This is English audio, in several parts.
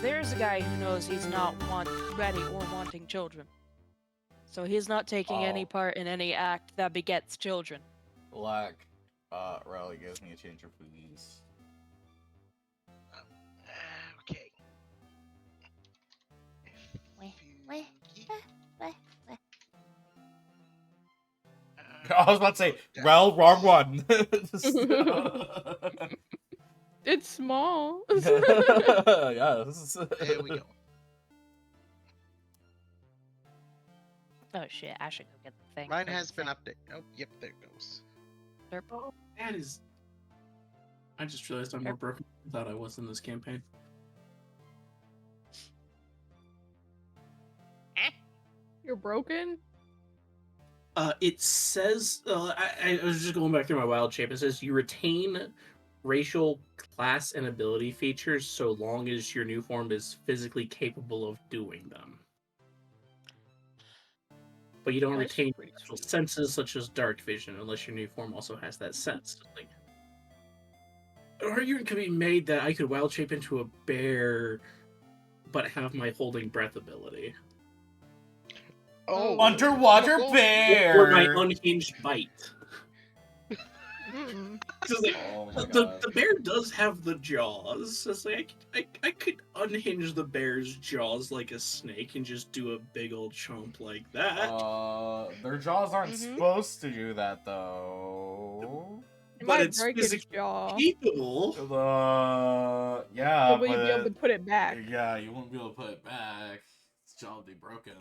there's a guy who knows he's not ready or wanting children. So he's not taking any part in any act that begets children. Black, Rally gives me a change of please. Okay. I was about to say, well, wrong one. It's small. Yes. There we go. Oh shit, I should go get the thing. Mine has been updated. Oh, yep, there it goes. Oh, that is. I just realized I'm more broken than I thought I was in this campaign. You're broken? It says, I was just going back through my wild shape. It says you retain racial, class, and ability features so long as your new form is physically capable of doing them. But you don't retain special senses such as dark vision unless your new form also has that sense. Like, an argument could be made that I could wild shape into a bear, but have my holding breath ability. Oh, Underwater bear! Or my unhinged bite. Like, Oh my the bear does have the jaws. It's like I could unhinge the bear's jaws like a snake and just do a big old chomp like that. Their jaws aren't supposed to do that though. But it's break its physically jaw. capable. Yeah, But will you be able to put it back? Yeah, you won't be able to put it back. Its jaw will be broken.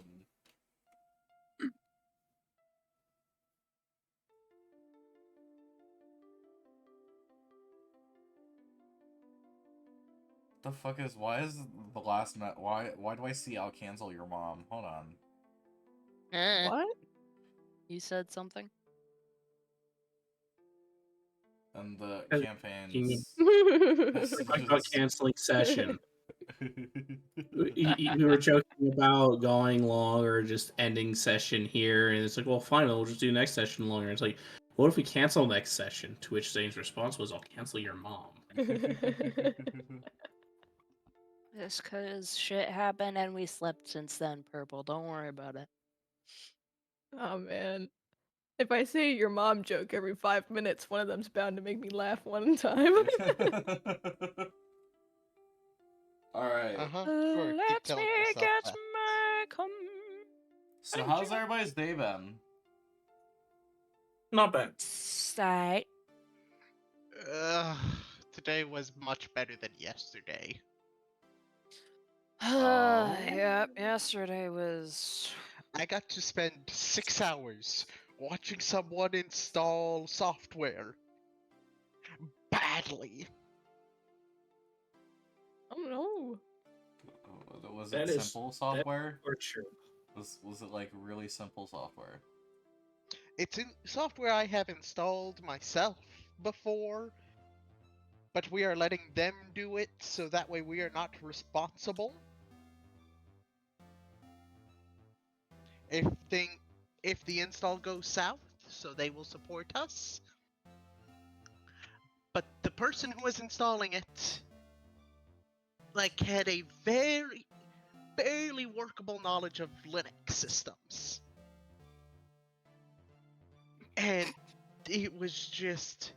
The fuck is, why is the last why do I see I'll cancel your mom? Hold on. What? You said something? And the We campaigns. talked about canceling session. we were joking about going long or just ending session here, and it's like, well, fine, we'll just do next session longer. It's like, what if we cancel next session? To which Zane's response was, I'll cancel your mom. Just cause shit happened and we slept since then, Purple. Don't worry about it. Oh man. If I say your mom joke every 5 minutes, one of them's bound to make me laugh one time. Alright. Let me get my So how's everybody's day been? Not bad. Sight. Today was much better than yesterday. Yep, yesterday was... I got to spend 6 hours watching someone install software. Badly. Oh no. Was it simple software? Or true. Was it like really simple software? It's in software I have installed myself before, but we are letting them do it so that way we are not responsible. If the install goes south, so they will support us. But the person who was installing it, like, had a barely workable knowledge of Linux systems. And it was just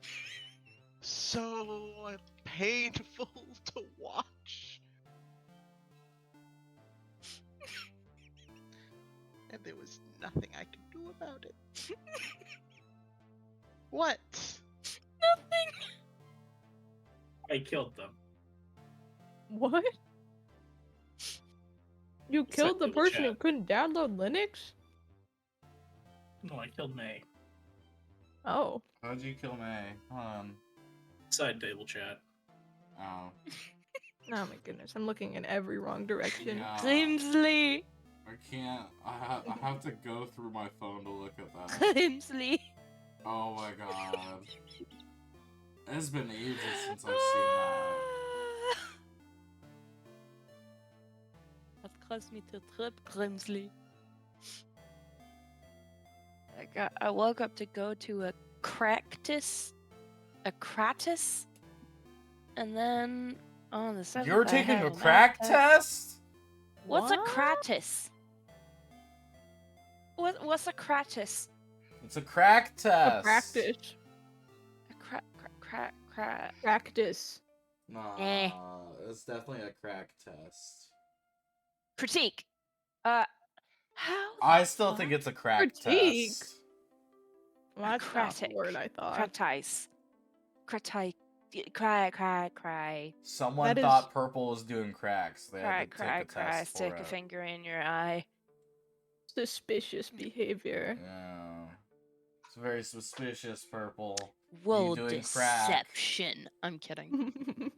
so painful to watch. And there was nothing I could do about it. What? Nothing. I killed them. What? You killed the person who couldn't download Linux? No, I killed May. Oh. How'd you kill May? Hold on. Side table chat. Oh. Oh my goodness, I'm looking in every wrong direction. Yeah. Grimsley. I can't. I have to go through my phone to look at that. Grimsley. Oh my god. It's been ages since I've seen that. That caused me to trip, Grimsley. I woke up to go to a Kratis, and then On the 7th, You're I taking have a math crack test? What's a What? kratis? What's a kratis? It's a crack A test. practice. A Practice. Eh. It's definitely a crack test. critique. How? I still think it's a crack Critique? test. Well, that's not the Kratic. word I thought. Kratice. Cry. Someone That is- thought Purple was doing cracks. They had to Cry. take a test Stick for a it. finger in your eye. Suspicious behavior. Yeah. It's very suspicious, Purple. Whoa, doing crack. deception. I'm kidding.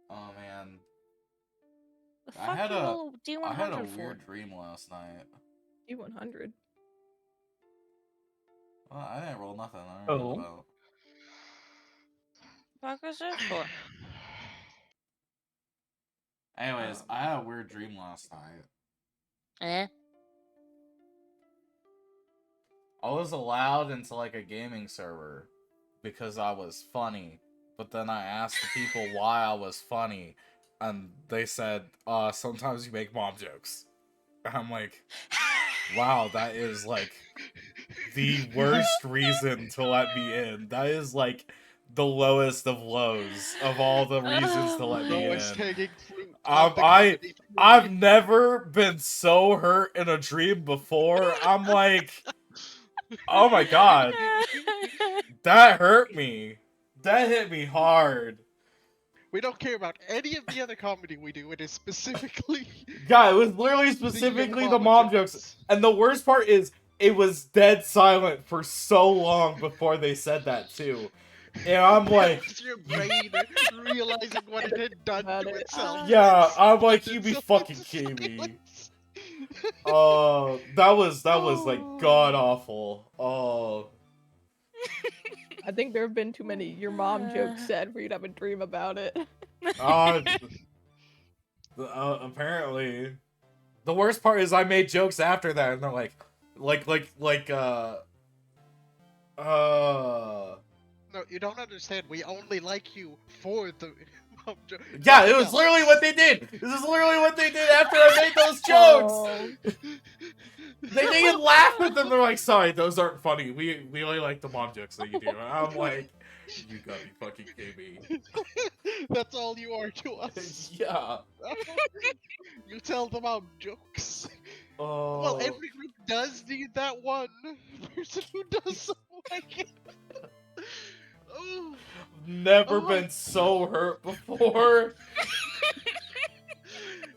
Oh man. The I fuck had you a- roll D100 I had a for? weird dream last night. D100. Well, I didn't roll nothing. I don't know Oh. about. Fuck was this for? Anyways, I had a weird dream last night. Eh? I was allowed into like a gaming server because I was funny. But then I asked the people why I was funny, and they said, sometimes you make mom jokes. And I'm like, wow, that is like the worst reason to let me in. That is like the lowest of lows of all the reasons to let me Lowest in. hanging fruit. of the comedy tree. I've never been so hurt in a dream before. I'm like, oh my god, that hurt me. That hit me hard. We don't care about any of the other comedy we do. It is specifically. Yeah, it was literally specifically the mom jokes. And the worst part is, it was dead silent for so long before they said that too. And I'm like, That was your brain realizing what it had done About to it. itself. yeah, I'm like, Then you be someone fucking just kidding me. silence. Oh, that was like Oh. god awful. Oh. I think there have been too many your mom jokes said for you to have a dream about it. Apparently. The worst part is I made jokes after that, and they're like, No, you don't understand. We only like you for the mom joke. yeah, it Nothing was else. literally what they did. This is literally what they did after I made those jokes. Oh, They didn't even laugh at them. They're like, sorry, those aren't funny. We only like the mom jokes that you do. And I'm like, you gotta be fucking kidding me. That's all you are to us. Yeah. You tell the mom jokes. Oh. Well, every group does need that one person who does something like it. Oh, Never Oh. been so hurt before.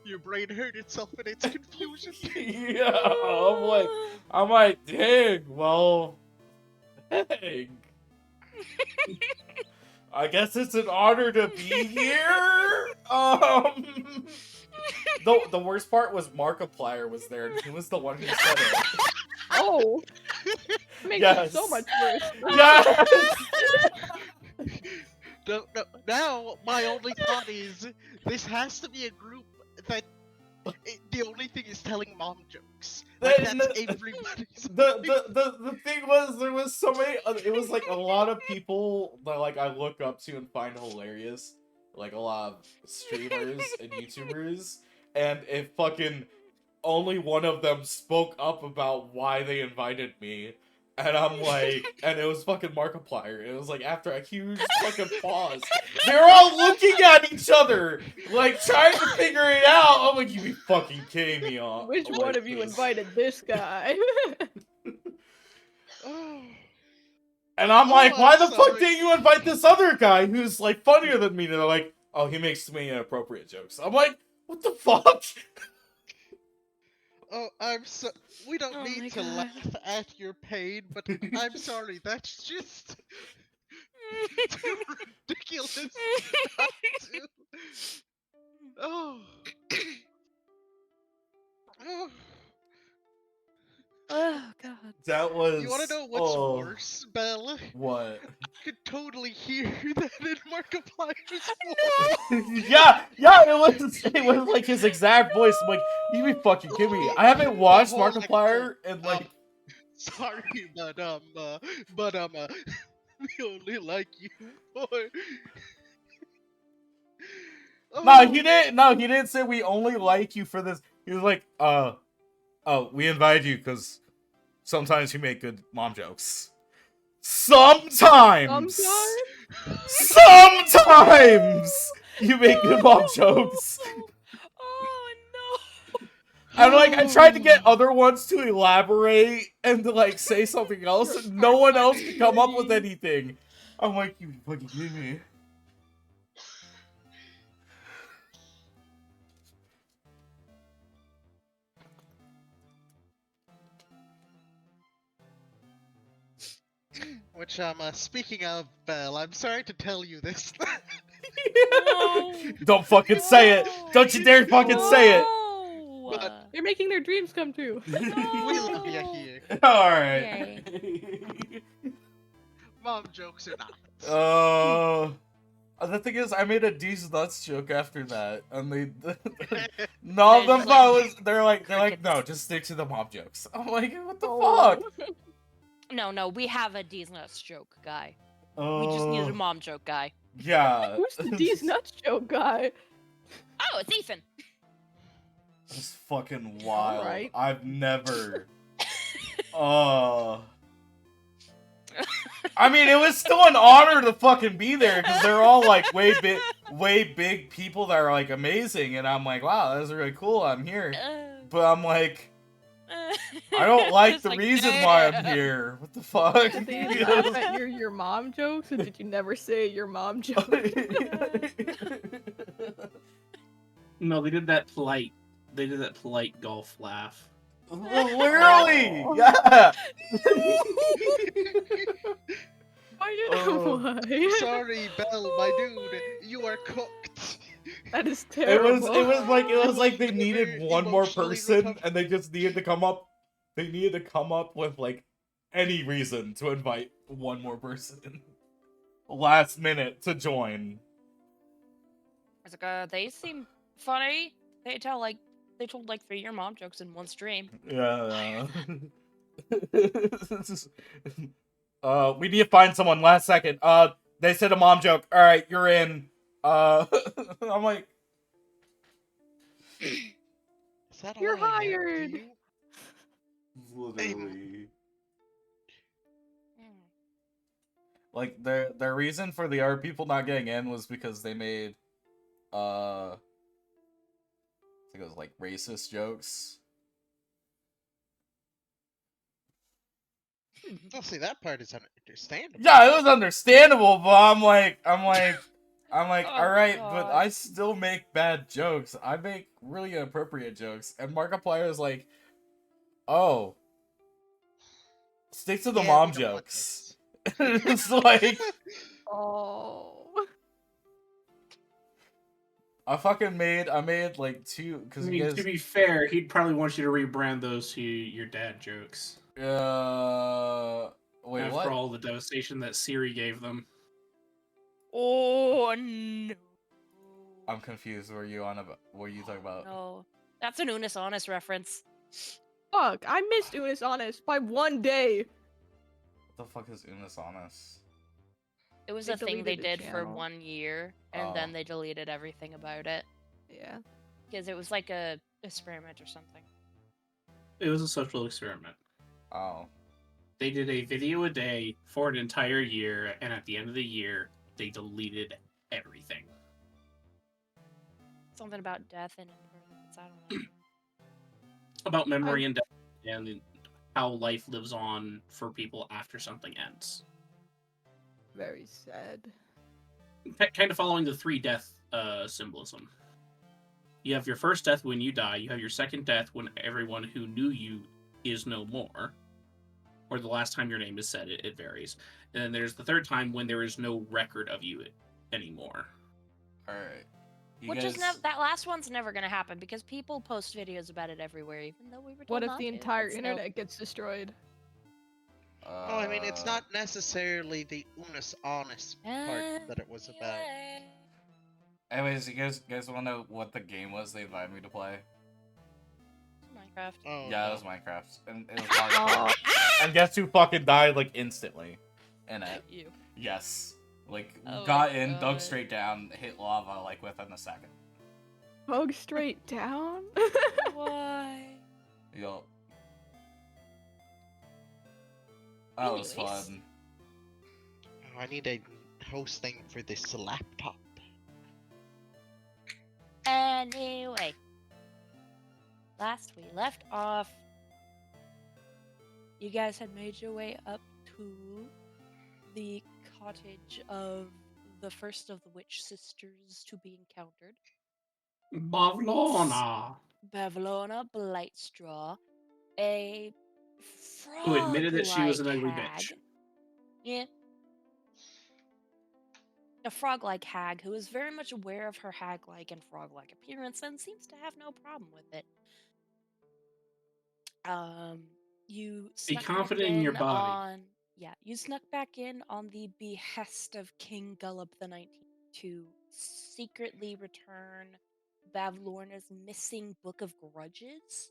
your brain hurt itself in its confusion. Yeah, I'm like, dang, well, dang. I guess it's an honor to be here. The worst part was Markiplier was there, and he was the one who said it. oh, makes Yes. it so much worse. Yes. No, now, my only thought is, this has to be a group that the only thing is telling mom jokes. Like, That- that's everybody's. The thing was, there was so many. It was like a lot of people that like I look up to and find hilarious, like a lot of streamers and YouTubers, and if fucking only one of them spoke up about why they invited me. And I'm like, and it was fucking Markiplier. It was like after a huge fucking pause, they're all looking at each other, like trying to figure it out. I'm like, you be fucking kidding me off. Which like one of you this. invited this guy? Oh, And I'm Oh, like, why I'm the fuck sorry. didn't you invite this other guy who's like funnier than me? And they're like, oh, he makes too many inappropriate jokes. I'm like, what the fuck? oh, I'm so. We don't Oh my need to God. laugh at your pain, but I'm sorry. That's just too ridiculous. not to. Oh. Oh. Oh god. That was. You want to know what's oh, worse, Belle? What? I could totally hear that in Markiplier's voice. yeah, it was like his exact voice. I'm like, you be fucking kidding me. I haven't watched whole, like, Markiplier in like. Sorry, but We only like you for. No, he didn't. No, he didn't say we only like you for this. He was like, oh, we invited you because sometimes you make good mom jokes. Sometimes. Sometimes you make good mom jokes. Oh no! And like, I tried to get other ones to elaborate and to like say something else, and no one else could come up with anything. I'm like, you fucking kidding me? Which, speaking of Belle, I'm sorry to tell you this. No. Don't fucking say it! Don't you dare fucking say it! No. But- You're making their dreams come true. We love you here. Alright. Mom jokes are not. The thing is, I made a D's nuts joke after that, and they no, They're the just was they're like crickets. no, just stick to the mom jokes. I'm like, what the Oh. fuck? No, we have a D's nuts joke guy. We just needed a mom joke guy. Yeah. Who's the D's nuts joke guy? Oh, it's Ethan. It's fucking wild. Alright. I've never. I mean, it was still an honor to fucking be there because they're all like way big people that are like amazing, and I'm like, wow, that's really cool. I'm here, but I'm like, I don't like It's the reason why I'm here. What the fuck? Did they laugh at your mom jokes, or did you never say your mom joke? No, they did that polite. They did that polite golf laugh. Literally, Oh. yeah. Why? Sorry, Belle, my dude, you are cooked. That is It terrible. was like they needed one more Emotionally person, recovered. and they just needed to come up. They needed to come up with like any reason to invite one more person last minute to join. I was like, they seem funny. They told like 3-year mom jokes in one stream. Yeah. We need to find someone last second. They said a mom joke. All right, you're in. I'm like, Is that all You're I have? Do hired. you? literally. Hmm. Like their reason for the R.E.P. not getting in was because they made I think it was like racist jokes. Oh, see, that part is understandable. Yeah, it was understandable, but I'm like, Oh, all right, but God. I still make bad jokes. I make really inappropriate jokes, and Markiplier is like, oh, stick to the Yeah, mom we don't want jokes. this. It's like Oh. I made like two I because mean, you to guys. be fair, he'd probably want you to rebrand those to your dad jokes. Wait, after what? all the devastation that Siri gave them. Oh no. I'm confused. What are you talking about? No. That's an Unis Honest reference. Fuck, I missed Unis Honest by 1 day. What the fuck is Unis Honest? It was They a thing they deleted the did for channel. 1 year, and Oh. then they deleted everything about it. Yeah. Because it was like a experiment or something. It was a social experiment. Oh. They did a video a day for an entire year, and at the end of the year, they deleted everything. Something about death and impermanence, I don't know. About memory and death, and how life lives on for people after something ends. Very sad. Kind of following the 3 death symbolism. You have your first death when you die, you have your second death when everyone who knew you is no more, or the last time your name is said, it varies. And then there's the third time when there is no record of you anymore. Alright. Which is that last one's never gonna happen because people post videos about it everywhere, even though we were told What if not the to, entire but still. internet gets destroyed? Oh, I mean, it's not necessarily the Unis Honest part that it was about. Anyways, you guys want to know what the game was they invited me to play? Minecraft. Oh, Yeah, no. it was Minecraft, and it was hardcore. And guess who fucking died like instantly in it? You. Yes. Like, Oh got my in, dug God. straight down, hit lava, like, within a second. Poke straight down? Why? Yup. That was Anyways. fun. Oh, I need a hosting for this laptop. Anyway. Last we left off, you guys had made your way up to the cottage of the first of the witch sisters to be encountered. Bavlona, Bavlona Blightstraw, a who admitted that she was frog-like an ugly hag. bitch. Yeah. A frog-like hag who is very much aware of her hag-like and frog-like appearance and seems to have no problem with it. You Be snuck confident back in your in body. on you snuck back in on the behest of King Gullop the 19th to secretly return Bavlorna's missing Book of Grudges.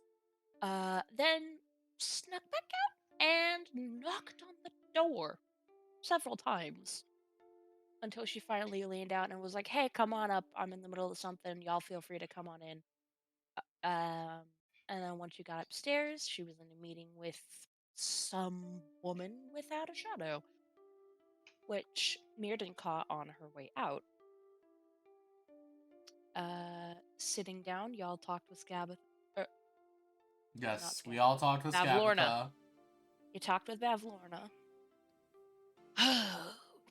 Then snuck back out and knocked on the door several times until she finally leaned out and was like, "Hey, come on up. I'm in the middle of something. Y'all feel free to come on in." Um, and then once you got upstairs, she was in a meeting with some woman without a shadow, which Mirden caught on her way out. Sitting down, y'all talked with Not Yes, we Scabatha. all talked with Bavlorna. Scabatha. You talked with Bavlorna.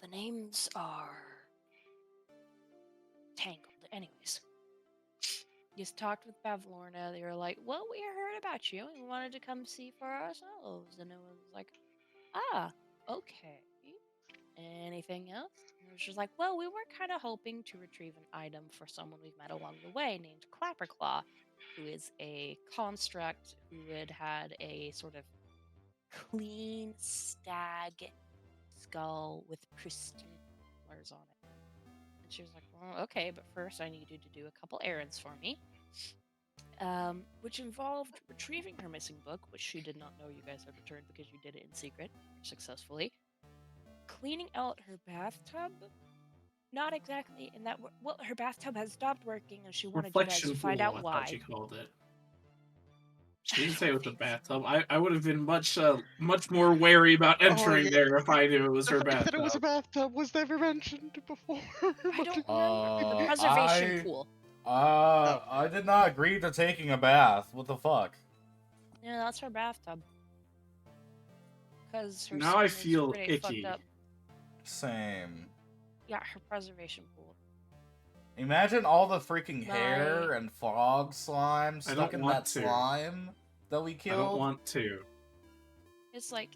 The names are tangled. Anyways, you talked with Bavlorna. They were like, "Well, we heard about you and we wanted to come see for ourselves." And it was like, "Ah, okay. Anything else?" And it was just like, "Well, we were kind of hoping to retrieve an item for someone we've met along the way named Clapperclaw, who is a construct who had a sort of clean stag skull with pristine antlers on it." And she was like, "Well, okay, but first I need you to do a couple errands for me." Which involved retrieving her missing book, which she did not know you guys had returned because you did it in secret successfully. Cleaning out her bathtub. Not exactly in that. Well, her bathtub has stopped working, and she wanted you guys Reflection to find pool, out I why. thought she called it. She didn't say it was the bathtub. I would have been much more wary about entering yeah. there if I knew it was The her fact that it was a bathtub. bathtub was never mentioned before. I don't remember the Uh, preservation I- pool. I did not agree to taking a bath. What the fuck? Yeah, that's her bathtub. Because her Now I skin is feel pretty icky. fucked up. Same. Yeah, her preservation pool. Imagine all the freaking hair and frog slime I stuck don't in want that to. slime that we I killed. don't want to. It's like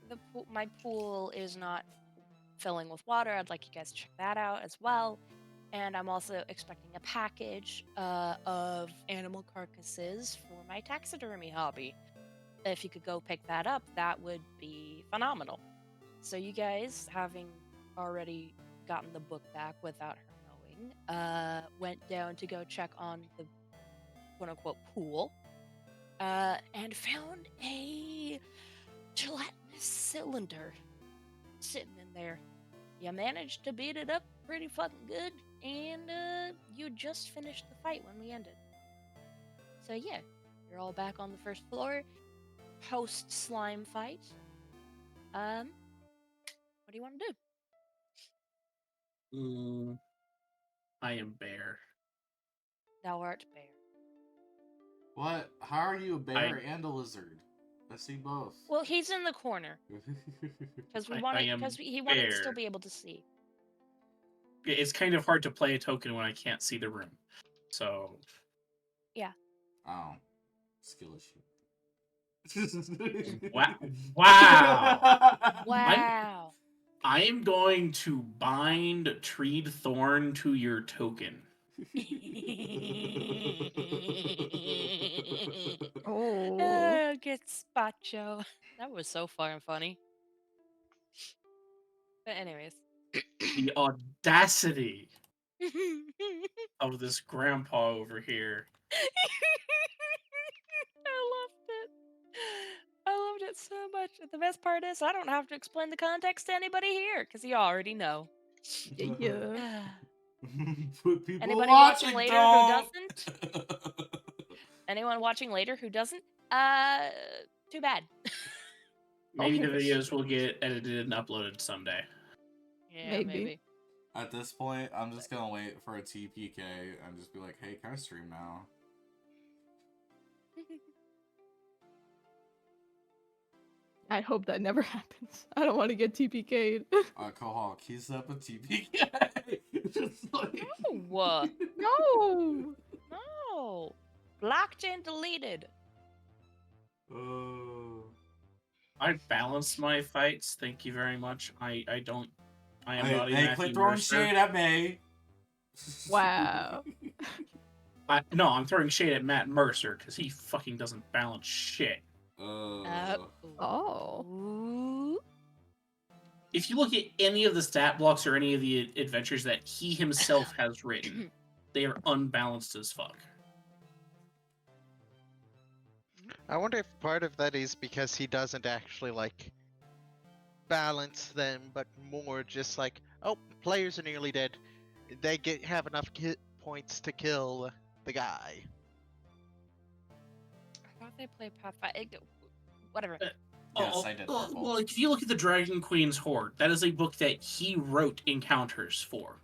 my pool is not filling with water. I'd like you guys to check that out as well. And I'm also expecting a package of animal carcasses for my taxidermy hobby. If you could go pick that up, that would be phenomenal. So you guys, having already gotten the book back without her knowing, went down to go check on the quote-unquote pool, and found a gelatinous cylinder sitting in there. You managed to beat it up pretty fucking good, and you just finished the fight when we ended. So yeah, you're all back on the first floor, post slime fight. What do you want to do? I am Bear. Thou art Bear. What? How are you a bear and a lizard? I see both. Well, he's in the corner because we wanted he wanted to still Bear. be able to see. It's kind of hard to play a token when I can't see the room. So Yeah. Oh, skill issue. wow. Wow. I am going to bind Treed Thorn to your token. Oh. Get Spacho. That was so far and funny. But anyways. The audacity of this grandpa over here. I loved it. I loved it so much. The best part is I don't have to explain the context to anybody here because you already know. Yeah. But people Anybody watching watching later don't. who doesn't? Anyone watching later who doesn't? Too bad. Maybe the Oh, videos will get edited and uploaded someday. Yeah, Maybe. At this point, I'm just gonna wait for a TPK and just be like, "Hey, can I stream now?" I hope that never happens. I don't want to get TPK'd. Kohawk, he's up a TPK. Just like... No. No! No. Blocked and deleted. Oh. I balance my fights. Thank you very much. I am Hey, Body hey, Matthew quit throwing Mercer. shade at me. Wow. No, I'm throwing shade at Matt Mercer because he fucking doesn't balance shit. Oh. Ooh. If you look at any of the stat blocks or any of the adventures that he himself has written, they are unbalanced as fuck. I wonder if part of that is because he doesn't actually like balance them, but more just like, oh, players are nearly dead. They have enough points to kill the guy. I thought they played Pathfinder. Whatever. Yes, I did. Purple. Well, if you look at the Dragon Queen's Horde, that is a book that he wrote encounters for.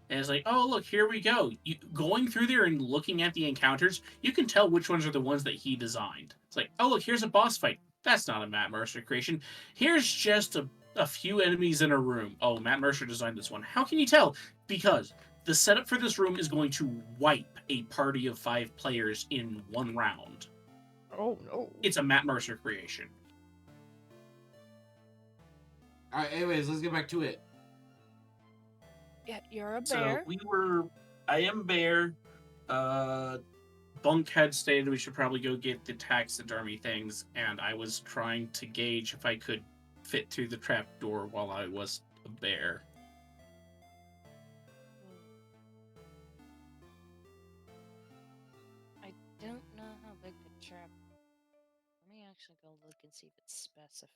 And it's like, oh, look, here we go. Going through there and looking at the encounters, you can tell which ones are the ones that he designed. It's like, oh, look, here's a boss fight. That's not a Matt Mercer creation. Here's just a few enemies in a room. Oh, Matt Mercer designed this one. How can you tell? Because the setup for this room is going to wipe a party of 5 players in one round. Oh no. It's a Matt Mercer creation. Alright, anyways, let's get back to it. Yeah, you're a So bear. I am Bear. Bunk had stated we should probably go get the taxidermy things, and I was trying to gauge if I could fit through the trapdoor while I was a bear. I don't know how big the trap. Let me actually go look and see if it specifies.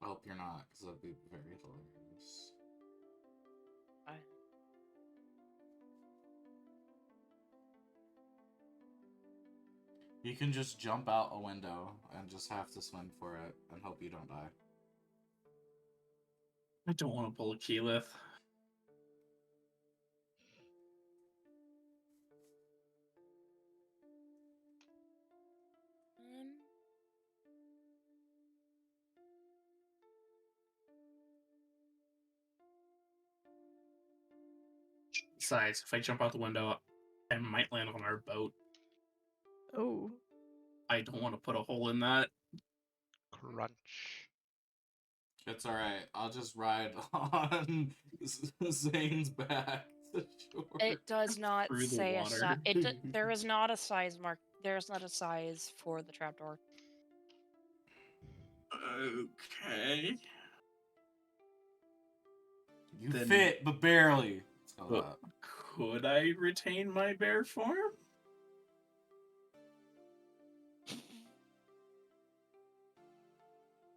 I hope you're not, because that'd be very hilarious. You can just jump out a window and just have to swing for it and hope you don't die. I don't want to pull a Keyleth. Besides, if I jump out the window, I might land on our boat. Oh. I don't want to put a hole in that. Crunch. It's alright. I'll just ride on Zane's back to shore. It does not Through the say a water. size. There is not a size mark. There is not a size for the trapdoor. Okay. You Then- fit, but barely. Tell Well, that. could I retain my bear form?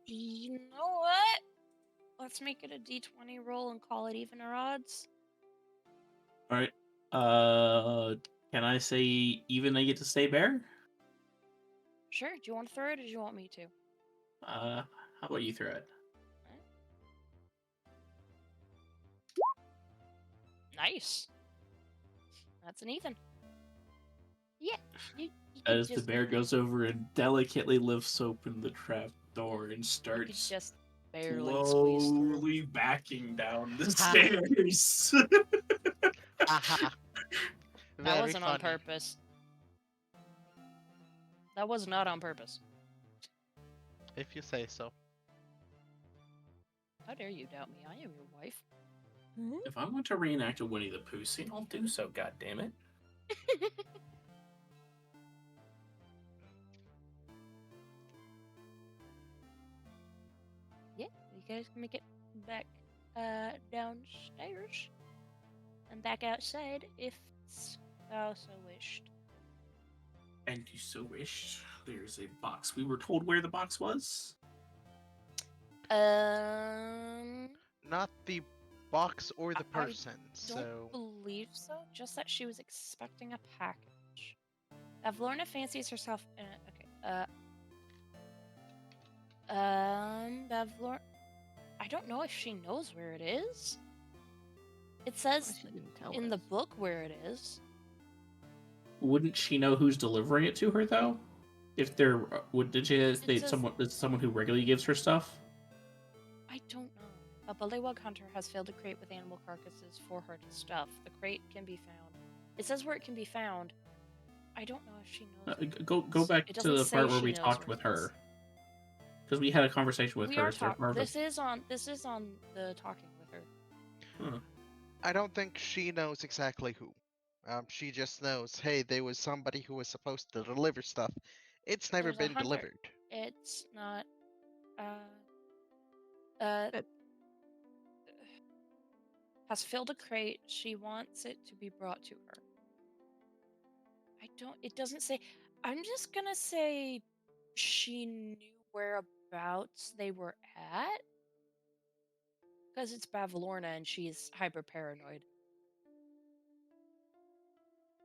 You know what? Let's make it a d20 roll and call it even or odds. Alright. Can I say even I get to stay bear? Sure. Do you want to throw it or do you want me to? How about you throw it? Nice. That's an even. Yeah. You As could the bear goes over and delicately lifts open the trap door and you could starts just barely squeeze through. slowly backing down the stairs. Aha. That Very wasn't on funny. purpose. That was not on purpose. If you say so. How dare you doubt me? I am your wife. If I want to reenact a Winnie the Pooh scene, I'll do so, goddammit. Yeah, you guys can make it back downstairs and back outside if thou so wished. And you so wish. There's a box. We were told where the box was. Not the box or the I person, so... don't believe so. Just that she was expecting a package. Avlorna fancies herself. Okay. Bavlorna. I don't know if she knows where it is. It says She didn't tell in the us. book where it is. Wouldn't she know who's delivering it to her though? If there did she state says- someone who regularly gives her stuff? I don't know. A bullywug hunter has filled a crate with animal carcasses for her to stuff. The crate can be found. It says where it can be found. I don't know if she knows. where it Go is. back It to doesn't the say part where she we knows talked where with it is. her, because we had a conversation with We her. are so part talking. of This is on the talking with her. Huh. I don't think she knows exactly who. She just knows, hey, there was somebody who was supposed to deliver stuff. It's never There's a been hunter. delivered. It's not. Has filled a crate. She wants it to be brought to her. It doesn't say. I'm just gonna say she knew whereabouts they were at. Because it's Bavlorna and she's hyper paranoid.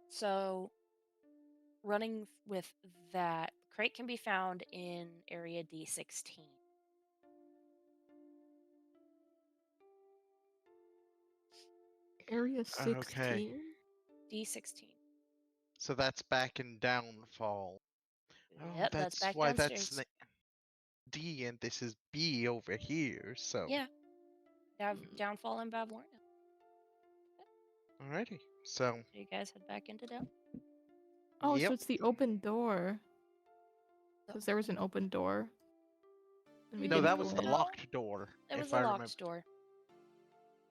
So, running with that, crate can be found in area D16. Area Okay. 16? D16. So that's back in Downfall. Oh, Yep, that's back why downstairs. that's D and this is B over here, so... Yeah. Downfall and Bavlorna. Alrighty, so... So you guys head back into Down. Oh, Yep. so it's the open door. Because there was an open door. And we No, didn't that go was the in. locked door. It was if a I locked remember. door.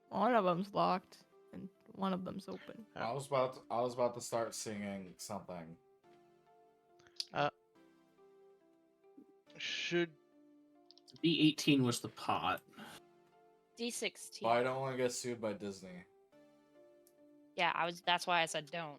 One of them's locked, and one of them's open. I was about to start singing something. Should... D18 was the pot. D16. But I don't want to get sued by Disney. Yeah, that's why I said don't.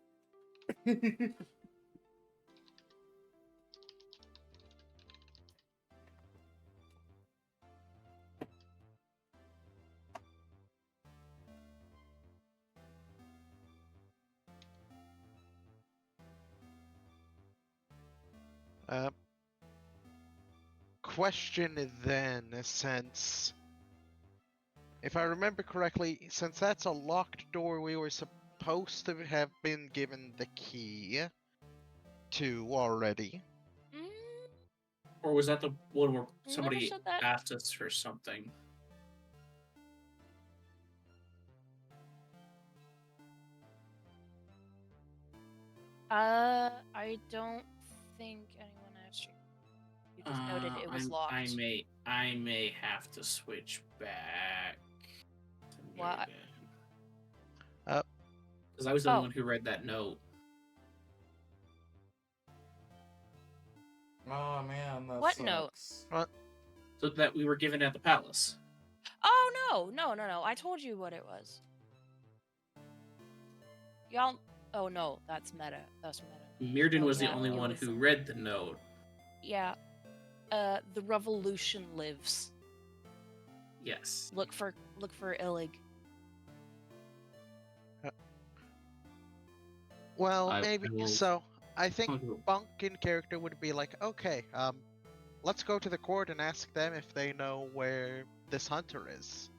Question then, since... If I remember correctly, since that's a locked door, we were supposed to have been given the key to already. Or was that the one where Never somebody said that. asked us for something? I don't think anyone asked you. You just noted it was locked. I may have to switch back. Why? Because I was the only one who read that note. Oh man, that What sucks. note? So that we were given at the palace. Oh no! I told you what it was. Y'all. Oh no, that's meta. That's meta. Mirden Oh, was the yeah, only it one was- who read the note. Yeah. The revolution lives. Yes. Look for Illig. Well, I maybe... will- So, I think Okay. Bunk in character would be like, okay, let's go to the court and ask them if they know where this hunter is.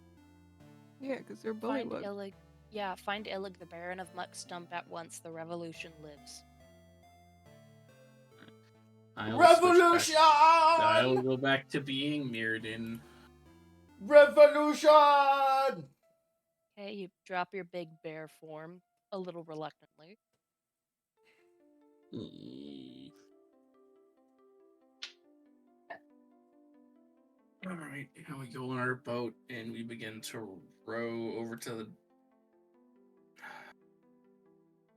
Yeah, because they're Find bullywug. Illig. Yeah, find Illig, the Baron of Muck Stump at once. The revolution lives. I'll switch back. Revolution! I'll go back to being Mirden. Revolution! Okay, you drop your big bear form a little reluctantly. Alright, now we go on our boat and we begin to row over to the...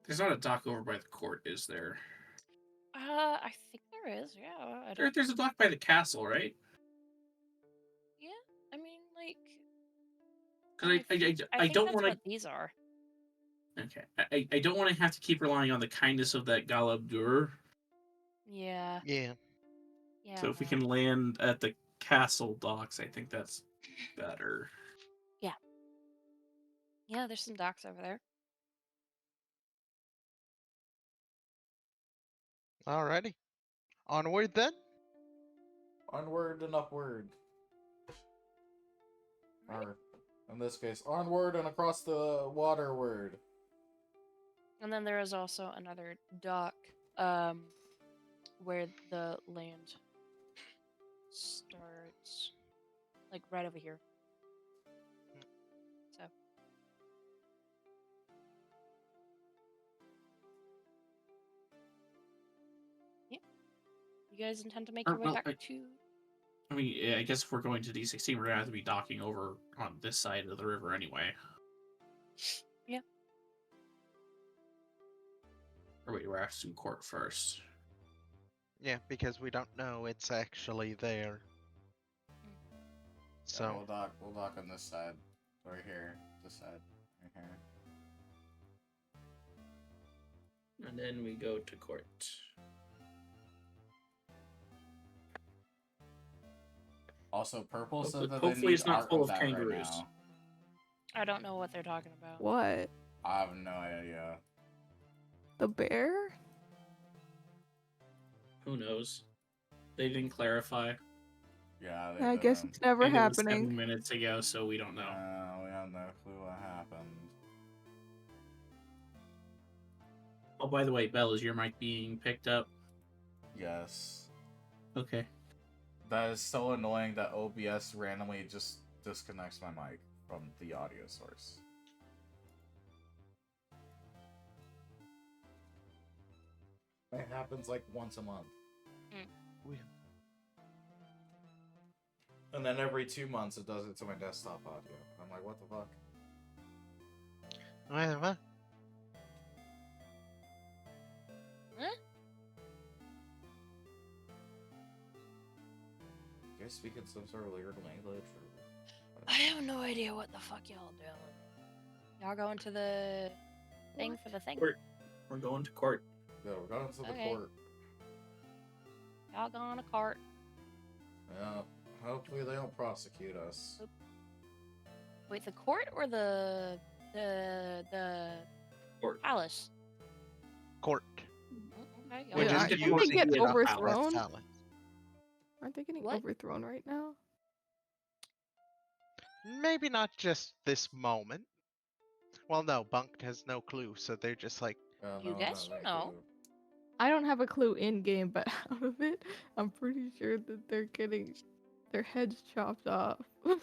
There's not a dock over by the court, is there? I think there is. Yeah, I don't. There's a dock by the castle, right? Yeah, I mean, like. Because I think don't that's want to... what these are. Okay. I don't want to have to keep relying on the kindness of that Galabdur. Yeah. Yeah. Yeah. So if we no. can land at the castle docks, I think that's better. Yeah, there's some docks over there. Alrighty. Onward then. Onward and upward. Or, in this case, onward and across the waterward. And then there is also another dock, where the land starts, like right over here. So. Yeah. You guys intend to make your way Well, back to? I mean, yeah, I guess if we're going to D16, we're gonna have to be docking over on this side of the river anyway. Yeah. Or wait, we're at court first. Yeah, because we don't know it's actually there. So So we'll dock on this side. Right here. This side. Right here. And then we go to court. Also, Purple Hopefully- said that they hopefully need it's not art full of of that right kangaroos. now. I don't know what they're talking about. What? I have no idea. The bear? Who knows? They didn't clarify. Yeah, they I guess didn't. it's never And it was 7 happening. minutes ago, so we don't know. We have no clue what happened. Oh, by the way, Belle, is your mic being picked up? Yes. Okay. That is so annoying that OBS randomly just disconnects my mic from the audio source. It happens like once a month. we And then every 2 months it does it to my desktop audio. I'm like, what the fuck? what? You guys speaking some sort of weird language? I have no idea what the fuck y'all doing. Y'all going to the thing for the thing? We're going to court. Yeah, we're going to the Okay. court. Y'all go on a cart. Yeah, hopefully they don't prosecute us. Wait, the court or the Court. palace? Court. Okay, Which y'all is go. Didn't they using get it up overthrown? West Talent. Aren't they getting What? overthrown right now? Maybe not just this moment. Well, no, Bunked has no clue, so they're just like, You guys should know. I don't have a clue in game, but out of it, I'm pretty sure that they're getting their heads chopped off. That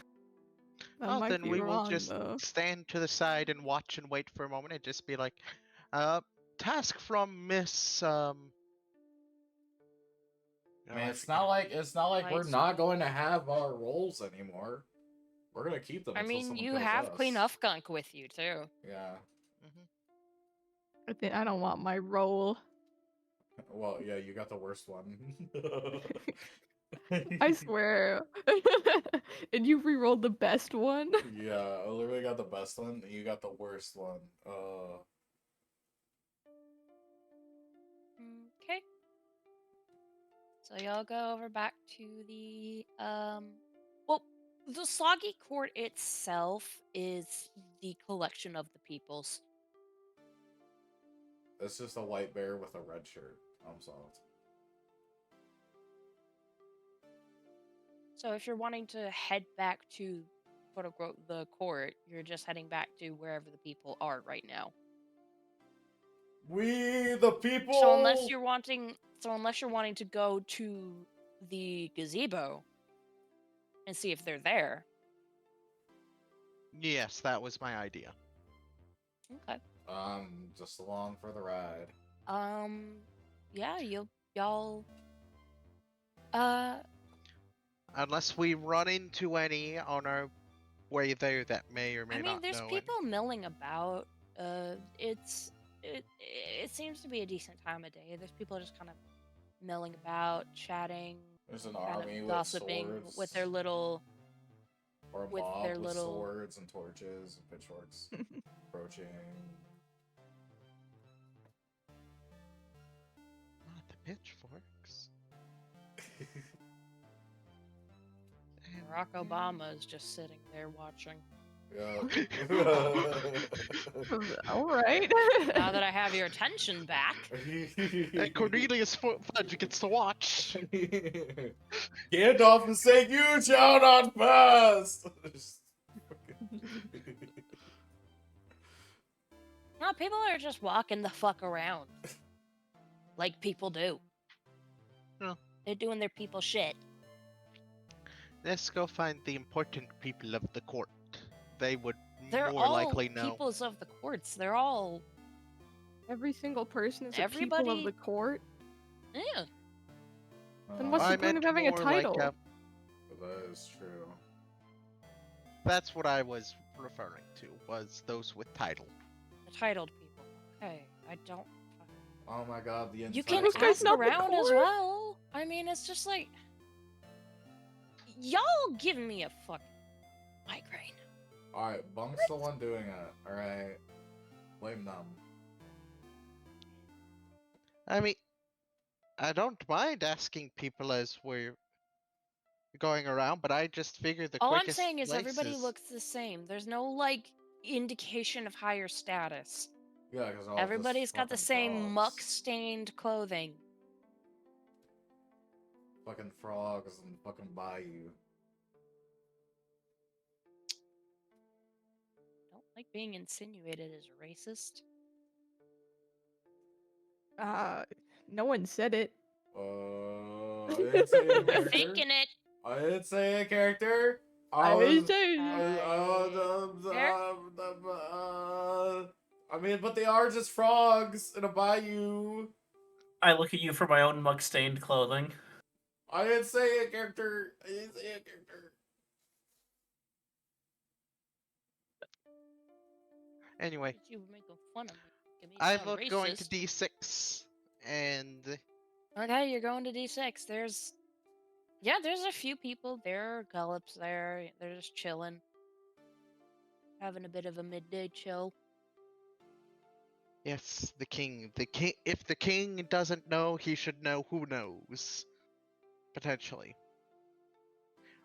oh, might then be we will wrong, just though. stand to the side and watch and wait for a moment and just be like, task from Miss, I mean, it's not like we're Lights. not going to have our roles anymore. We're gonna keep them. I until mean, someone you kills have us. Queen Ufgunk with you too. Yeah. I think I don't want my role. Well, yeah, you got the worst one. I swear. And you re-rolled the best one. Yeah, I literally got the best one, and you got the worst one. Okay. So y'all go over back to the well, the Soggy Court itself is the collection of the peoples. It's just a white bear with a red shirt. I'm solved. So if you're wanting to head back to quote unquote the court, you're just heading back to wherever the people are right now. We the people. So unless you're wanting to go to the gazebo and see if they're there. yes, that was my idea. Okay. Just along for the ride. Yeah, y'all Unless we run into any on our way there that may or may I mean, not there's know people milling about. It seems to be a decent time of day. There's people just kind of milling about, chatting, There's an kind army of with gossiping swords. with their little. Or a with mob their with little- swords and torches and pitchforks approaching. Not the pitchfork. Barack Obama is just sitting there watching. Yeah. All right. Now that I have your attention back. And Cornelius Fudge gets to watch. Gandalf is saying, "You shall not pass." No, people are just walking the fuck around. Like people do. No. They're doing their people shit. Let's go find the important people of the court. They would They're more all likely know. peoples of the courts. They're all. Every single person is a people Everybody- of the court. Yeah. Then what's I the point meant of having a more like, title? That is true. That's what I was referring to, was those with title. The titled people. Okay, I don't. Oh my god, the You entire can This guy's ask not the around as court. well. I mean, it's just like. Y'all giving me a fucking migraine. Alright, Bunk's the one doing it. Alright. Blame them. I mean, I don't mind asking people as we're going around, but I just figure the All I'm quickest saying is place everybody is- looks the same. There's no, like, indication of higher status. Yeah, because Everybody's got the same muck-stained clothing. Fucking frogs and fucking bayou. Don't like being insinuated as racist. No one said it. I didn't say a You're character. faking it. I didn't say a character. I didn't say I mean, but they are just frogs in a bayou. I look at you for my own muck-stained clothing. I didn't say a character. I didn't say a character. Anyway, You were making fun of me. Give me I some vote going to racist. D6, and Okay, you're going to D6. There's a few people. There are gullops there. They're just chilling. Having a bit of a midday chill. yes, the king. The king. If the king doesn't know, he should know who knows. Potentially.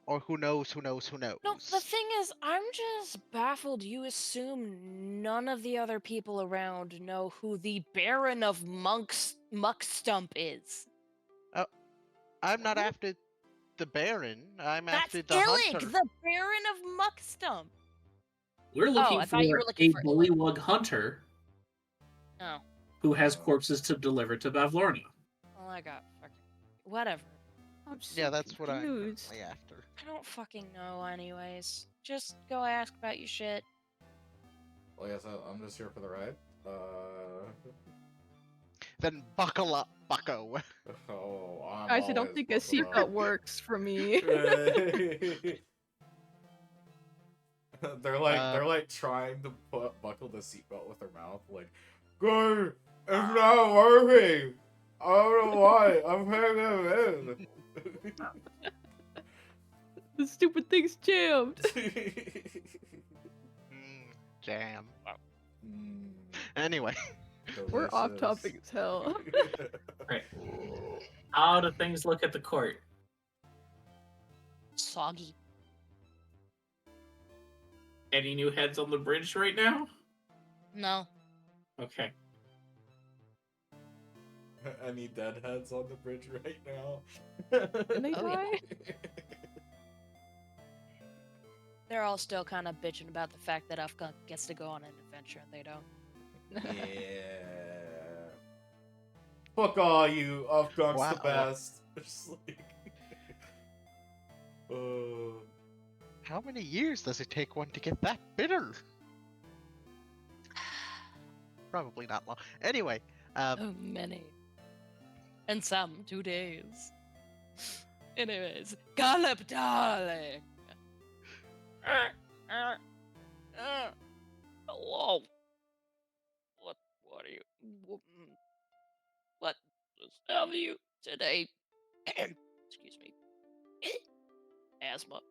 Or who knows, who knows, who knows. No, the thing is, I'm just baffled. You assume none of the other people around know who the Baron of Muckstump is. I'm not Who? after the Baron. I'm That's after the Illig, hunter. the Baron of Muckstump. We're looking I for thought you were looking a for Illig. bullywug hunter Oh, who has corpses to deliver to Bavlorna. well, I got fucking whatever. I'm so Yeah, that's what I'm confused. currently after. I don't fucking know, anyways. Just go ask about your shit. Well, yes, I'm just here for the ride. Then buckle up, bucko. Oh, I'm Guys, I don't always think a buckled seatbelt up. works for me. They're like trying to buckle the seatbelt with their mouth, like, good, it's not working. I don't know why. I'm hanging in. The stupid thing's jammed. Jam. Mm, Anyway, We're off delicious. topic as hell. Right. How do things look at the court? Soggy. Any new heads on the bridge right now? No. Okay. Any deadheads on the bridge right now? Didn't they Oh, yeah. die? They're all still kind of bitching about the fact that Ufgunk gets to go on an adventure and they don't. Yeah. Fuck all you, Upgunk's Wow. the best. Just like... how many years does it take one to get that bitter? Probably not long. Anyway, Oh, many. And some 2 days. Anyways, Gallop, darling. Hello. What are you? What have you today? Excuse me. Asthma.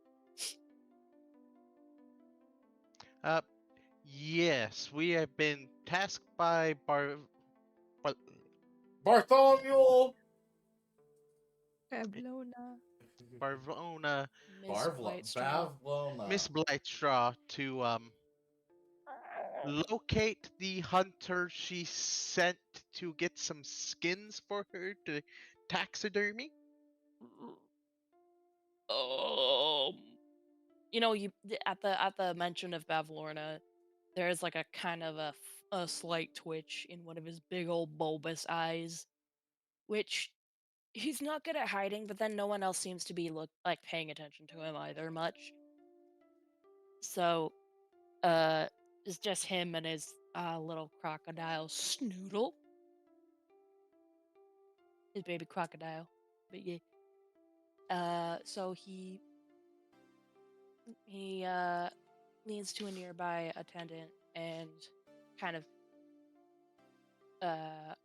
yes, we have been tasked by Bartholomew! Pavlona. Barvona, Miss Whitestraw. Miss Bavlona. Blightstraw to locate the hunter she sent to get some skins for her to taxidermy. You know, at the mention of Bavlorna, there's like a kind of a slight twitch in one of his big old bulbous eyes, which he's not good at hiding, but then no one else seems to be paying attention to him either much. So, uh, it's just him and his little crocodile Snoodle, his baby crocodile. But yeah, so he leans to a nearby attendant and kind of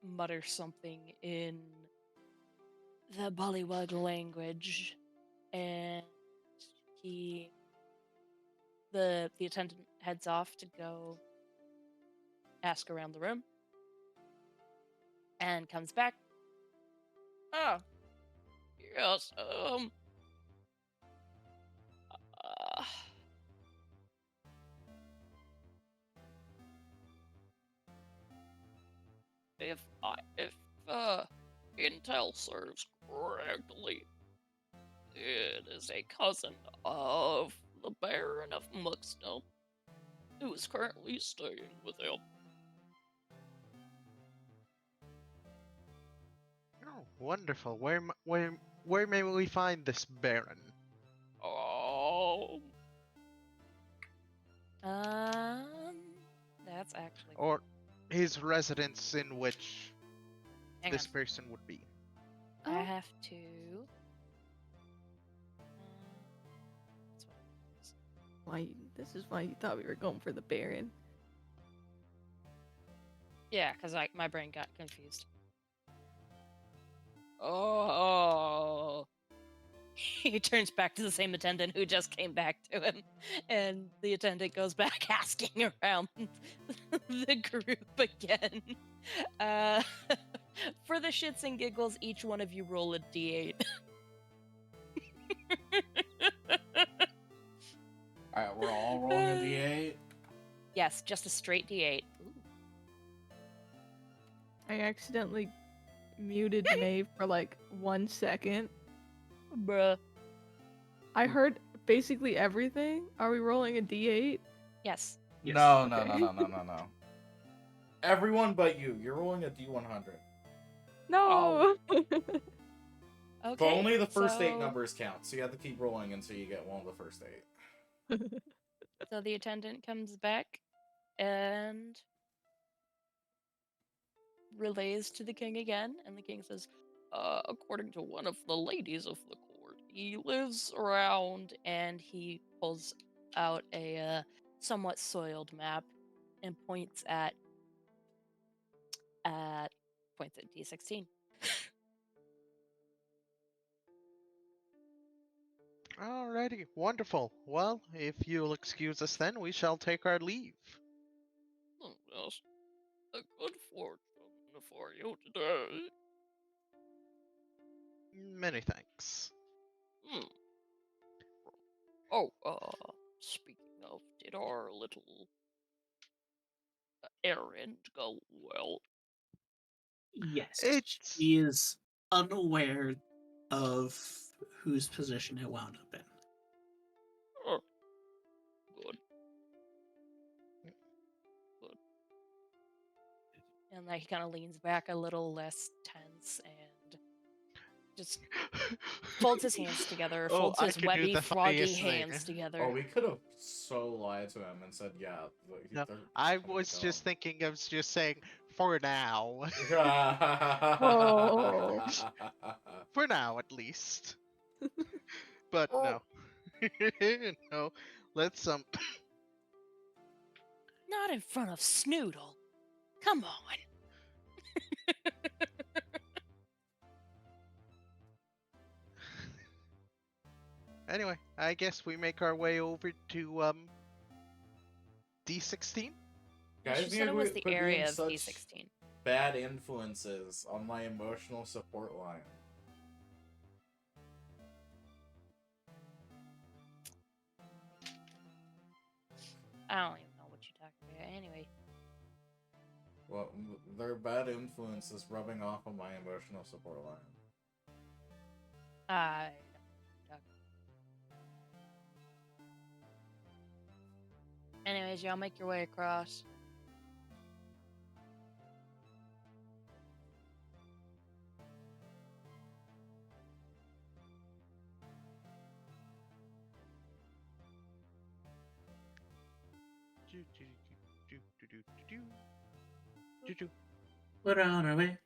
mutters something in the Bullywug language, and he the attendant heads off to go ask around the room and comes back. Oh, yes, uh, if intel serves correctly, it is a cousin of the Baron of Muxnell, who is currently staying with him. Oh, wonderful. Where may we find this Baron? Um, that's actually Or his residence in which hang this on. person would be? I Oh. have to. That's what it is. This is why you thought we were going for the Baron. Yeah, because my brain got confused. Oh. He turns back to the same attendant who just came back to him, and the attendant goes back asking around the group again. Uh, for the shits and giggles, each one of you roll a d8. Alright, we're all rolling a d8. Yes, just a straight d8. Ooh. I accidentally muted Maeve for like 1 second. Bruh. I heard basically everything. Are we rolling a d8? Yes. Yes. No. Okay. Everyone but you. You're rolling a d100. No! Okay. But only the first 8 so- numbers count, so you have to keep rolling until you get one of the first 8. So the attendant comes back and relays to the king again, and the king says, according to one of the ladies of the court, he lives around, and he pulls out a somewhat soiled map and points at D16. Alrighty, wonderful. Well, if you'll excuse us then, we shall take our leave. Oh, yes, a good fortune for you today. Many thanks. Hmm. Oh, speaking of, did our little errand go well? Yes, It's she is unaware of whose position it wound up in. Oh, good. Good. And like he kind of leans back a little less tense and just folds his hands together, Oh, folds I his could do webby, the froggy funniest thing. hands together. Oh, we could have so lied to him and said, yeah. No, they're I coming to was go. just thinking of just saying, for now. Oh. For now, at least. But Oh. no. No, let's, Not in front of Snoodle. Come on. Anyway, I guess we make our way over to, D16? Guys She need said to it was the quit being area of such D16. bad influences on my emotional support line. I don't even know what you're talking about. Anyway. Well, their bad influence is rubbing off on my emotional support line. I don't. Anyways, y'all make your way across. We're on our way.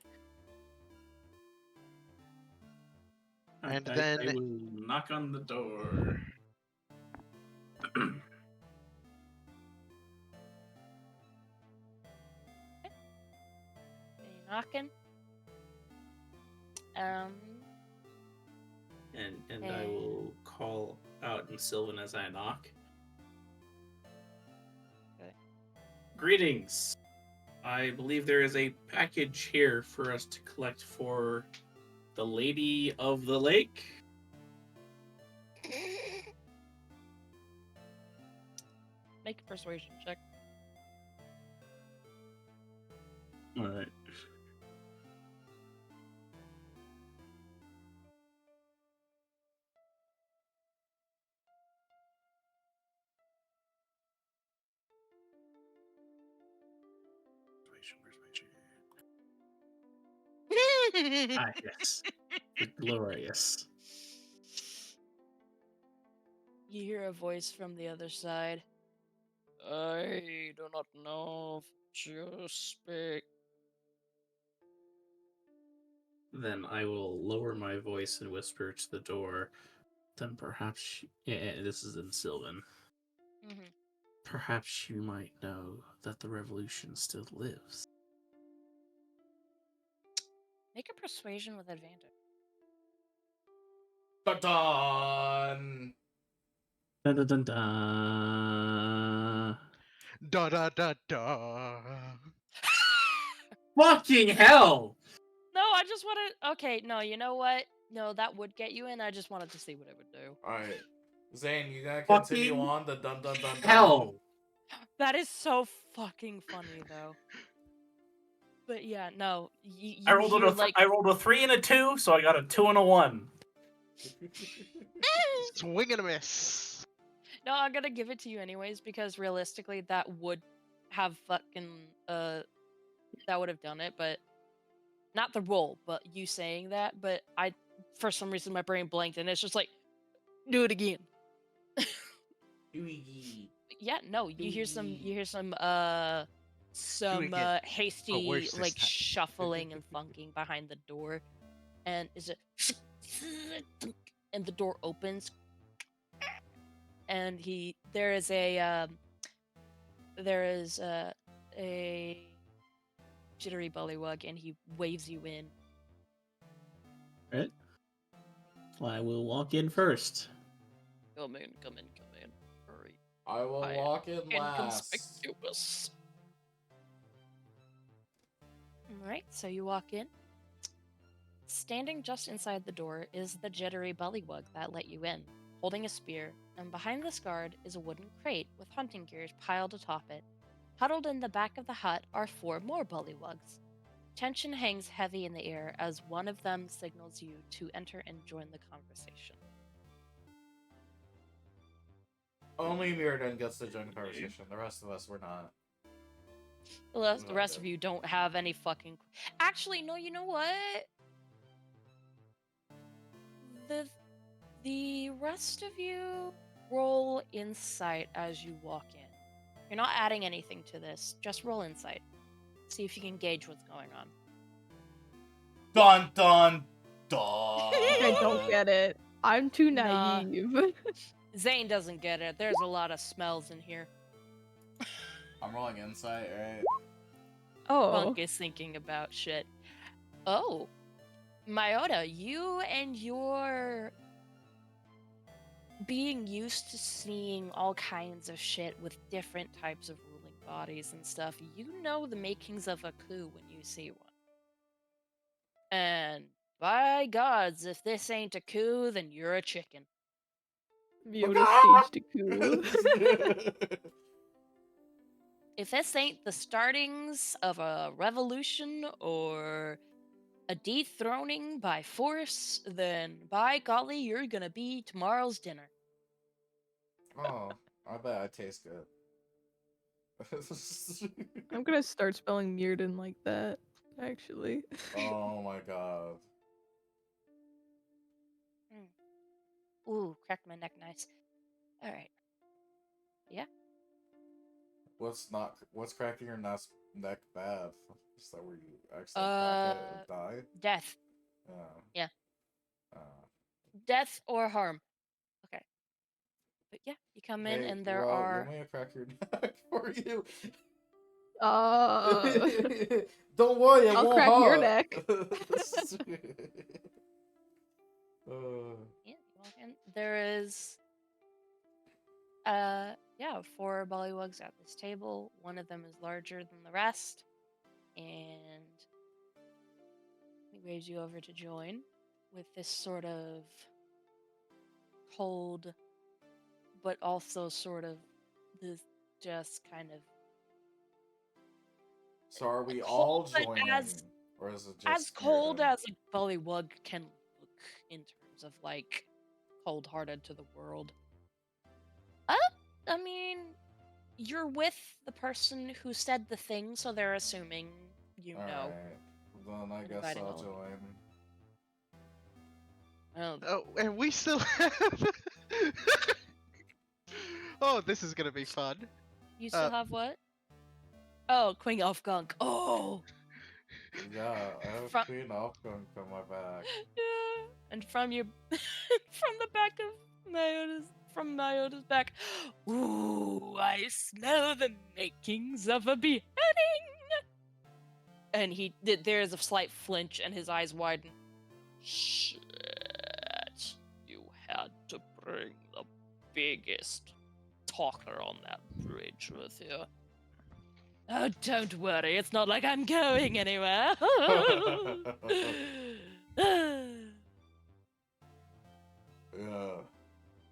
And I then- will knock on the door. Are you knocking? And I will call out in Sylvan as I knock. Okay. Greetings. I believe there is a package here for us to collect for the Lady of the Lake. Make a persuasion check. All right. Ah, yes. Glorious. You hear a voice from the other side. I do not know if you speak. Then I will lower my voice and whisper to the door. Then perhaps, this is in Sylvan. Mm-hmm. Perhaps you might know that the revolution still lives. Make a persuasion with advantage. Dun-dun! Dun dun dun dun. Da da da da. Fucking hell! No, I just wanted. Okay, no, you know what? No, that would get you in. I just wanted to see what it would do. Alright. Zane, you gotta continue Fucking on the dun-dun-dun-dun. Hell! That is so fucking funny, though. But yeah, no, you I rolled hear, like, I rolled a 3 and a 2, so I got a 2 and a 1. Swing and a miss. no, I'm gonna give it to you anyways because realistically, that would have fucking that would have done it, but not the roll, but you saying that. But I, for some reason, my brain blanked, and it's just like, do it again. Yeah, no, you hear some again. hasty worse this like time. shuffling and thunking behind the door, and is it and the door opens, and there is a jittery bullywug, and he waves you in. Right? Well, I will walk in first. Come in, come in, come in. Hurry. I will I am walk in last. Inconspicuous. Alright, so you walk in. Standing just inside the door is the jittery bullywug that let you in, holding a spear, and behind this guard is a wooden crate with hunting gear piled atop it. Huddled in the back of the hut are 4 more bullywugs. Tension hangs heavy in the air as one of them signals you to enter and join the conversation. Only Mirrodin gets to join the conversation. The rest of us, we're not. The rest of you don't have any fucking. Actually, no. You know what? The rest of you roll insight as you walk in. You're not adding anything to this. Just roll insight. See if you can gauge what's going on. Dun dun dun. I don't get it. I'm too Nah. naive. Zane doesn't get it. There's a lot of smells in here. I'm rolling insight, right? Oh. Funk is thinking about shit. Oh, Myota, you and your being used to seeing all kinds of shit with different types of ruling bodies and stuff, you know the makings of a coup when you see one. And by gods, if this ain't a coup, then you're a chicken. Yoda staged a coup. if this ain't the startings of a revolution or a dethroning by force, then by golly, you're gonna be tomorrow's dinner. Oh, I bet I taste good. I'm gonna start spelling Mirrodin like that, actually. Oh my god. Ooh, cracked my neck nice. Alright. Yeah. What's cracking your neck bad? Is that where you accidentally crack it and die? Death. Yeah. Yeah. Uh, Death or harm. Okay. But yeah, you come in hey, and there well, you are. want me to crack your neck for you? Uh, Don't worry, it I'll won't crack your hurt. neck. Yeah, you walk in. There is. Yeah, 4 bullywugs at this table. One of them is larger than the rest. And he waves you over to join with this sort of cold, but also sort of this just kind of So are we cold, all but joining? Or is it as just cold Mirrodin? as a bullywug can look in terms of like cold-hearted to the world. I mean, you're with the person who said the thing, so they're assuming you know. Alright. Then I guess Inviting I'll all of you. join. Oh, Oh, and we still have. Oh, this is gonna be fun. you still have what? Oh, Queen of Gunk. Oh, Yeah, I have from Queen Alkunk on my back. yeah, and from your from the back of Myota's back. Ooh, I smell the makings of a beheading. And there's a slight flinch, and his eyes widen. Shit, you had to bring the biggest talker on that bridge with you. Oh, don't worry, it's not like I'm going anywhere. Yeah.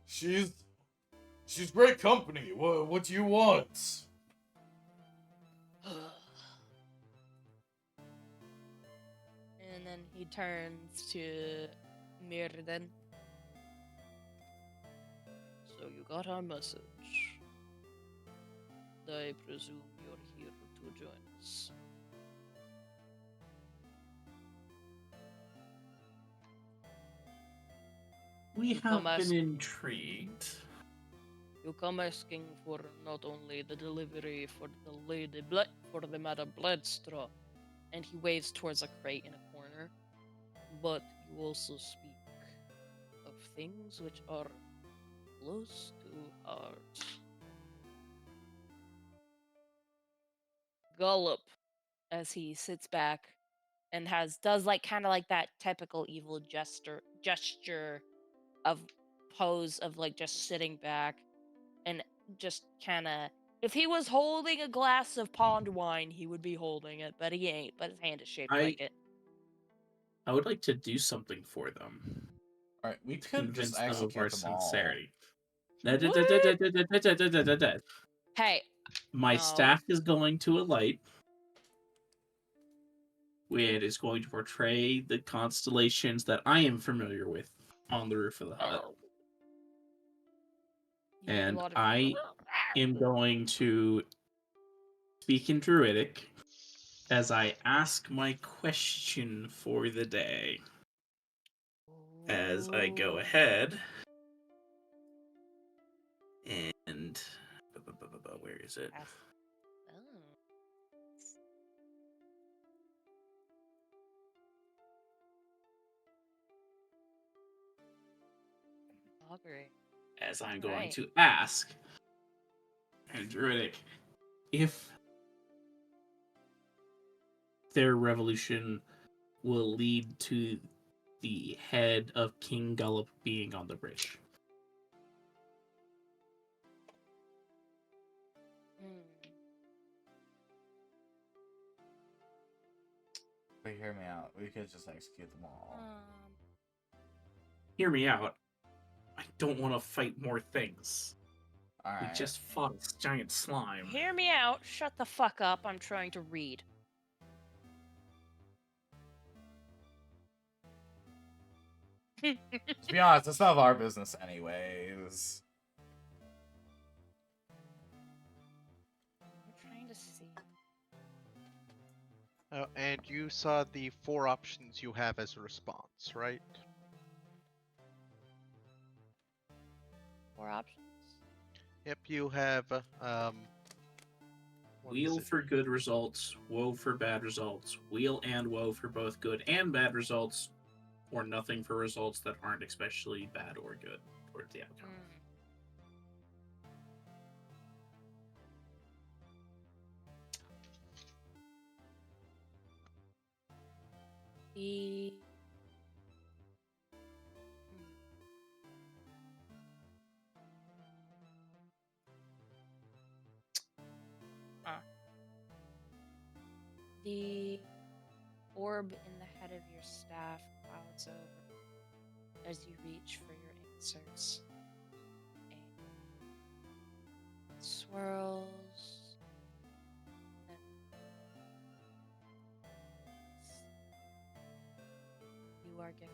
She's great company. What do you want? And then he turns to Mirden. So you got our message. I presume you're here to join us. We Come have been ask- intrigued. You come asking for not only the delivery for the Madam Bloodstraw, and he waves towards a crate in a corner, but you also speak of things which are close to heart. Gullop, as he sits back and does like kind of like that typical evil gesture of pose of like just sitting back and just kind of, if he was holding a glass of pond wine, he would be holding it, but he ain't. But his hand is shaped like it. I would like to do something for them. Alright, we To could just convince them of execute our them all. sincerity. Hey, My no. staff is going to alight. It is going to portray the constellations that I am familiar with on the roof of the hut. You hear a And lot of I am going to speak in Druidic as I ask my question for the day. As I go ahead and where is it? Augury. As I'm going Right. to ask in Druidic if their revolution will lead to the head of King Gullop being on the bridge. But hear me out. We could just execute them all. Hear me out. I don't want to fight more things. All We right. just fought a giant slime. Hear me out. Shut the fuck up. I'm trying to read. To be honest, it's none of our business anyways. I'm trying to see. Oh, and you saw the 4 options you have as a response, right? 4 options. Yep, you have what is Wheel it? for good results, woe for bad results, wheel and woe for both good and bad results, or nothing for results that aren't especially bad or good towards the outcome. The The orb in the head of your staff clouds over as you reach for your inserts. And it swirls. And you are given.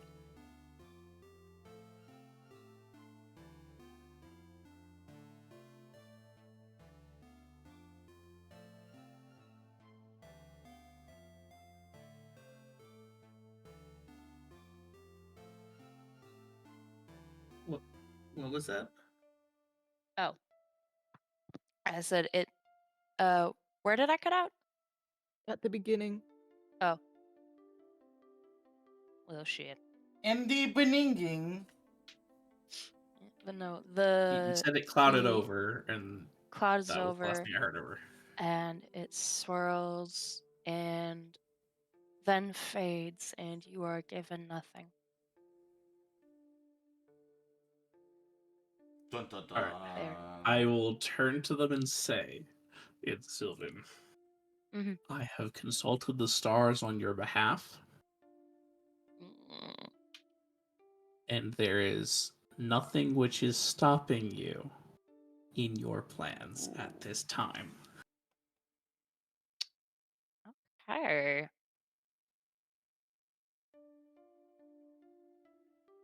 What was that? Oh. I said it. Where did I cut out? At the beginning. Oh. Well, shit. In the beginning. But no, You the said it clouded the over, and clouds that was the last over, thing I heard over. and it swirls, and then fades, and you are given nothing. Dun, dun, dun. All right. I will turn to them and say, "It's Sylvan. Mhm. I have consulted the stars on your behalf, and there is nothing which is stopping you in your plans at this time." Okay.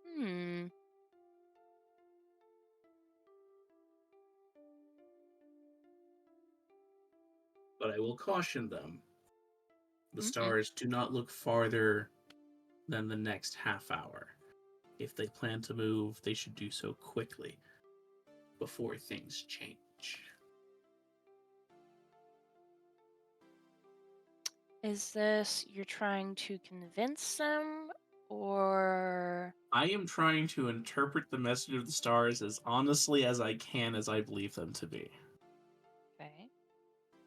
Hmm. But I will caution them. The Mhm. stars do not look farther than the next half hour. If they plan to move, they should do so quickly before things change. Is this you're trying to convince them, or I am trying to interpret the message of the stars as honestly as I can, as I believe them to be. okay?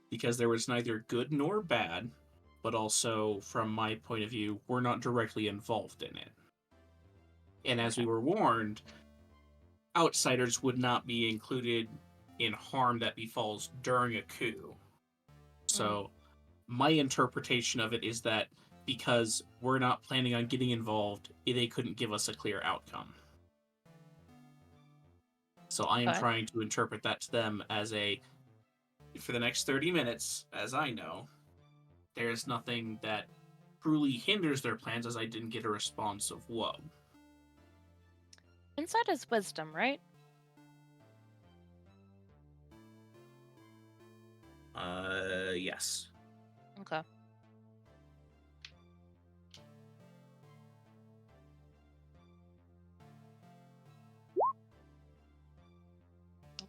Because there was neither good nor bad, but also, from my point of view, we're not directly involved in it. And as we were warned, outsiders would not be included in harm that befalls during a coup. So, my interpretation of it is that because we're not planning on getting involved, they couldn't give us a clear outcome. So I am Okay. trying to interpret that to them as for the next 30 minutes, as I know, there's nothing that truly hinders their plans, as I didn't get a response of woe. Insight is wisdom, right? Yes. Okay.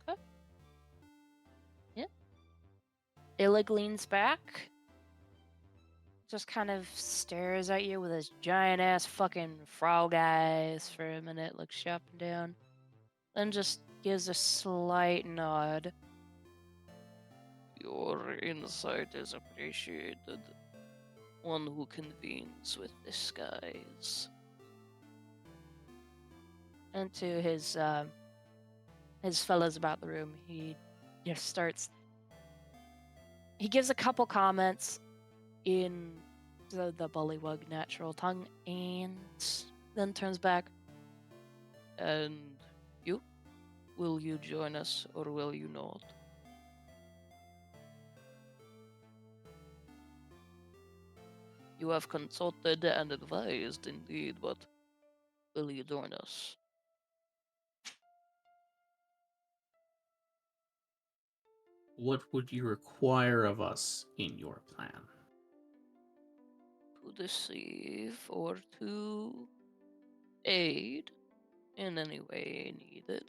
Okay. Yeah. Illig leans back, just kind of stares at you with his giant ass fucking frog eyes for a minute, looks you up and down, then just gives a slight nod. Your insight is appreciated. One who convenes with the skies. And to his fellows about the room, he just starts. He gives a couple comments in the bullywug natural tongue, and then turns back. And you, Will you join us or will you not? You have consulted and advised indeed, but will you join us? What would you require of us in your plan? To deceive or to aid in any way needed.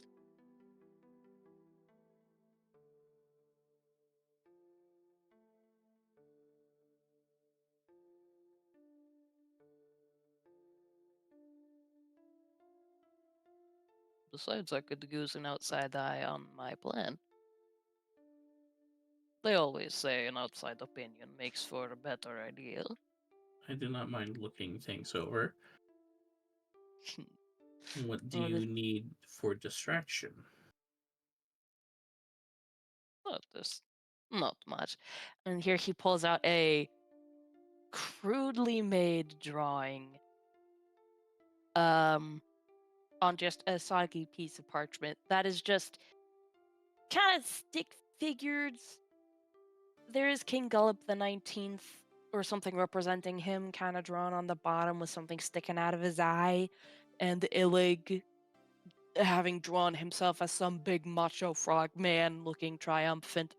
Besides, I could use an outside eye on my plan. They always say an outside opinion makes for a better idea. I do not mind looking things over. What do Well, you need for distraction? Not much. And here he pulls out a crudely made drawing on just a soggy piece of parchment that is just kind of stick figured. There is King Gullop the 19th or something representing him kind of drawn on the bottom with something sticking out of his eye, and Illig having drawn himself as some big macho frog man looking triumphant.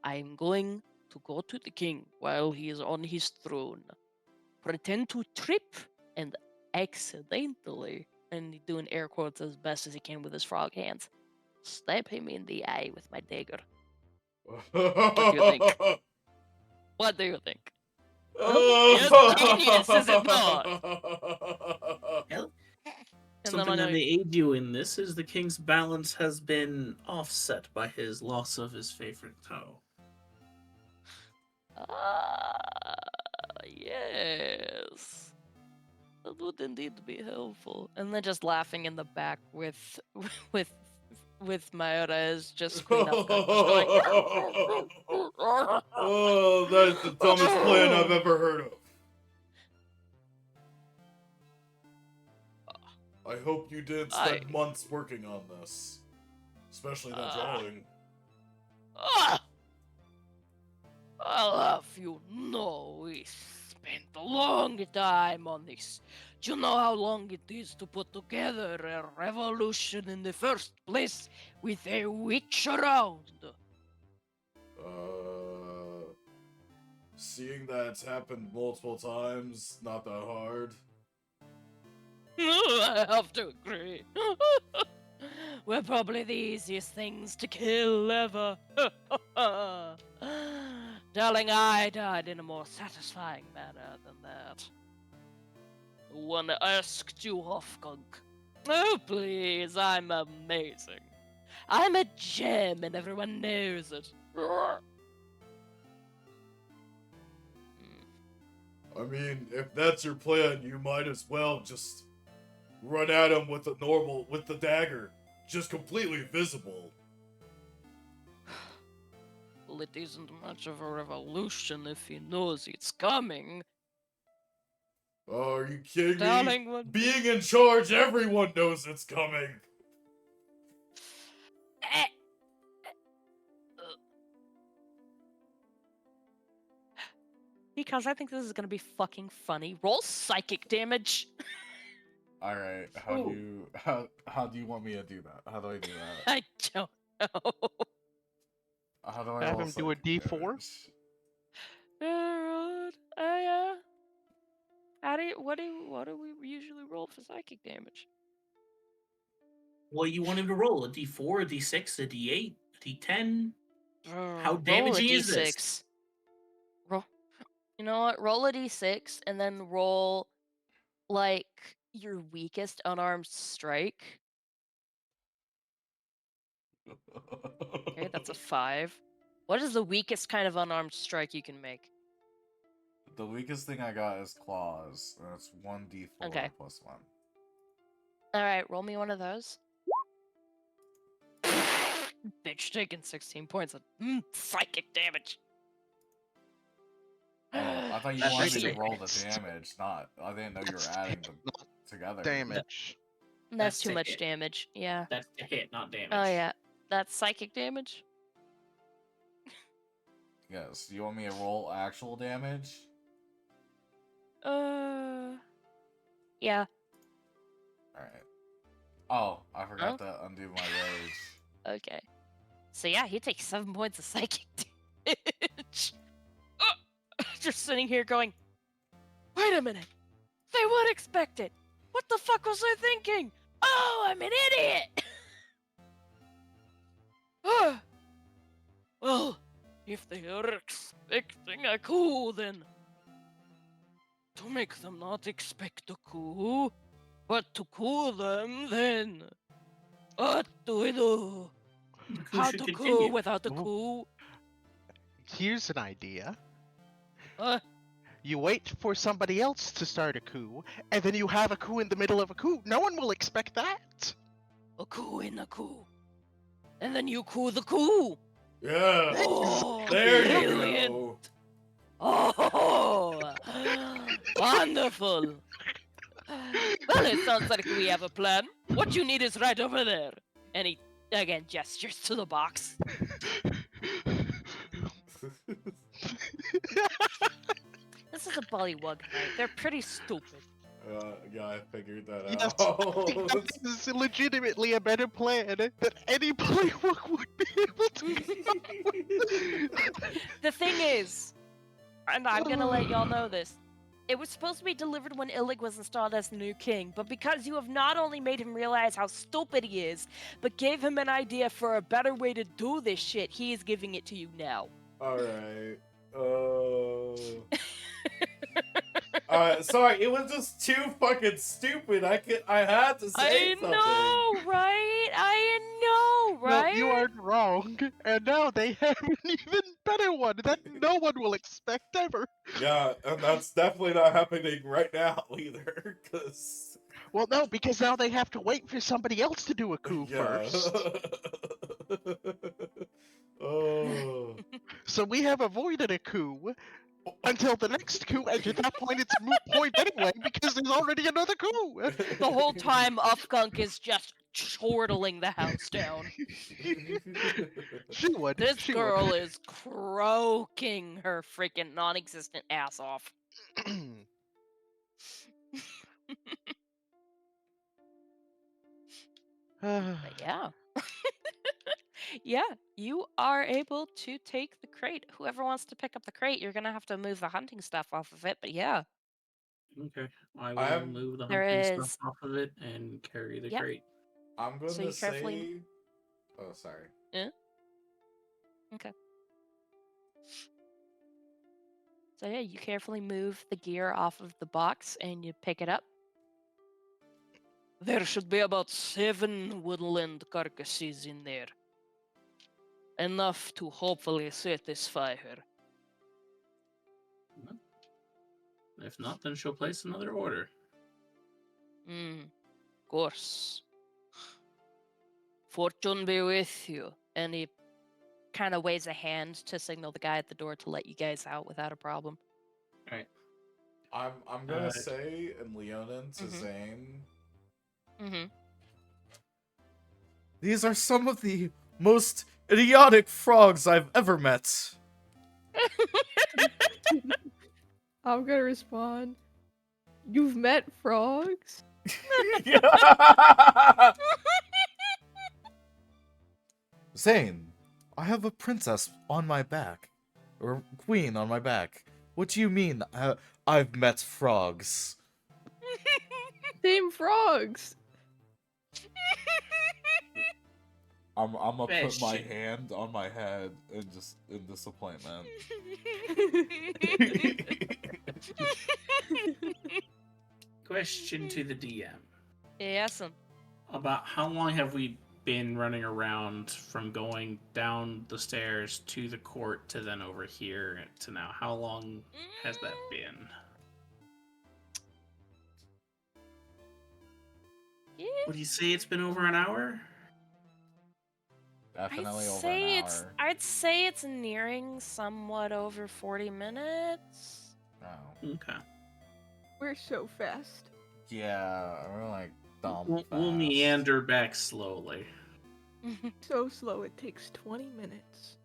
I'm going to go to the king while he is on his throne, pretend to trip, and accidentally, and doing air quotes as best as he can with his frog hands, stab him in the eye with my dagger. What do you think? What do you think? Yes, genius, is it not? Well, And then something I that know. may aid you in this is the king's balance has been offset by his loss of his favorite toe. Yes. That would indeed be helpful. And then just laughing in the back with with with Mayura is just Queen Upcut just going. Oh, that is the dumbest plan I've ever heard of. I hope you didn't spend months working on this. Especially that drawing. I'll have you know we spent a long time on this. Do you know how long it is to put together a revolution in the first place with a witch around? Seeing that it's happened multiple times, not that hard. I have to agree. We're probably the easiest things to kill ever. Darling, I died in a more satisfying manner than that. The one that asked you off, Gunk. Oh, please, I'm amazing. I'm a gem and everyone knows it. I mean, if that's your plan, you might as well just run at him with the dagger. Just completely visible. Well, it isn't much of a revolution if he knows it's coming. Oh, are you kidding Darling, me? Being in charge, everyone knows it's coming. Because I think this is gonna be fucking funny. Roll psychic damage. All right, how do you want me to do that? How do I do that? I don't know. How do I Have roll him do a psychic D4? damage? What do we usually roll for psychic damage? Well, you want him to roll a D4, a D6, a D8, a D10? How Roll a damaging is D6. this? Roll. You know what? Roll a D6 and then roll like your weakest unarmed strike. Okay, that's a 5. What is the weakest kind of unarmed strike you can make? The weakest thing I got is claws. And it's 1d4 Okay. plus 1. Alright, roll me one of those. Bitch taking 16 points of psychic damage. Oh, I thought you That's wanted me to actually- roll the damage, not. I didn't know you were adding them together. Damage. That's too a much hit. damage. Yeah. That's a hit, not damage. Oh yeah. That's psychic damage. Yes. You want me to roll actual damage? Yeah. Alright. Oh, I Huh? forgot to undo my rage. Okay. So yeah, he takes 7 points of psychic damage. Just sitting here going, wait a minute. They would expect it. What the fuck was I thinking? Oh, I'm an idiot. Well, if they are expecting a coup, then to make them not expect a coup, but to coup them, then what do we do? The coup How should to coup continue. without a Oh. coup? Here's an idea. Uh, You wait for somebody else to start a coup, and then you have a coup in the middle of a coup. No one will expect that. a coup in a coup. And then you coup the coup. Yeah. Oh, There you brilliant. go. Oh, wonderful. Well, it sounds like we have a plan. What you need is right over there. And he, again, gestures to the box. This is a bullywug night. They're pretty stupid. Yeah, I figured that Yes, out. this is legitimately a better plan that any playbook would be able to come up with. The thing is, and I'm gonna let y'all know this, it was supposed to be delivered when Illig was installed as the new king, but because you have not only made him realize how stupid he is, but gave him an idea for a better way to do this shit, he is giving it to you now. Alright. Sorry, it was just too fucking stupid. I had to say something. I know, right? No, you aren't wrong. And now they have an even better one that no one will expect ever. Yeah, and that's definitely not happening right now either, because... Well, no, because now they have to wait for somebody else to do a coup Yeah. first. Oh. So we have avoided a coup until the next coup, and at that point it's a moot point anyway, because there's already another coup. The whole time, Ufgunk is just chortling the house down. She would. This she girl is croaking her freaking non-existent ass off. would. But yeah. Yeah, you are able to take the crate. Whoever wants to pick up the crate, you're gonna have to move the hunting stuff off of it, but yeah. Okay, I will I'm- move the There hunting is- stuff off of it and carry the Yep. crate. I'm going So to you carefully- say... Oh, sorry. So yeah, you carefully move the gear off of the box and you pick it up. There should be about 7 woodland carcasses in there. Enough to hopefully satisfy her. If not, then she'll place another order. Of course. Fortune be with you. And he kind of waves a hand to signal the guy at the door to let you guys out without a problem. I'm gonna Uh, say in Leonin to Mhm. Zane... Mm-hmm. These are some of the most idiotic frogs I've ever met. I'm gonna respond. You've met frogs? Zane, I have a princess on my back. Or queen on my back. What do you mean, I've met frogs? Same frogs! I'm gonna put my Question. hand on my head and just in disappointment. Question to the DM. Yes. About how long have we been running around from going down the stairs to the court to then over here to now? How long has that been? Yeah. Would you say it's been over an hour? Definitely over an hour. I'd say it's nearing somewhat over 40 minutes. Oh. Okay. We're so fast. Yeah, we're like dump We'll fast. meander back slowly. So slow it takes 20 minutes.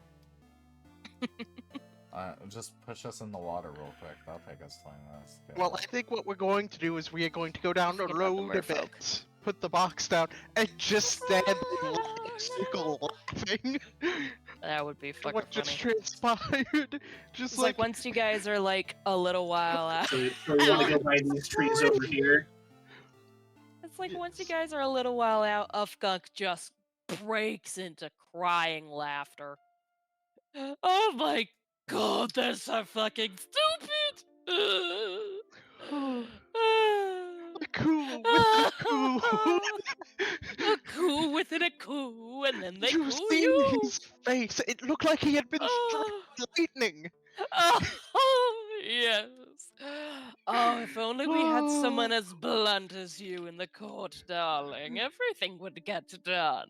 Just push us in the water real quick. That'll take us 20 minutes. Okay, Well, I think what we're going to do is we are going to go down the Forget about the road a merfolk. bit, put the box down, and just stand in a circle laughing. That would be fucking What just funny. transpired? Just It's like once you guys are like a little while out. So we want to go by these trees over here. It's like once you guys are a little while out, Ufgunk just breaks into crying laughter. Oh my god, they're so fucking stupid! a coup within a coup. A coup within a coup, and then they You coup seen you! his face? It looked like he had been struck Oh. by lightning. Oh, yes. Oh, if only we had someone as blunt as you in the court, darling. Everything would get done.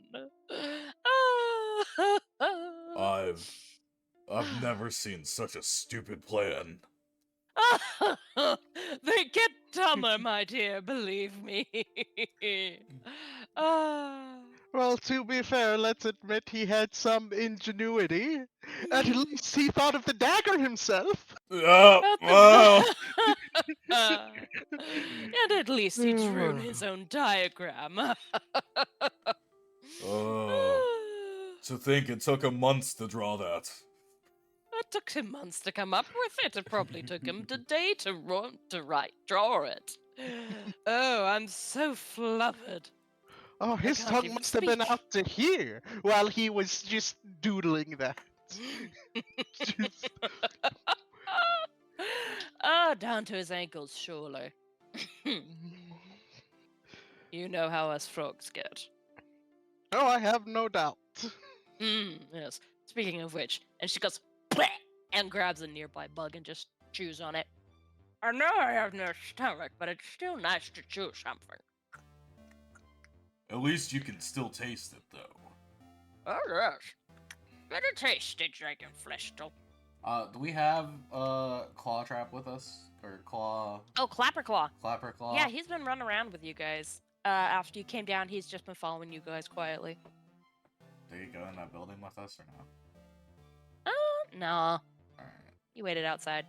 I've never seen such a stupid plan. They get dumber, my dear, believe me. Ah. Well, to be fair, let's admit he had some ingenuity. At least he thought of the dagger himself. At the and at least he drew his own diagram. To think it took him months to draw that. It took him months to come up with it. It probably took him a day to draw it. Oh, I'm so flubbered. Oh, his can't tongue even must have been speak. out to here while he was just doodling that. Just- Down to his ankles, surely. You know how us frogs get. Oh, I have no doubt. Yes. Speaking of which, and she goes, "Bleh," and grabs a nearby bug and just chews on it. I know I have no stomach, but it's still nice to chew something. At least you can still taste it, though. Oh, yes. Better taste it, dragon flesh, though. Do we have Claw Trap with us? Or Claw... Oh, Clapperclaw. Clapperclaw? Yeah, he's been running around with you guys. After you came down, he's just been following you guys quietly. Did he go in that building with us or no? No. Alright. He waited outside.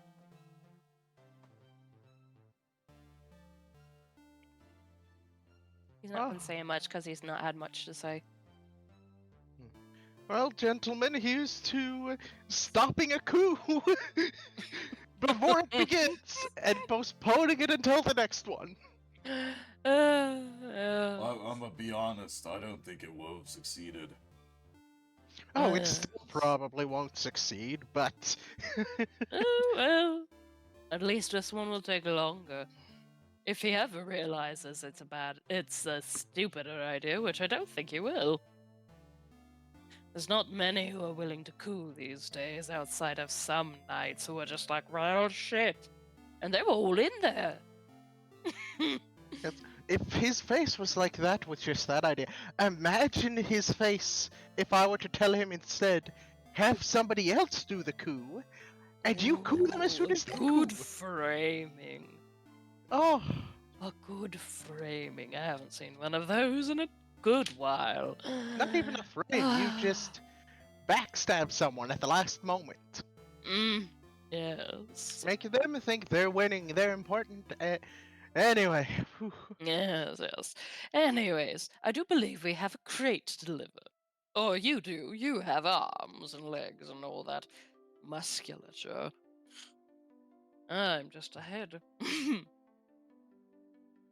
He's not been saying much because he's not had much to say. Well, gentlemen, here's to stopping a coup before it begins and postponing it until the next one. I'm gonna be honest, I don't think it will have succeeded. Oh, it still probably won't succeed, but... Oh, well. At least this one will take longer. If he ever realizes it's a stupider idea, which I don't think he will. There's not many who are willing to coup these days outside of some knights who are just like, well, shit. And they were all in there. If his face was like that with just that idea, imagine his face if I were to tell him instead, have somebody else do the coup, and you coup them as soon as they coup. Good framing. Oh, A good framing. I haven't seen one of those in a good while. not even a frame, you just backstab someone at the last moment. Yes. Make them think they're winning, they're important. Anyway. Yes, yes. Anyways, I do believe we have a crate to deliver. Or you do. You have arms and legs and all that musculature. I'm just ahead.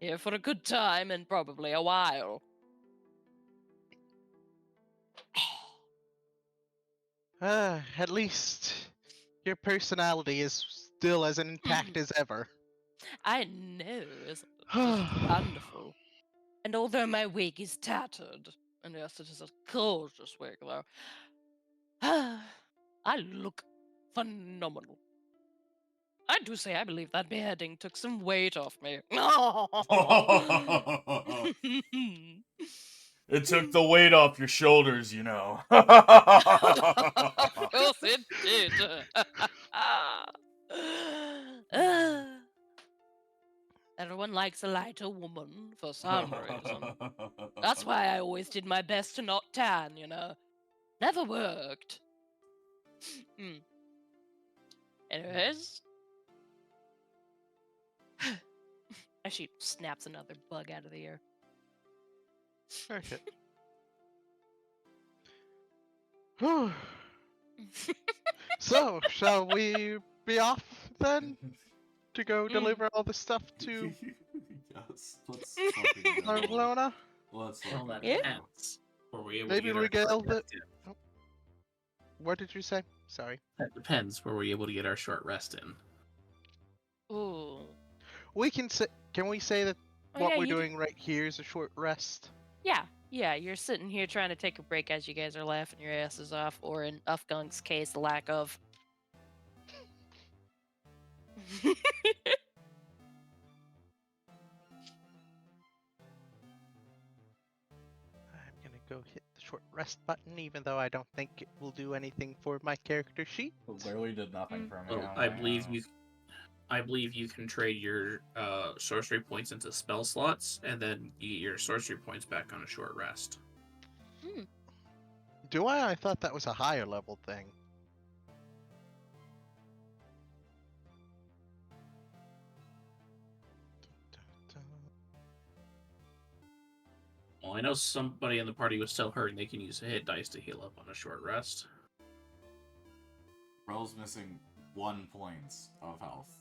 Here for a good time and probably a while. At least your personality is still as intact as ever. I know, isn't it? Just wonderful. And although my wig is tattered, and yes, it is a gorgeous wig though, I look phenomenal. I do say I believe that beheading took some weight off me. It took the weight off your shoulders, you know. Of course it did. Everyone likes a lighter woman for some reason. That's why I always did my best to not tan, you know. Never worked. Anyways. As she snaps another bug out of the air. Okay. So, shall we be off then to go deliver all the stuff to Yes, let's fucking go. Barcelona? Let's Well, fucking that Yeah. depends. Were we able Maybe to get we our get short all the- rest in? What did you say? Sorry. That depends. Were we able to get our short rest in? Ooh. We can say. Can we say that Oh, what yeah, we're you do- doing right here is a short rest? Yeah, you're sitting here trying to take a break as you guys are laughing your asses off, or in Ufgunk's case, the lack of. I'm gonna go hit the short rest button, even though I don't think it will do anything for my character sheet. Literally did nothing for me. Well, I believe you can trade your sorcery points into spell slots, and then you get your sorcery points back on a short rest. Do I? I thought that was a higher level thing. Well, I know somebody in the party was still hurting. They can use a hit dice to heal up on a short rest. Bro's missing 1 point of health.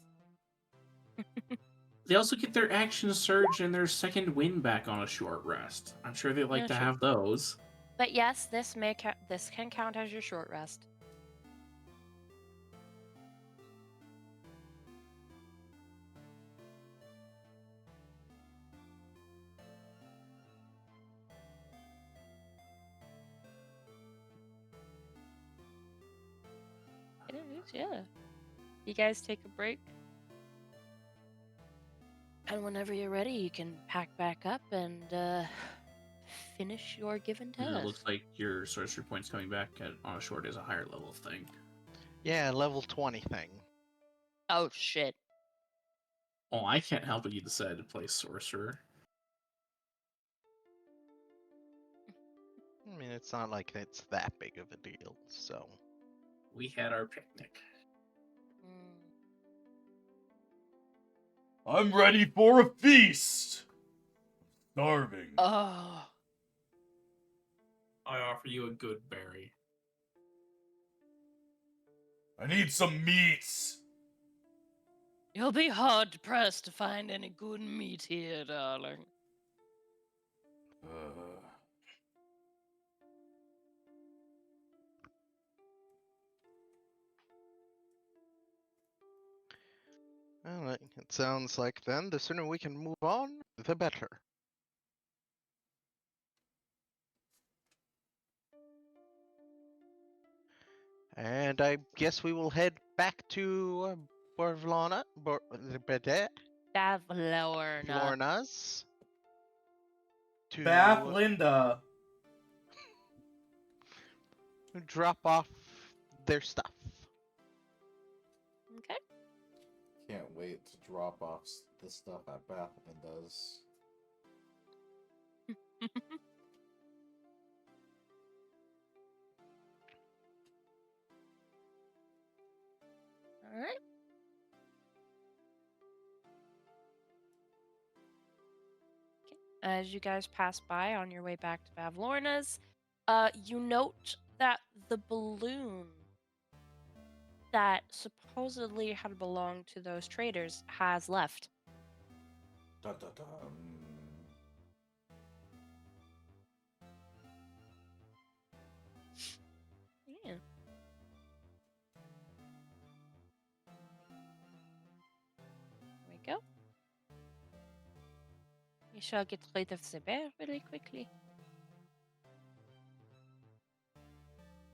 They also get their action surge and their second wind back on a short rest. I'm sure they like Yeah, to sure. have those. But yes, this can count as your short rest. It is, yeah. You guys take a break. And whenever you're ready, you can pack back up and finish your given And task. it looks like your sorcery points coming back on a short is a higher level thing. Yeah, level 20 thing. Oh shit. Oh, I can't help it. You decided to play sorcerer. I mean, it's not like it's that big of a deal, so. We had our picnic. I'm ready for a feast! Starving. Oh. I offer you a good berry. I need some meats! You'll be hard pressed to find any good meat here, darling. Alright, it sounds like then the sooner we can move on, the better. And I guess we will head back to Borvlana, Davlorna. Florna's. To Bath Linda! drop off their stuff. Okay. Can't wait to drop off the stuff at Bath Linda's. All right. Okay. As you guys pass by on your way back to Bavlorna's, you note that the balloon that supposedly had belonged to those traders has left. Dun, dun, dun. Yeah. There we go. We shall get rid of the bear really quickly.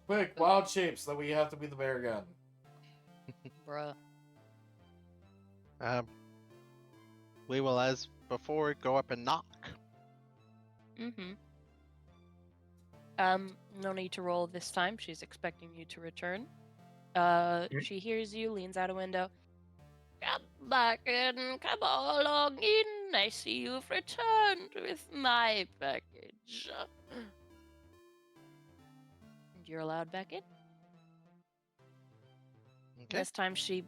Quick, wild shapes, that we have to be the bear again. Bruh. We will, as before, go up and knock. Mm-hmm. No need to roll this time. She's expecting you to return. She hears you, leans out a window. back in. Come along in. I see you've returned with my package. And you're allowed back in. Okay. This time she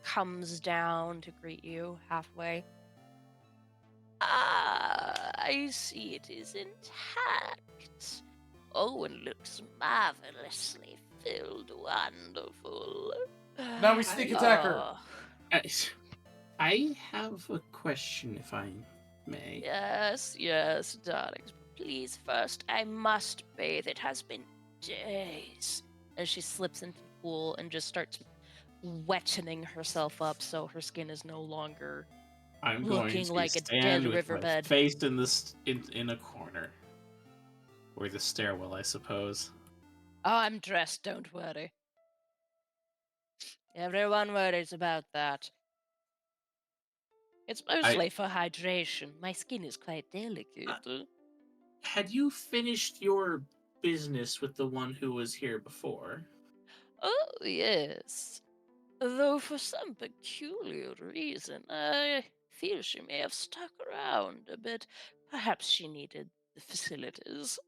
comes down to greet you halfway. Ah, I see it is intact. Oh, and looks marvelously filled. Wonderful. Now we sneak attack her. Oh, I have a question, if I may. yes, darlings. Please, first, I must bathe. It has been days. And she slips into the pool and just starts wetting herself up so her skin is no longer I'm looking going to like a stand dead with riverbed. my face in a corner, or the stairwell, I suppose. Oh, I'm dressed, don't worry. Everyone worries about that. It's mostly for hydration. My skin is quite delicate. Had you finished your business with the one who was here before? Oh, yes. Though for some peculiar reason, I feel she may have stuck around a bit. Perhaps she needed the facilities.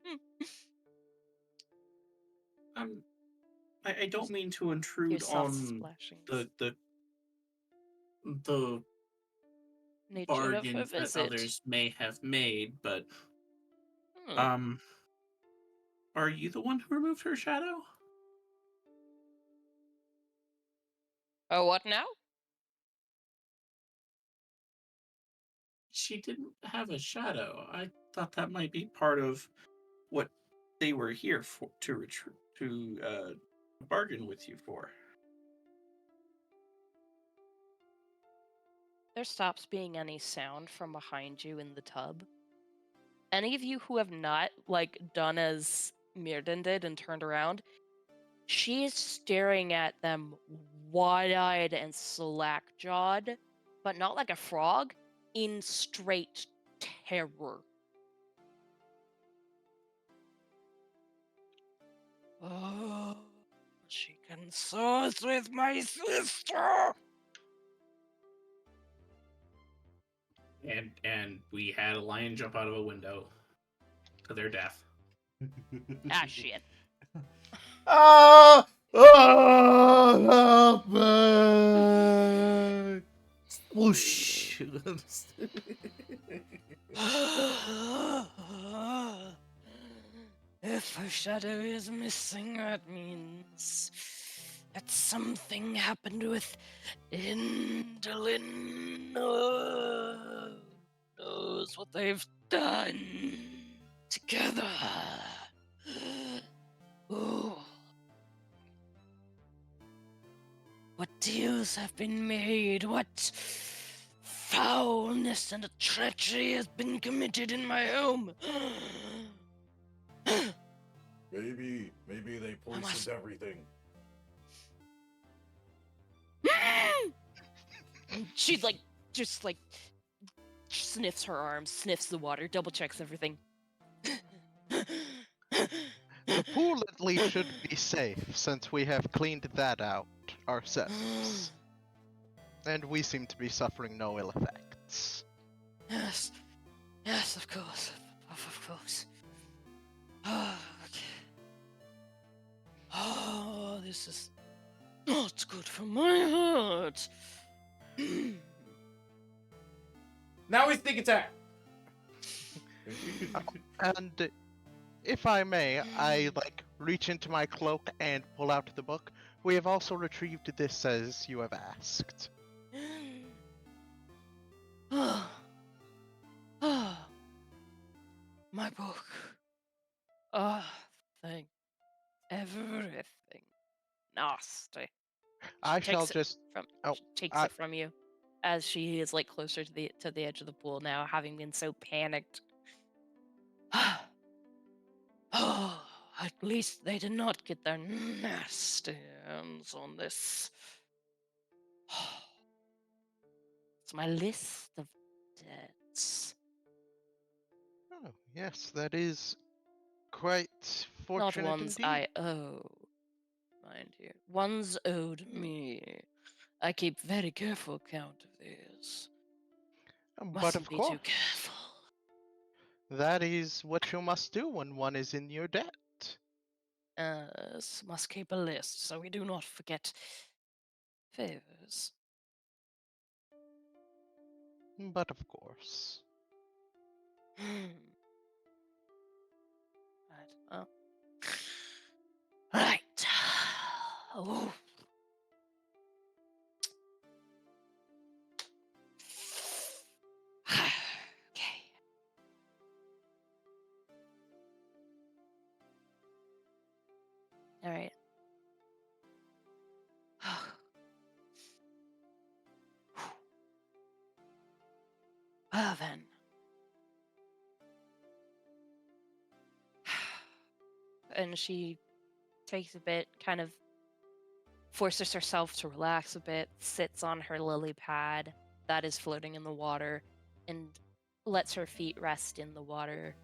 I don't mean to intrude Soft on splashings. the Nature of her bargains that visit. others may have made, but Hmm. are you the one who removed her shadow? Oh, what now? She didn't have a shadow. I thought that might be part of what they were here for, to bargain with you for. There stops being any sound from behind you in the tub. Any of you who have not, done as Mirden did and turned around, she is staring at them wide-eyed and slack-jawed, but not like a frog, in straight terror. Oh, she consorts with my sister! And we had a lion jump out of a window to their death. Ah, shit. Ah! Ah! Help me! Whoosh! If a shadow is missing, that means that something happened with Indolin. Knows what they've done together. Oh. What deals have been made? What foulness and treachery has been committed in my home? Maybe they poisoned everything. She just sniffs her arms, sniffs the water, double checks everything. The pool at least should be safe, since we have cleaned that out ourselves. And we seem to be suffering no ill effects. Yes, of course, of course. Oh, okay. Oh, this is not good for my heart. Now we sneak attack. And if I may, I reach into my cloak and pull out the book. We have also retrieved this as you have asked. My book. Oh, thank everything. Nasty. I shall Takes it just. from Oh, she takes it from you as she is closer to the edge of the pool now, having been so panicked. Oh, at least they did not get their nasty hands on this. It's my list of debts. Oh, yes, that is quite Not fortunate ones indeed. I owe, mind you. Ones owed me. I keep very careful count of these. But Mustn't of be course, too careful. that is what you must do when one is in your debt. Must keep a list so we do not forget favors. But of course. Right. Well. Right. Oh. Okay. All right. Well then. And she takes a bit, kind of forces herself to relax a bit, sits on her lily pad that is floating in the water, and lets her feet rest in the water,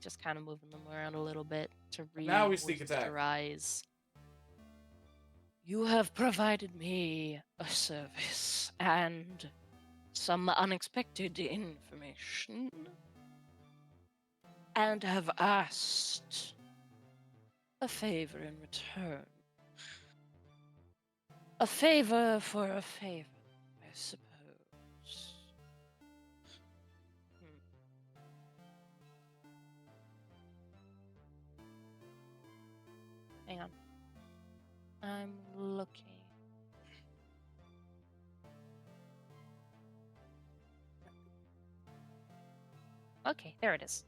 just kind of moving them around a little bit to Now we sneak attack. re-moisturize. You have provided me a service and some unexpected information, and have asked a favor in return. A favor for a favor, I suppose. Hang on. I'm looking. Okay, there it is.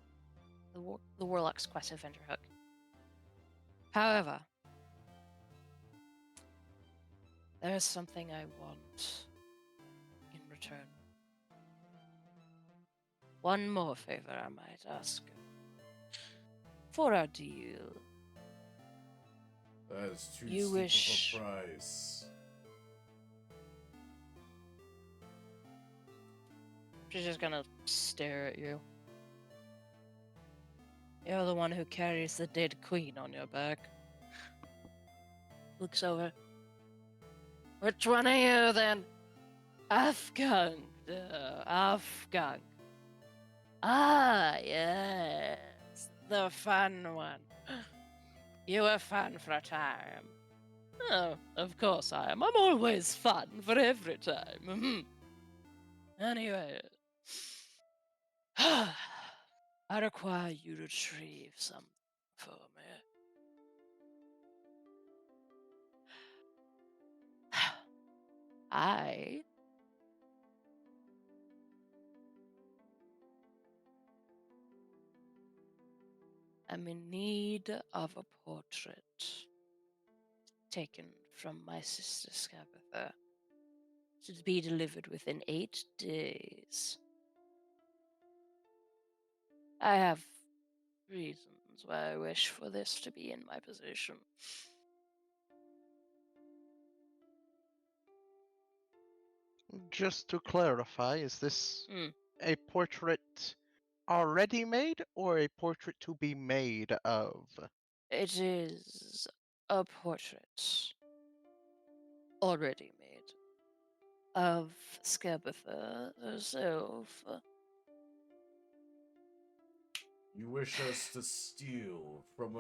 The Warlock's Quest Adventure Hook. However, there is something I want in return. One more favor I might ask. For our deal, That is too You steep wish- of a price. she's just gonna stare at you. You're the one who carries the dead queen on your back. Looks over. Which one are you then? Afghan. Afghan. Ah, yes. The fun one. You were fun for a time. Oh, of course I am. I'm always fun for every time. Anyway. I require you to retrieve something for me. I am in need of a portrait taken from my sister Scabatha to be delivered within 8 days. I have reasons why I wish for this to be in my possession. Just to clarify, is this Hmm. a portrait already made or a portrait to be made of? It is a portrait already made of Scabatha herself. You wish us to steal from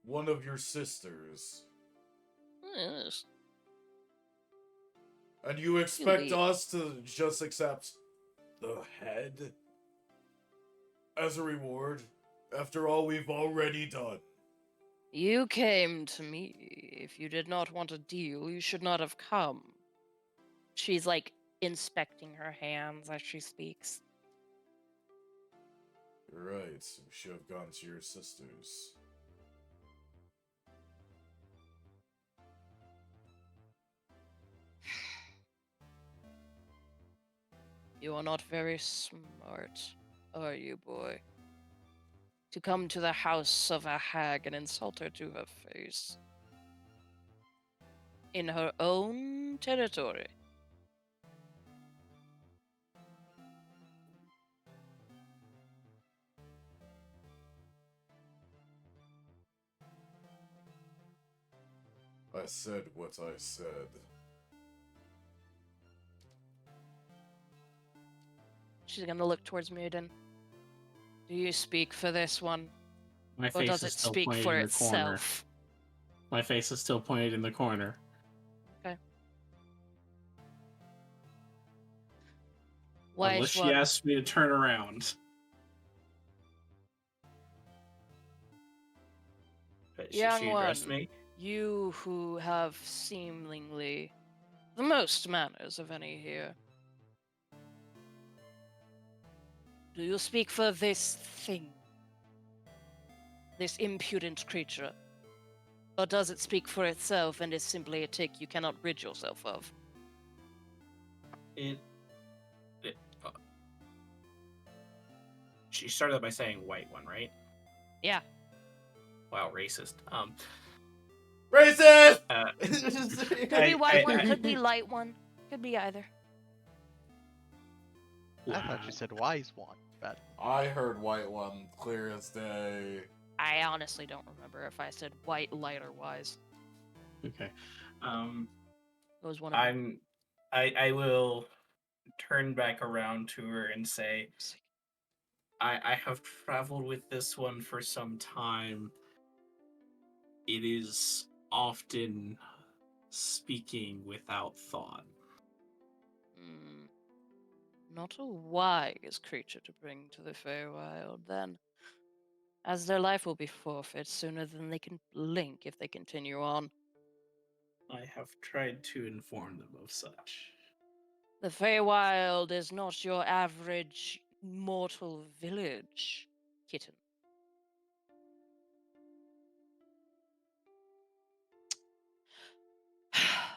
one of your sisters, Yes. and you expect Indeed. us to just accept the head as a reward after all we've already done? You came to me. If you did not want a deal, you should not have come. She's like inspecting her hands as she speaks. You're right. We should have gone to your sisters. You are not very smart, are you, boy? To come to the house of a hag and insult her to her face. In her own territory. I said what I said. She's gonna look towards Muden. Do you speak for this one? My Or face does is it still speak pointed for in the corner. itself? My face is still pointed in the corner. Unless Wise she one. asks me to turn around. Young She addressed one. me. You who have seemingly the most manners of any here. Do you speak for this thing? This impudent creature? Or does it speak for itself and is simply a tick you cannot rid yourself of? It she started by saying white one, right? Yeah. Wow, racist. Racist! Could be white one, could be light one. Could be either. I thought you said wise one, but I heard white one clear as day. I honestly don't remember if I said white, light, or wise. Okay. It was one of them. I will turn back around to her and say, I have traveled with this one for some time. It is often speaking without thought. Not a wise creature to bring to the Feywild, then, as their life will be forfeit sooner than they can blink if they continue on. I have tried to inform them of such. The Feywild is not your average mortal village, kitten.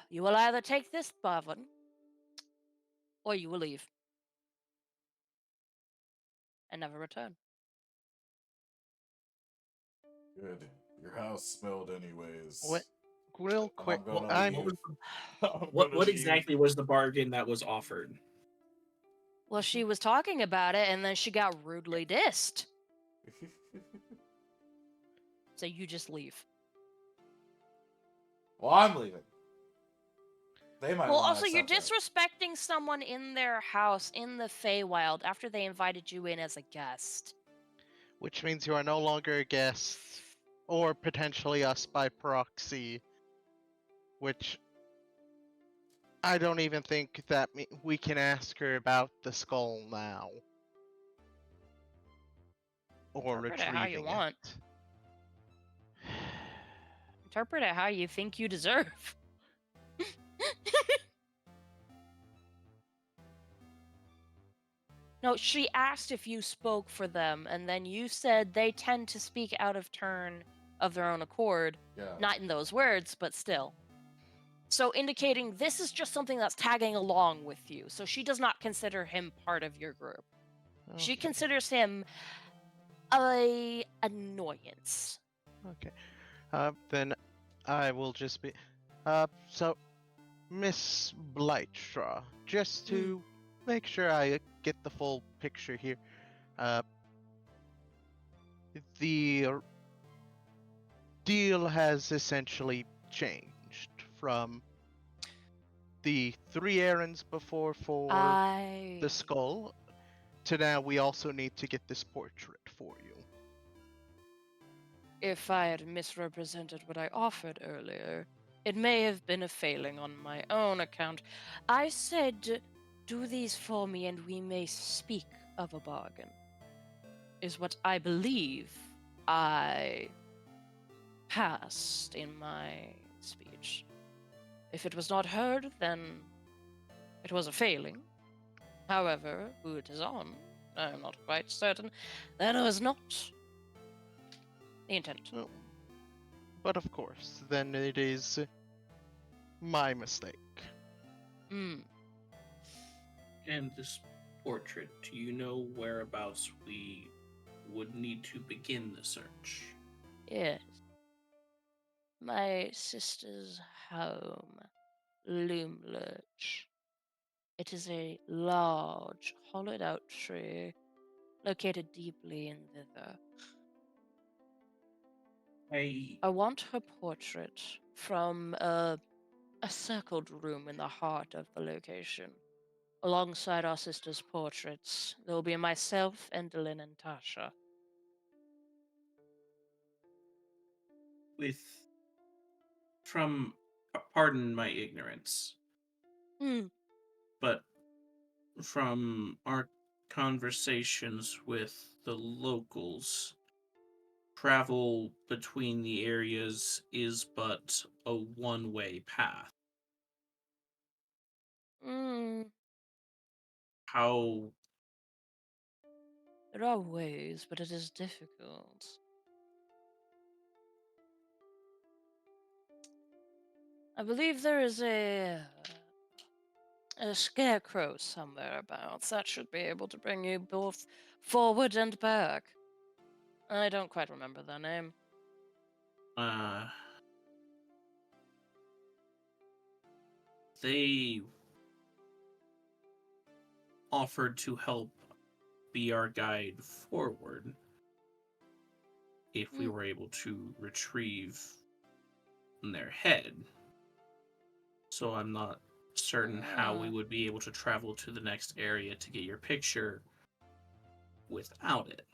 You will either take this Barvin, or you will leave. And never return. Good. Your house smelled anyways. what? Real quick, gonna I'm leave. What exactly was the bargain that was offered? Well, she was talking about it, and then she got rudely dissed. So you just leave. Well, I'm leaving. They might Well, want also, to you're accept disrespecting someone in their house in the Feywild after they invited you in as a guest. which means you are no longer a guest, or potentially us by proxy, which I don't even think that we can ask her about the skull now. Or Interpret it how you retrieving want. it. Interpret it how you think you deserve. No, she asked if you spoke for them, and then you said they tend to speak out of turn of their own accord. Yeah. Not in those words, but still. So indicating this is just something that's tagging along with you. So she does not consider him part of your group. She Okay. considers him a annoyance. Okay. Then I will just be. So, Miss Blightstraw, just to make sure I get the full picture here. The deal has essentially changed from the 3 errands before for the skull to now we also need to get this portrait for you. If I had misrepresented what I offered earlier, it may have been a failing on my own account. I said, do these for me and we may speak of a bargain, is what I believe I passed in my speech. If it was not heard, then it was a failing. However, who it is on, I am not quite certain. That was not the intent. Oh, but of course, then it is my mistake. And this portrait, do you know whereabouts we would need to begin the search? Yes. My sister's home, Loomlurch. It is a large, hollowed out tree located deeply in thither. I want her portrait from a circled room in the heart of the location. alongside our sisters' portraits. There will be myself and Lynn and Tasha. Pardon my ignorance, Hmm. but from our conversations with the locals, travel between the areas is but a one-way path. Hmm. How There are ways, but it is difficult. I believe there is a scarecrow somewhere about that should be able to bring you both forward and back. I don't quite remember their name. uh they offered to help be our guide forward if we Hmm. were able to retrieve their head. So I'm not certain how we Ah. would be able to travel to the next area to get your picture without it.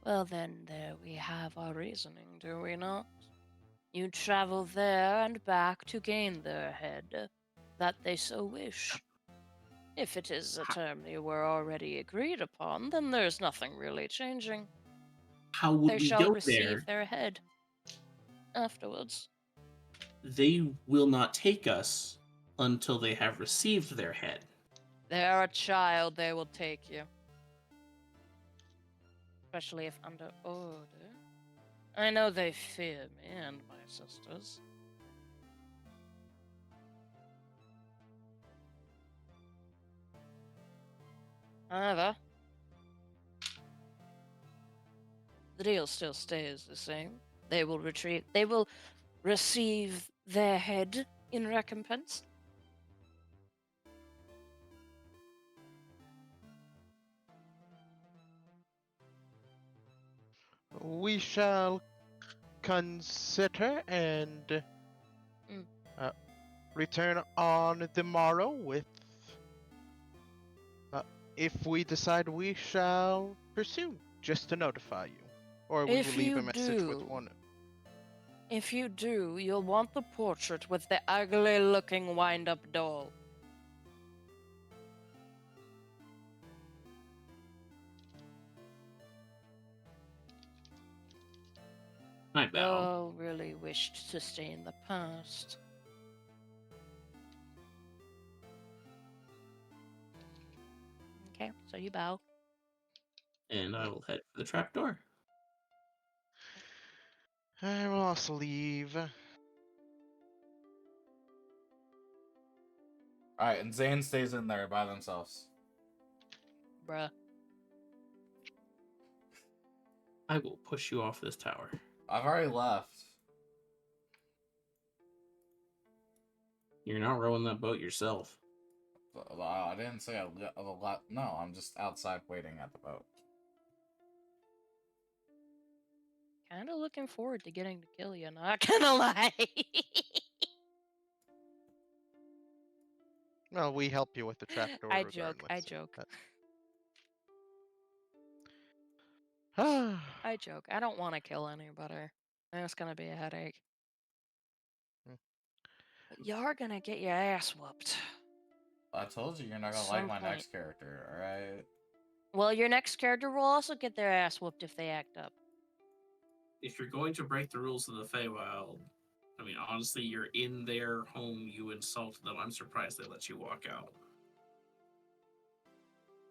Well, then, there we have our reasoning, do we not? You travel there and back to gain their head, that they so wish. If it is a How, term you were already agreed upon, then there's nothing really changing. how would They we shall go receive there? their head afterwards. They will not take us until they have received their head. They're a child, they will take you. Especially if under order. I know they fear me and my sisters. However, the deal still stays the same. They will receive their head in recompense. We shall consider and Mm. uh, return on the morrow with. If we decide we shall pursue, just to notify you. Or we will If leave you a message with do, one. if you do, you'll want the portrait with the ugly-looking wind-up doll. I bow. Doll really wished to stay in the past. Okay, so you bow. And I will head for the trapdoor. I will also leave. Alright, and Zane stays in there by themselves. Bruh. I will push you off this tower. I've already left. You're not rowing that boat yourself. I didn't say a lot. No, I'm just outside waiting at the boat. Kinda looking forward to getting to kill you, not gonna lie. Well, we help you with the trapdoor I regardless. joke. Ah, I joke. I don't want to kill anybody. It's gonna be a headache. But you're gonna get your ass whooped. I told you you're not gonna like Some my point. next character, alright? Well, your next character will also get their ass whooped if they act up. If you're going to break the rules of the Feywild, I mean, honestly, you're in their home, you insult them. I'm surprised they let you walk out.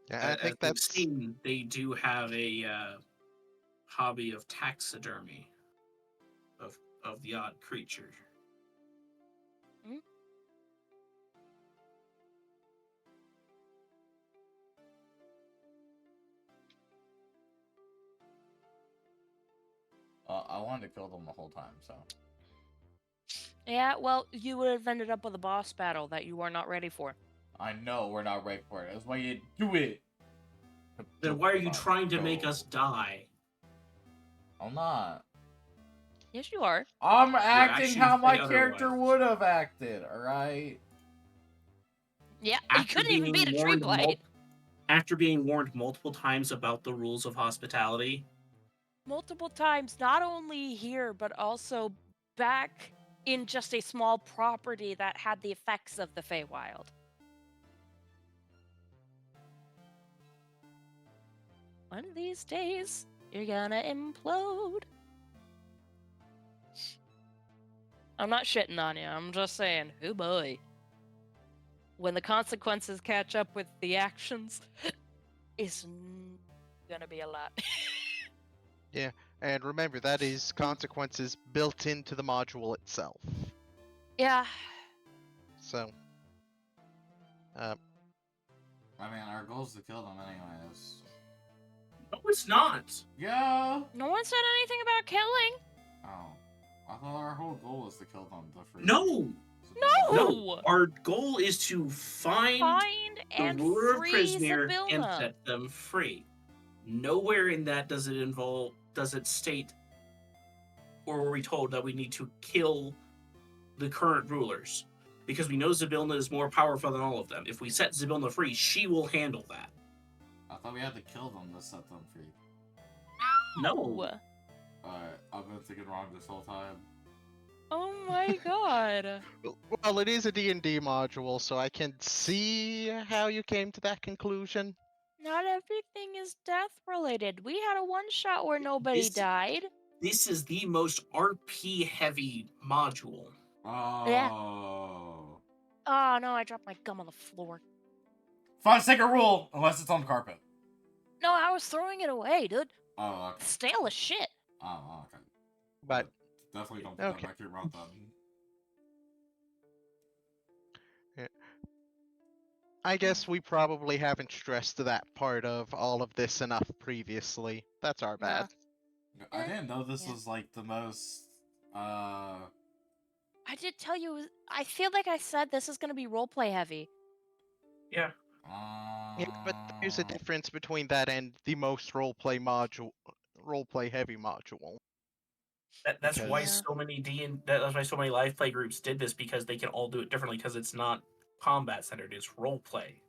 yeah, I As think we've that's. seen, they do have a hobby of taxidermy of the odd creature. Hmm? I wanted to kill them the whole time, so. Yeah, well, you would have ended up with a boss battle that you were not ready for. I know we're not ready for it. That's why you do it. Then why are you Fuck, trying to make go. us die? I'm not. Yes, you are. I'm acting actually how my say character otherwise. would have acted, alright? Yeah, he couldn't even beat a tree blade. After being warned multiple times about the rules of hospitality. Multiple times, not only here, but also back in just a small property that had the effects of the Feywild. One of these days, you're gonna implode. I'm not shitting on you, I'm just saying, oh boy. When the consequences catch up with the actions, it's gonna be a lot. Yeah, and remember, that is consequences built into the module itself. Yeah. So, I mean, our goal is to kill them anyways. No, it's not. Yeah. No one said anything about killing. Oh, I thought our whole goal is to kill them. No. No. Our goal is to find the and ruler free prisoner and Zybilna. set them free. Nowhere in that does it state, or were we told that we need to kill the current rulers? Because we know Zybilna is more powerful than all of them. If we set Zybilna free, she will handle that. I thought we had to kill them to set them free. No. I've been thinking wrong this whole time. Oh my god. well, it is a D&D module, so I can see how you came to that conclusion. Not everything is death related. We had a one shot where nobody died. This is the most RP heavy module. Oh. Yeah. Oh no, I dropped my gum on the floor. 5-second rule, unless it's on the carpet. No, I was throwing it away, dude. Oh, okay. Stale as shit. Oh, okay. But definitely don't put that back in your mouth then. Yeah. I guess we probably haven't stressed that part of all of this enough previously. That's our bad. I didn't know this was like the most. I did tell you. I feel like I said this is gonna be roleplay heavy. Yeah. Yeah, but there's a difference between that and the most roleplay heavy module. That's why so many that's why so many live play groups did this, because they can all do it differently, because it's not combat centered, it's roleplay.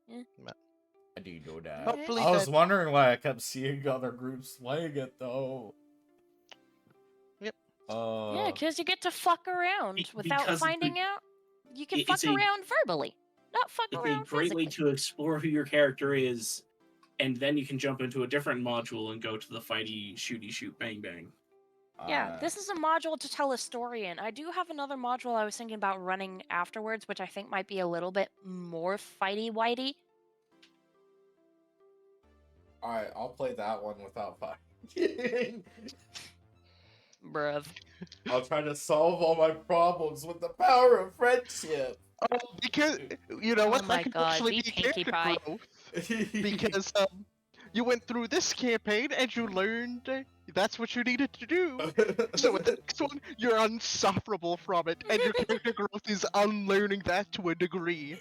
Yeah. I do know that. Hopefully I was wondering why I kept seeing other groups playing it though. Yep. Yeah, because you get to fuck around without finding out. You can fuck around verbally, not fuck around It's a great way to explore who your character is, and then you can jump into a different module and go to the fighty, shooty, shoot, bang, bang. Yeah, this is a module to tell a story in. I do have another module I was thinking about running afterwards, which I think might be a little bit more fighty-whitey. Alright, I'll play that one without fighting. Bruv. I'll try to solve all my problems with the power of friendship. Oh, because you know what? Oh my that could god, actually be be Pinkie Pie. growth, because you went through this campaign and you learned that's what you needed to do. So in the next one, you're unsufferable from it, and your character growth is unlearning that to a degree.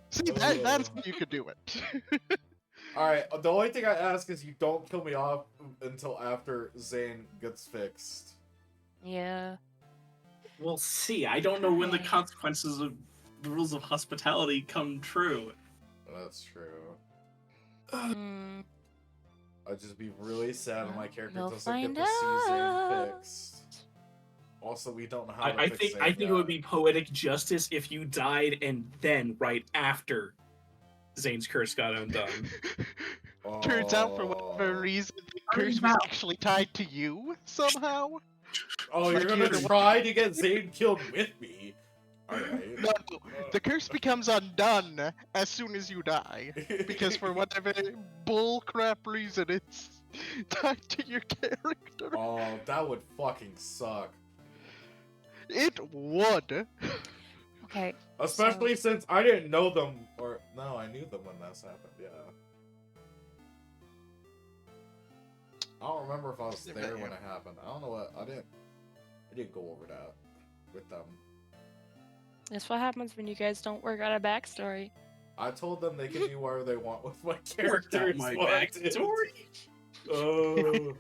See, that's how you could do it. Alright, the only thing I ask is you don't kill me off until after Zane gets fixed. Yeah. We'll see. I don't know when the consequences of the rules of hospitality come true. That's true. I'd just be really sad when my character doesn't get to see Zane fixed. Also, we don't know how to fix Zane I think it would be poetic justice if you died and then, right after, Zane's curse got undone. Turns out, for whatever reason, the curse was actually tied to you somehow. Oh, you're gonna try to get Zane killed with me? Alright. No, the curse becomes undone as soon as you die. Because for whatever bullcrap reason, it's tied to your character. Oh, that would fucking suck. It would. Okay. Especially since I didn't know them, or no, I knew them when this happened, yeah. I don't remember if I was there when it happened. I don't know what, I didn't go over that with them. That's what happens when you guys don't work out a backstory. I told them they can do whatever they want with my character. My backstory? Oh.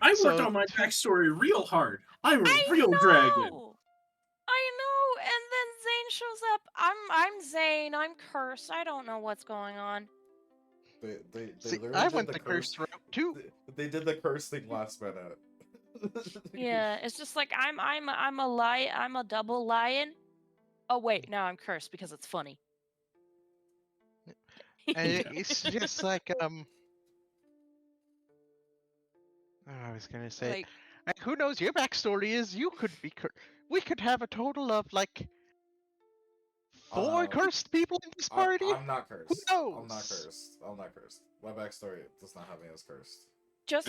I worked on my backstory real hard. I'm a real dragon. I know, Zane, I'm cursed. I don't know what's going on. They See, literally I did went the the curse. cursed route too. They did the curse thing last minute. Yeah, it's just like I'm a lion. I'm a double lion. Oh wait, now I'm cursed because it's funny. And Yeah. it's just like oh, I was gonna say, Like, who knows? Your backstory is you could be we could have a total of like Oh 4 no, cursed people in this party. I'm not Who cursed. I'm not knows? cursed. I'm not cursed. My backstory does not have me as cursed.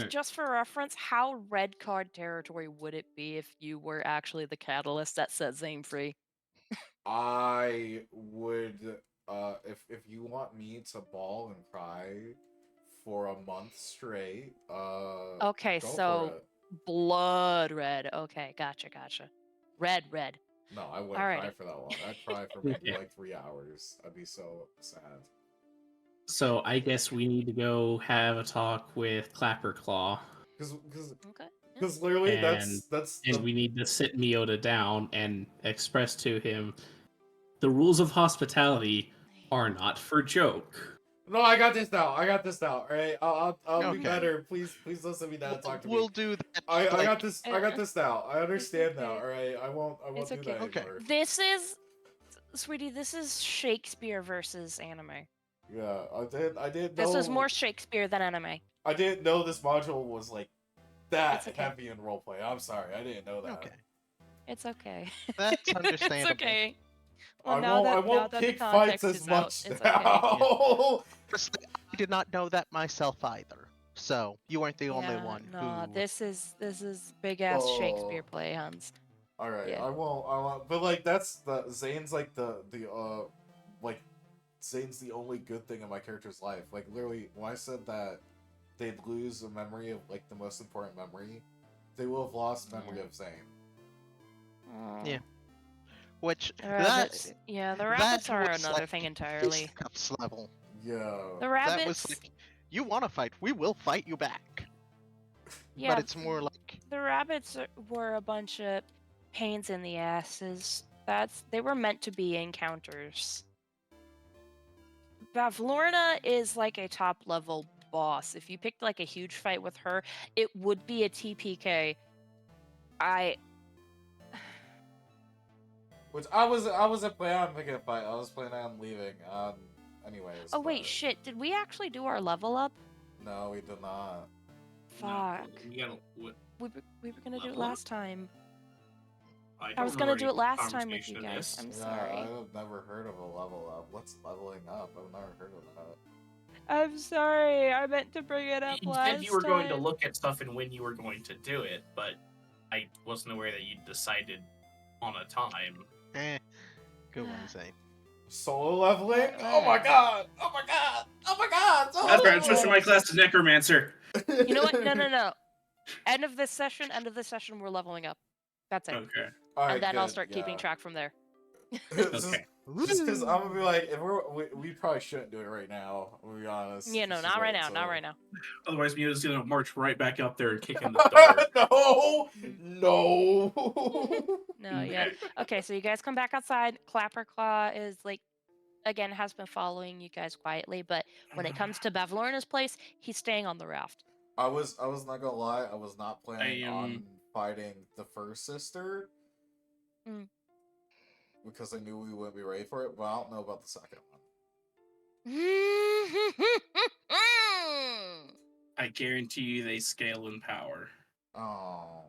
just for reference, how red card territory would it be if you were actually the catalyst that set Zane free? I would, if you want me to bawl and cry for a month straight, Okay, go for so it. blood red. Okay, gotcha. Red. No, I wouldn't cry Alrighty. for that long. I'd cry for maybe Yeah. like 3 hours. I'd be so sad. So I guess we need to go have a talk with Clapper Claw, Cause, Okay. literally and that's and the we need to sit Miota down and express to him the rules of hospitality are not for joke. no. I got this now. I got this now. All right, I'll be Okay. better. Please don't send me down and talk to We'll me. do that. I like, got this. I got this now. I understand now. okay. All right, I won't It's do okay. that Okay. anymore. This is, sweetie. This is Shakespeare versus anime. Yeah, I didn't This is know. more Shakespeare than anime. I didn't know this module was like that It's okay. heavy in roleplay. I'm sorry, I didn't know that. Okay. It's okay. That's It's understandable. okay. Well, I now won't that the pick context fights as is out, much it's now. Personally, I did not know that myself either. So you weren't the only Yeah, one no, who. this is big ass Shakespeare Oh. play, Hans. All right, Yeah. I won't. But like that's the Zane's like the like Zane's the only good thing in my character's life. Like literally, when I said that they'd lose a memory of like the most important memory, they will have lost memory of Zane. Aw. Yeah. Which The that's yeah, the that rabbits are was another like thing entirely. fisticuffs level. Yeah. The That rabbits, was like, you want to fight, we will fight you back. yeah, But it's more like, the rabbits were a bunch of pains in the asses. They were meant to be encounters. Bavlorna is like a top level boss. If you picked like a huge fight with her, it would be a TPK. Which I wasn't planning on picking a fight. I was planning on leaving. Anyways. Oh wait, but shit! Did we actually do our level up? No, we did not. Fuck. You gotta, what, We were gonna do it Level up? last time. I I was don't gonna remember do any it last time with conversation you of guys. this. I'm Yeah, sorry. I've never heard of a level up. What's leveling up? I've never heard of that. I'm sorry. I meant to bring it up You last said you were going to time. look at stuff and when you were going to do it, but I wasn't aware that you decided on a time. good one, Zane. Solo leveling? Oh my god! Oh my god! Oh my god! Solo That's right, I'm leveling! switching my class to Necromancer. You know what? No. End of this session, we're leveling up. That's it. Okay. Alright, And then I'll good, start keeping track from there. Okay. Just because I'm gonna be like, if we probably shouldn't do it right now. I'm gonna be honest. Yeah, no, Just not right wait now. till- Not right now. Otherwise, Muta's gonna march right back up there and kick in the door. No! No, yeah. Okay, so you guys come back outside. Clapper Claw is like, again, has been following you guys quietly, but when it comes to Bavlorna's place, he's staying on the raft. I was not gonna lie, I was not planning I am- on fighting the first sister. Mm. Because I knew we wouldn't be ready for it, but I don't know about the second one. I guarantee you they scale in power. Oh.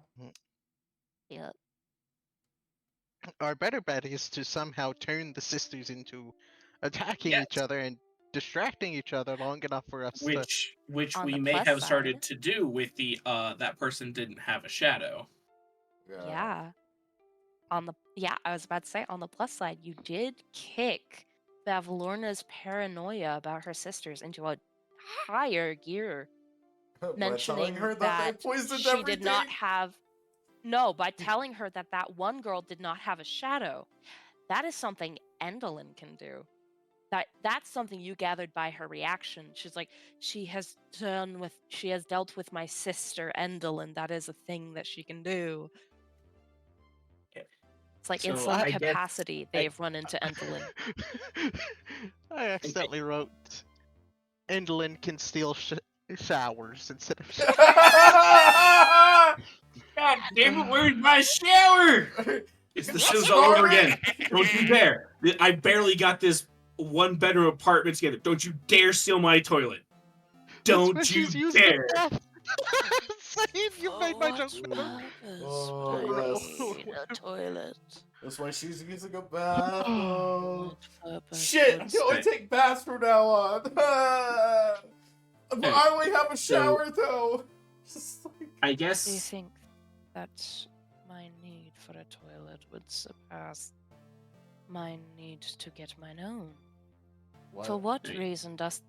Yep. Our better bet is to somehow turn the sisters into attacking Yes. each other and distracting each other long enough for us to. Which On we the may plus have side- started to do with the that person didn't have a shadow. Yeah. I was about to say, on the plus side, you did kick Bavlorna's paranoia about her sisters into a higher gear, By mentioning telling her that they poisoned she everything. did not have. No, by telling her that that one girl did not have a shadow. That is something Endolin can do. That's something you gathered by her reaction. She's like, she has dealt with my sister Endolin. That is a thing that she can do. It's like in So some I guess capacity they've run into Endlin. I accidentally wrote Endlin can steal showers instead of God damn it, where's my shower? It's The Sims all over again. Don't you dare. I barely got this one bedroom apartment together. Don't you dare steal my toilet. Don't That's you she's used dare. the bath. Save, you made my joke better. Oh, yes. A toilet. That's why she's using a bathroom. What purpose Shit, I would can only Right. take baths from now on. But I only have a shower, though. Just like... I Do you guess think that my need for a toilet would surpass my need to get mine own? For what Right. reason dost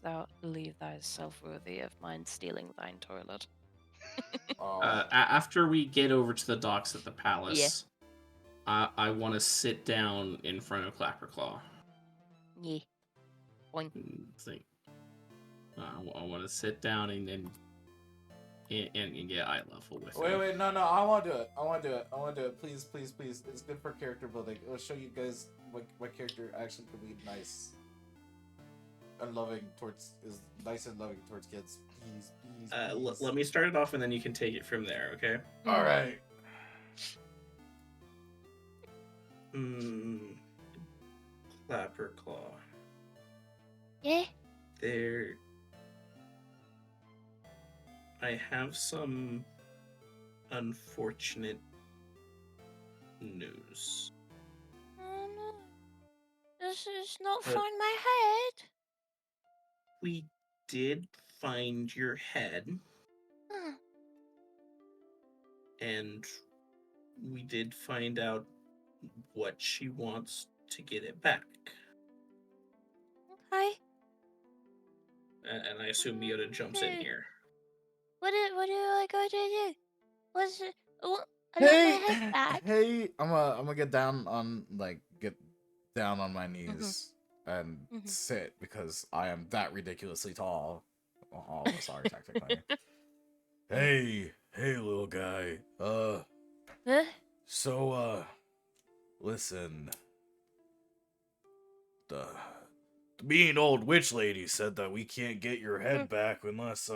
thou believe thyself worthy of mine stealing thine toilet? after we get over to the docks at the palace, I want to sit down in front of Clapperclaw. Yeah. Boing. Think. I want to sit down and get eye level with Wait, it. no, I want to do it. Please. It's good for character building. It'll show you guys what character actually can be nice and loving towards kids. Please. Let me start it off, and then you can take it from there. Okay. All right. Clapperclaw. Yeah. There. I have some unfortunate news. Oh no. This is not But- find my head. We did find your head, Huh. and we did find out what she wants to get it back. Okay. And I assume Yoda jumps in here. What do I go to do? What's it? Oh, I want my head back. Hey, I'm gonna get down on my knees and sit because I am that ridiculously tall. Well, all of us are technically. Hey, little guy. Huh? So, listen. The mean old witch lady said that we can't get your head back unless,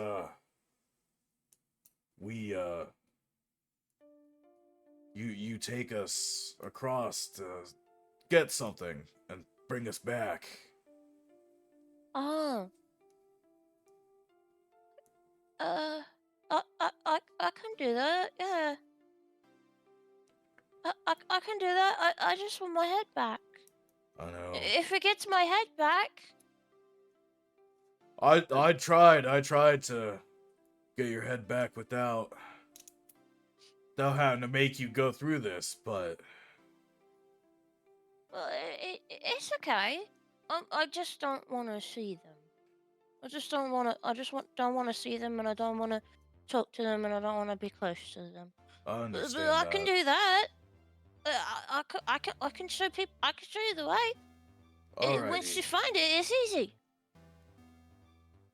you take us across to get something and bring us back. Oh. I can do that. Yeah. I can do that. I just want my head back. I know. If it gets my head back. I tried to get your head back without having to make you go through this, but Well, it's okay. I just don't want to see them. I just don't want to. Don't want to see them, and I don't want to talk to them, and I don't want to be close to them. I understand But I that. can do that. I can show people. I can show you the way. Once you Alrighty. find it, it's easy.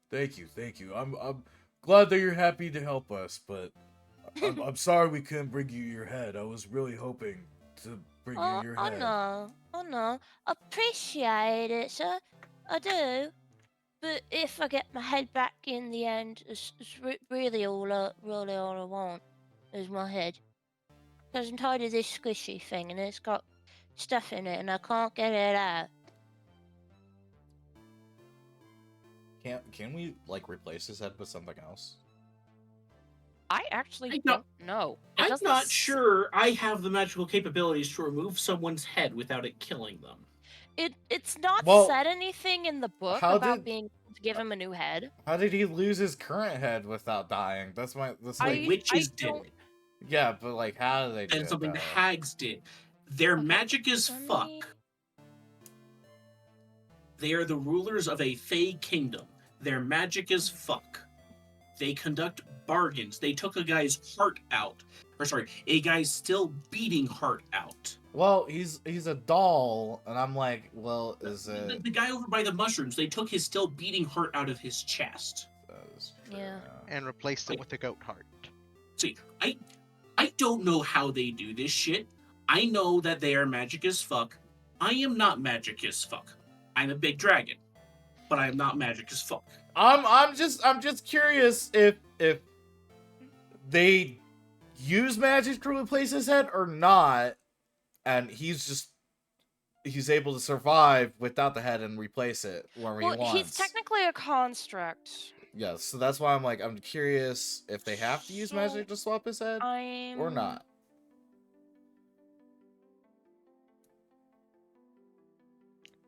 Thank you. I'm glad that you're happy to help us, but I'm sorry we couldn't bring you your head. I was really hoping to bring you your head. Oh no. Appreciate it, sir. I do. But if I get my head back in the end, it's really all I want is my head. Because I'm tired of this squishy thing, and it's got stuff in it, and I can't get it out. Can we like replace his head with something else? I actually I don't know. It I'm doesn't not sure I have the magical capabilities to remove someone's head without it killing them. It's not Well, said anything in the book how about did- being able to give him a new head. How did he lose his current head without dying? That's like Witches did don't- it. yeah, but like how do they do And it, something the though? hags did. Their Okay, magic is let fuck. me- They are the rulers of a Fey kingdom. Their magic is fuck. They conduct bargains. They took a guy's heart out. Or sorry, a guy's still beating heart out. Well, he's a doll, and I'm like, well, is The, it? the guy over by the mushrooms, they took his still beating heart out of his chest. That is true, Yeah. and replaced it with a goat heart. See, I don't know how they do this shit. I know that they are magic as fuck. I am not magic as fuck. I'm a big dragon, but I am not magic as fuck. I'm just curious if they use magic to replace his head or not, and he's able to survive without the head and replace it whenever he Well, wants. he's technically a construct. Yeah, so that's why I'm curious if they have to use magic to swap his head or not.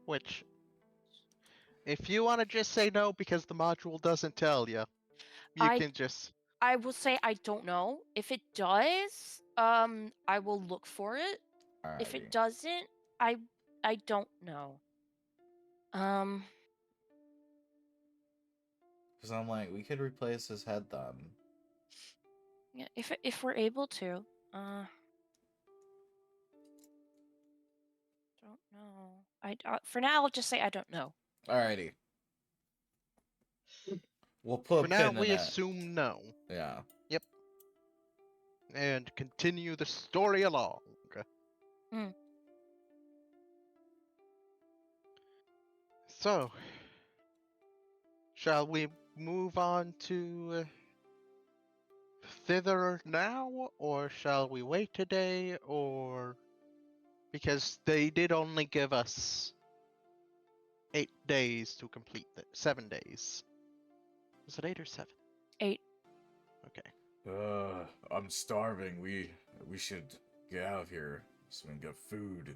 Which, if you want to just say no because the module doesn't tell you, you I- can just. I will say I don't know. If it does, I will look for it. If Alrighty. it doesn't, I don't know. Because I'm like, we could replace his head then. Yeah, if we're able to. Don't know. For now, I'll just say I don't know. Alrighty. We'll put For a now, pin we in it. assume no. Yeah. And continue the story along. So, shall we move on to thither now, or shall we wait a day, or because they did only give us 8 days to complete it. 7 days. Was it 8 or 7? 8. Okay. I'm starving. We should get out of here so we can get food.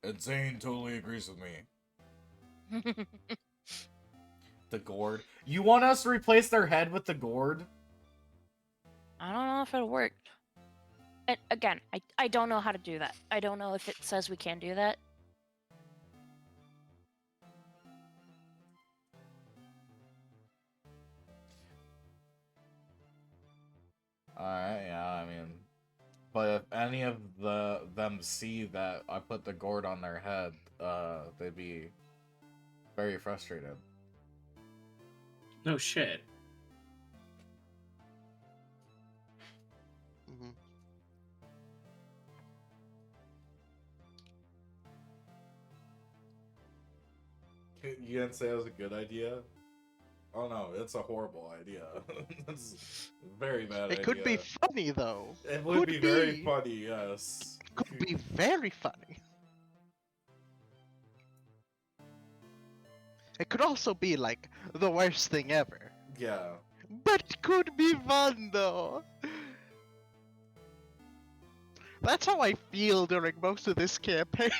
And Zane totally agrees with me. The gourd. You want us to replace their head with the gourd? I don't know if it'll work. And again, I don't know how to do that. I don't know if it says we can do that. Alright, yeah, I mean, but if any of them see that I put the gourd on their head, they'd be very frustrated. No shit. Mm-hmm. You didn't say it was a good idea? Oh no, it's a horrible idea. It's a very bad idea. It could be funny though. It would be very funny, yes. Could be very funny. It could also be like the worst thing ever. Yeah. But it could be fun though. That's how I feel during most of this campaign,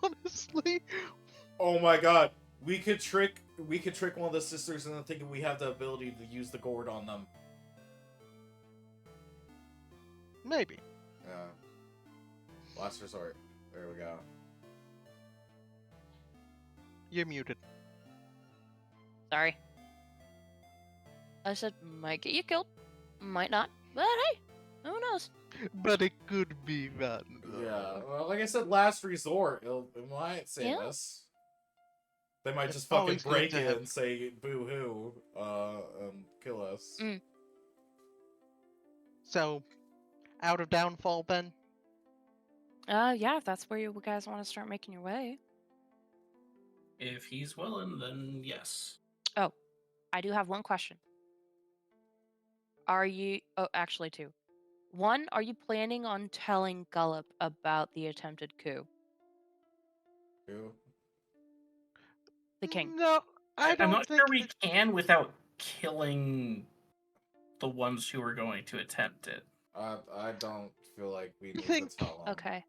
honestly. Oh my god. We could trick one of the sisters into thinking we have the ability to use the gourd on them. Maybe. Yeah. Last resort. There we go. You're muted. Sorry. I said might get you killed, might not. But hey, who knows? But it could be fun. Though. Yeah. Well, like I said, last resort. It might save us. They might It's just fucking always good break to it have- and say boo hoo, and kill us. So, out of Downfall then? Yeah, if that's where you guys want to start making your way. If he's willing, then yes. Oh, I do have one question. Are you... Oh, actually two. One, are you planning on telling Gullop about the attempted coup? Who? The king. No, I don't I'm not think sure we that- can without killing the ones who are going to attempt it. I don't feel like we need think- to tell them. Okay.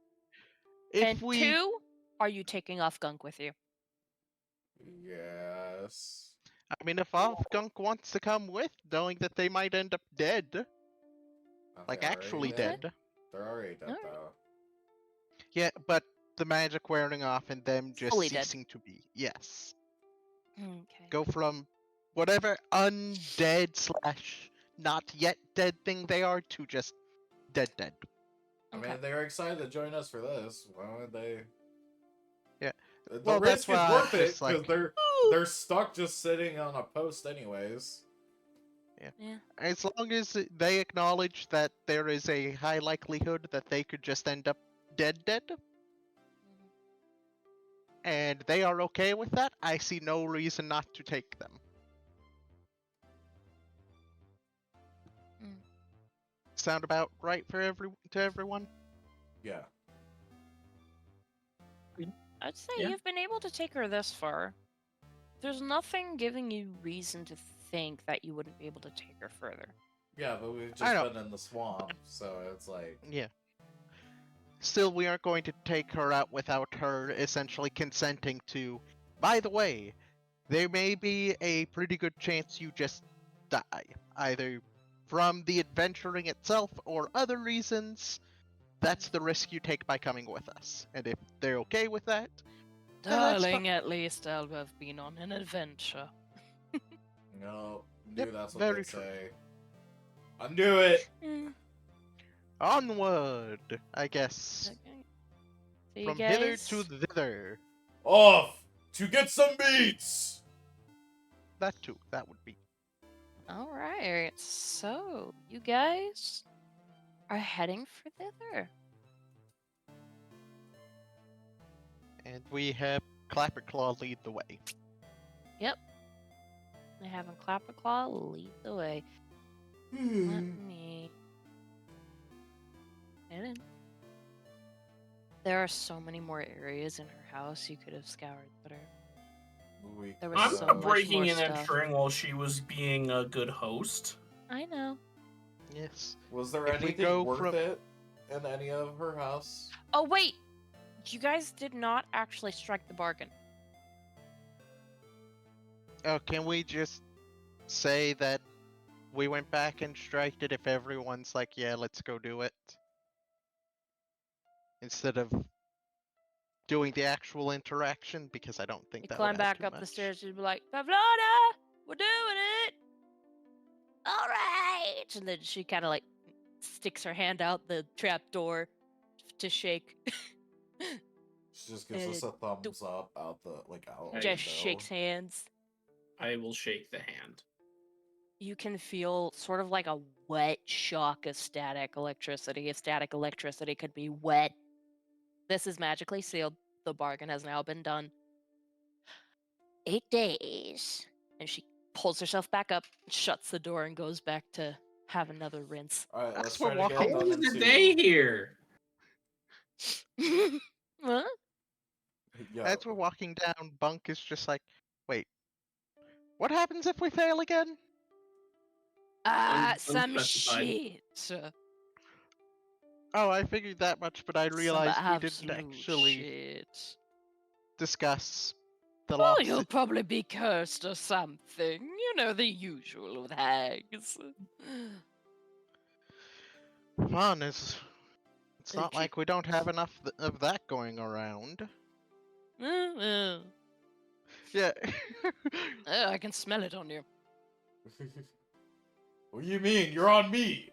If And we... two, are you taking off Gunk with you? Yes. I mean, if Gunk wants to come with, knowing that they might end up dead. Like, They're actually already dead. They're already dead, Alright. though. Yeah, but the magic wearing off and them just Fully dead. ceasing to be. Yes. Okay. Go from whatever undead slash not yet dead thing they are to just dead. I Okay. mean, they're excited to join us for this. Why would they? Yeah. The Well, risk that's is why worth I'm it just because like- they're they're stuck just sitting on a post anyways. Yeah. As long as they acknowledge that there is a high likelihood that they could just end up dead, and they are okay with that, I see no reason not to take them. Mm. Sound about right for everyone? Yeah. I'd say Yeah. you've been able to take her this far. There's nothing giving you reason to think that you wouldn't be able to take her further. Yeah, but we've I just know. been in the swamp, so it's like... Yeah. Still, we aren't going to take her out without her essentially consenting to, by the way, there may be a pretty good chance you just die, either from the adventuring itself or other reasons. That's the risk you take by coming with us. And if they're okay with that, then that's Darling, at least I'll have been on an adventure. No, Yep, that's what very they true. say. I knew it! Onward, I guess. Okay. See you From guys. hither to thither. Off! To get some meats! That too, that would be. Alright, so you guys are heading for thither. And we have Clapperclaw lead the way. I have him Clapperclaw lead the way. Let me get in. There are so many more areas in her house you could have scoured better. There was I'm so not much breaking more and stuff. entering while she was being a good host. I know. Yes. Was there If we anything go worth from- it in any of her house? Oh wait, you guys did not actually strike the bargain. Oh, can we just say that we went back and striked it if everyone's like, yeah, let's go do it? Instead of doing the actual interaction, because I don't think You that climb would add back too up the much. stairs, you'd be like, Pavlona, we're doing it. All right, and then she kind of like sticks her hand out the trap door to shake. She just gives us a thumbs up out the, like, out Hey. the Just window. shakes hands. I will shake the hand. You can feel sort of like a wet shock of static electricity. If static electricity could be wet, this is magically sealed. The bargain has now been done. 8 days. And she pulls herself back up, shuts the door, and goes back to have another rinse. Alright, That's let's what try to get walking- How done was in the 2. day here? Huh? Yo, As we're walking down, Bunk is just like, wait, what happens if we fail again? Some Unspecified. shit. Oh, I figured that much, but I realized we didn't absolute actually shit. discuss the Oh, loss. you'll probably be cursed or something. You know, the usual with hags. Fun is. It's not Okay. like we don't have enough of that going around. Oh, Yeah. I can smell it on you. what do you mean? You're on me!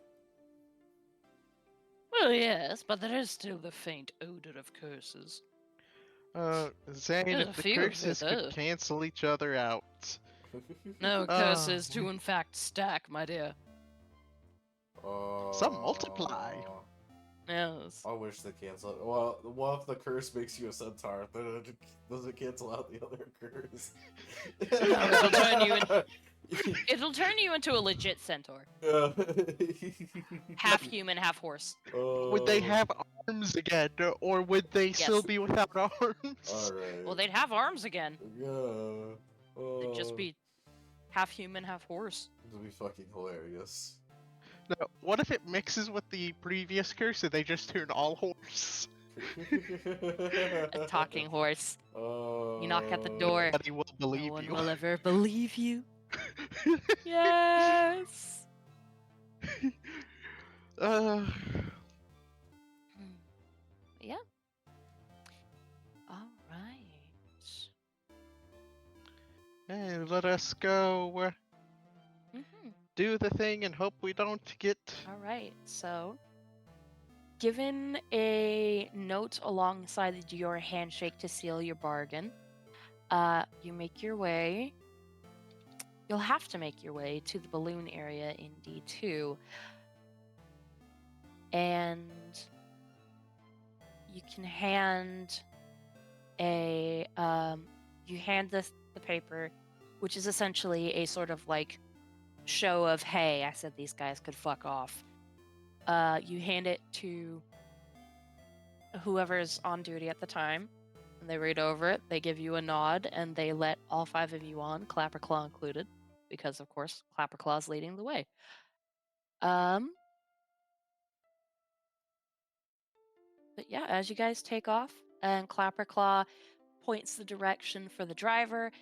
Well, yes, but there is still the faint odor of curses. Zane, There's a if the few of curses it, could though. cancel each other out. No Ah, curses to, in fact, stack, my dear. Some multiply. Yes. I wish they canceled. Well, what if the curse makes you a centaur? Then it doesn't cancel out the other curse. it'll turn you It'll turn you into a legit centaur. Half human, half horse. Would they have arms again, or would they still Yes. be without arms? Alright. Well, they'd have arms again. Yeah. They'd just be half human, half horse. It'd be fucking hilarious. No, what if it mixes with the previous curse and they just turn all horse? A talking horse. You knock at the door. Nobody will believe No one you. will ever believe you. Yes. uh, Yeah. All right. and let us go do the thing and hope we don't get. All right. So, given a note alongside your handshake to seal your bargain, You make your way. You'll have to make your way to the balloon area in D2. And you can hand you hand the paper, which is essentially a sort of like show of, hey, I said these guys could fuck off. You hand it to whoever's on duty at the time, and they read over it, they give you a nod, and they let all 5 of you on, Clapperclaw included, because of course Clapperclaw's leading the way. But yeah, as you guys take off, and Clapperclaw points the direction for the driver,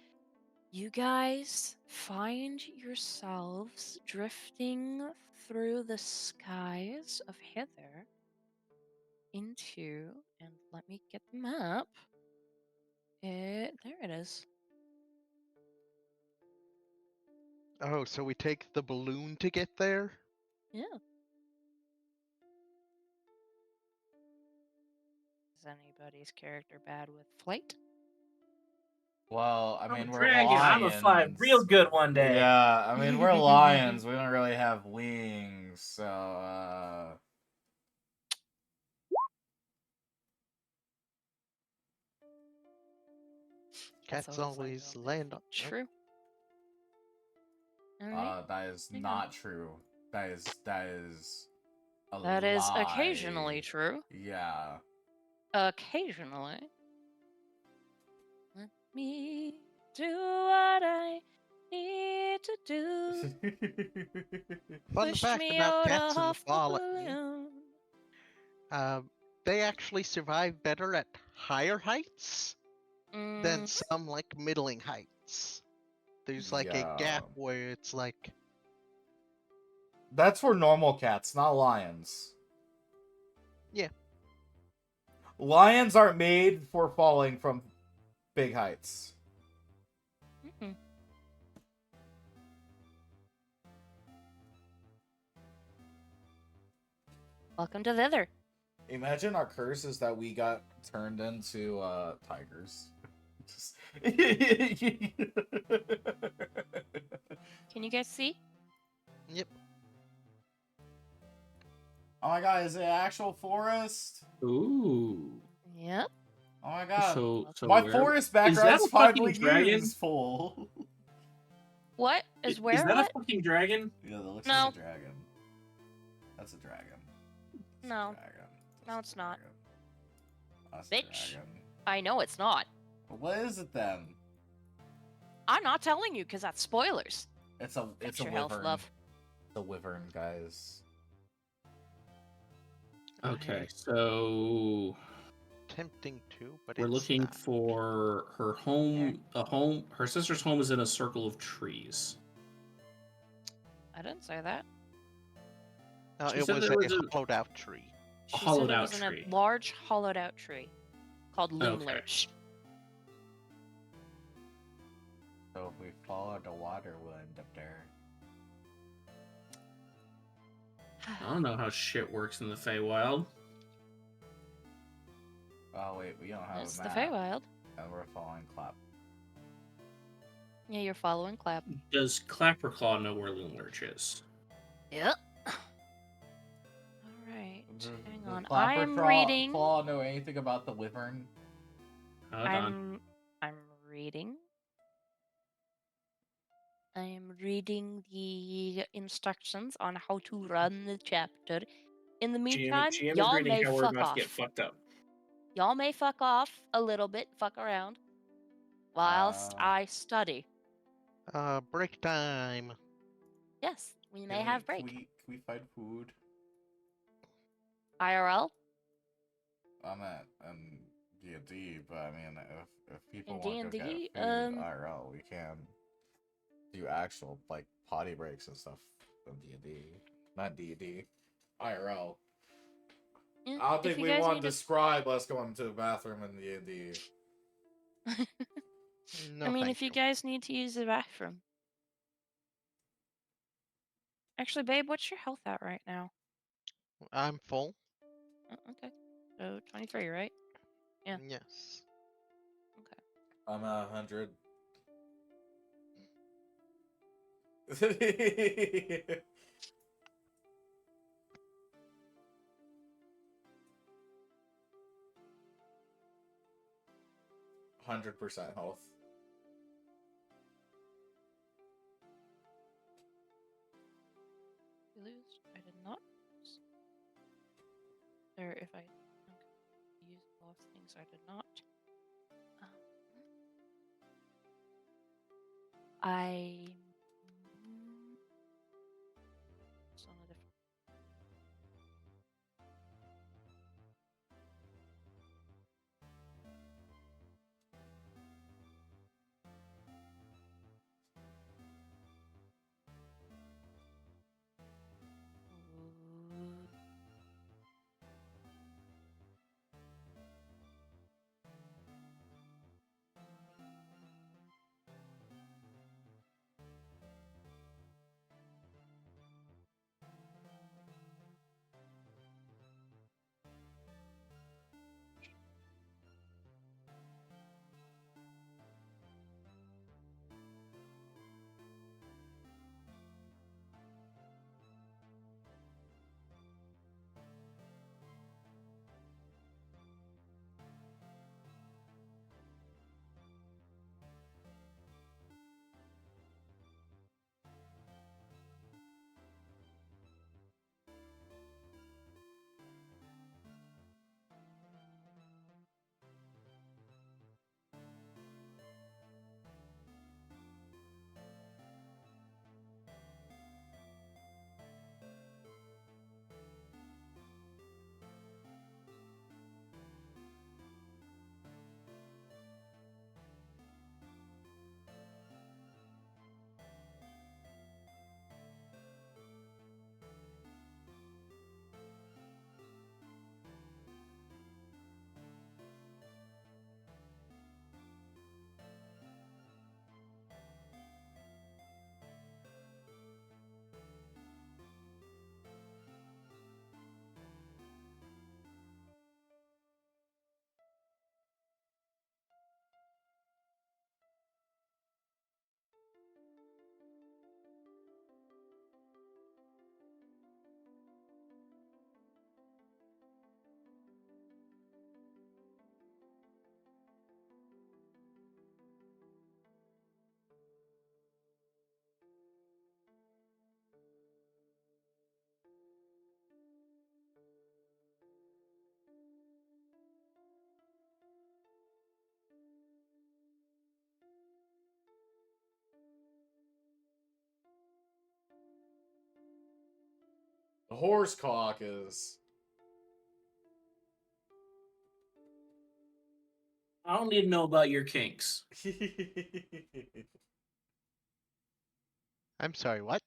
you guys find yourselves drifting through the skies of Hither into, and let me get the map. There it is. Oh, so we take the balloon to get there? Yeah. Is anybody's character bad with flight? Well, I I'm a mean, we're dragon. I'm a fly lions. real good one day. Yeah, I mean, we're lions. We don't really have wings, so, That's Cats always like, always oh, land on. true. All right. that is Hang not on. true. That is a That is lie. occasionally true. Yeah. Occasionally. Let me do what I need to do. Fun Push fact me about out cats in the off the botany. balloon. They actually survive better at higher heights than some like middling heights. There's like a gap Yeah. where it's like That's for normal cats, not lions. Yeah. Lions aren't made for falling from big heights. Mm-mm. Welcome to Thither. Imagine our curse is that we got turned into tigers. Just... Can you guys see? Yep. Oh my god, is it an actual forest? Ooh. Yep. Oh my god. So My where- forest is that background's a fucking finally dragon? useful. What is where? Is that What? a fucking dragon? Yeah, that looks No. like a dragon. That's a dragon. That's No. a dragon. No, That's it's a not. dragon. That's a Bitch. dragon. I know it's not. But what is it then? I'm not telling you because that's spoilers. It's a Fix wyvern. your health, love. It's a wyvern, guys. Okay, so Tempting to, but we're it's looking not. for her home. A home. Her sister's home is in a circle of trees. I didn't say that. No, She it said was a there was hollowed out tree. She hollowed said it out was in tree. a large hollowed out tree called loon Okay. lurch. So if we follow the water, we'll end up there. I don't know how shit works in the Feywild. Oh wait, we don't have It's a the map. Feywild. And we're following Clap. Yeah, you're following Clap. Does Clapperclaw know where Loon Lurch is? Yep. All right. Hang on. Clapper I'm reading. Claw know anything about the wyvern? Hold on. I'm reading. I am reading the instructions on how to run the chapter. In the meantime, GM is y'all reading may how we're fuck about off. to get fucked up. Y'all may fuck off a little bit, fuck around, whilst I study. Break time. Yes, we may have break. Can we find food? IRL? I'm at D&D, but I mean, if people In want to go D&D, get food IRL, we can do actual like potty breaks and stuff in D&D, not D&D, IRL. Yeah, I don't think if you we guys want need to describe us going to the bathroom in D&D. No, I mean, thank if you guys need to use the bathroom. Actually, babe, what's your health at right now? I'm full. Oh, okay. So 23, right? Yeah. Yes. I'm at 100. 100% health. You lose? I did not lose. Or if I use lost things, I did not. Um, I. It's on a different. The horse cock is. I don't need to know about your kinks. I'm sorry, what?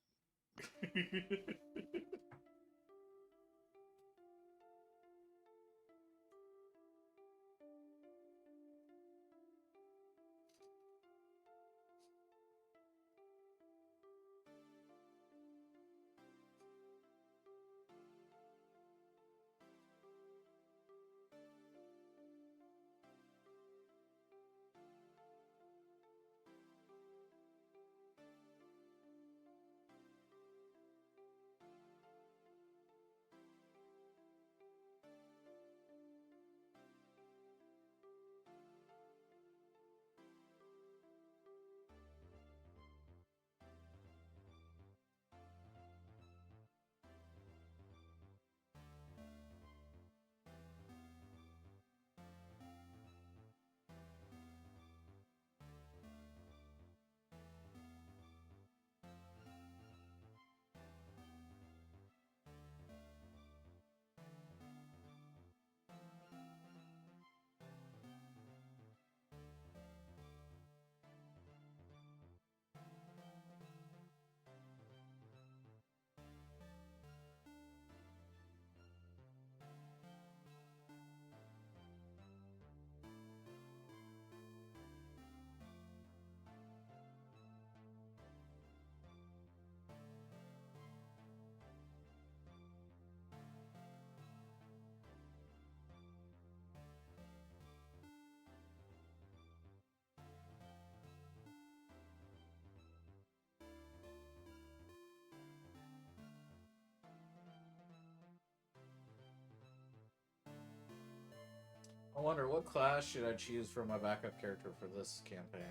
I wonder what class should I choose for my backup character for this campaign.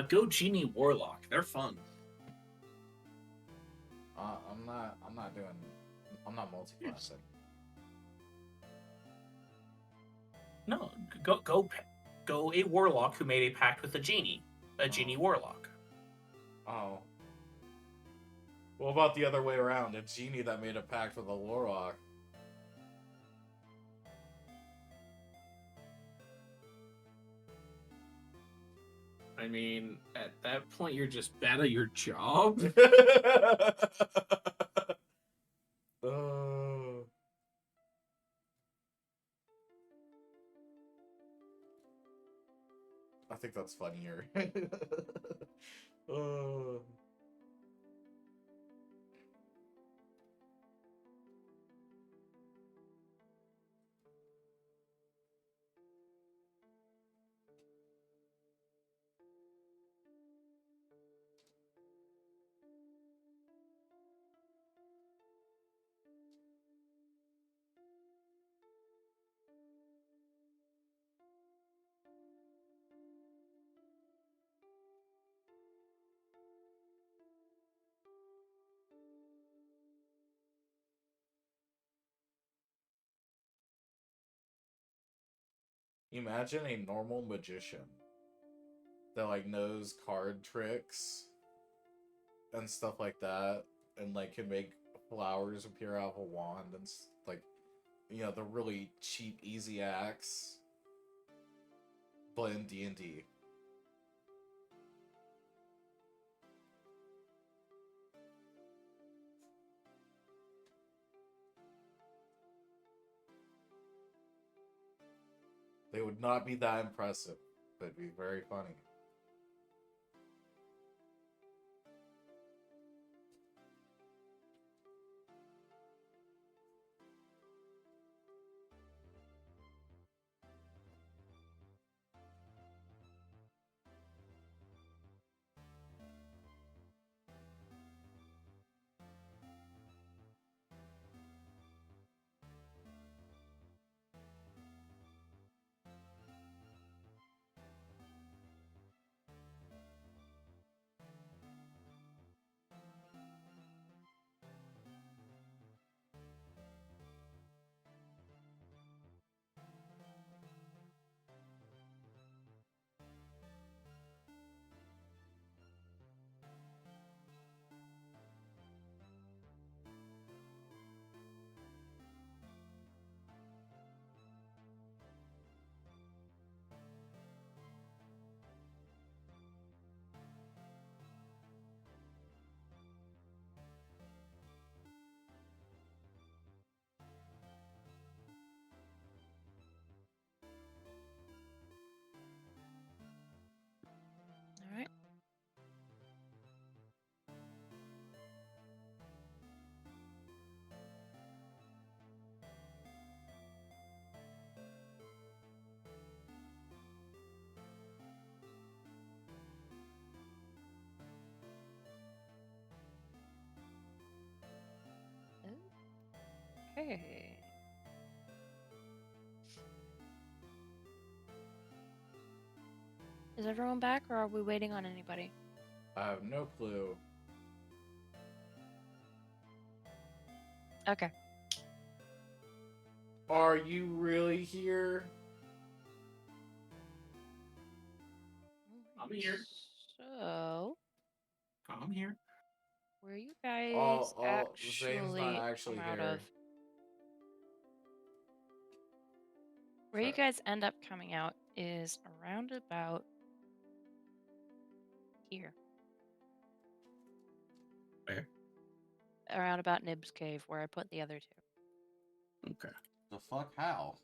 Go Genie Warlock. They're fun. I'm not multi-classing. No, go a warlock who made a pact with a genie. A genie warlock. Oh. What about the other way around? A genie that made a pact with a warlock. I mean, at that point, you're just bad at your job. I think that's funnier. Imagine a normal magician that like knows card tricks and stuff like that, and like can make flowers appear out of a wand and like, you know, the really cheap, easy acts, but in D&D. They would not be that impressive, but it'd be very funny. All right. Okay. Is everyone back, or are we waiting on anybody? I have no clue. Okay. Are you really here? I'm here. So, I'm here. where you guys Zane's not actually come out here. of? Where you guys end up coming out is around about here. Where? Around about Nib's cave, where I put the other two. Okay. The fuck? How?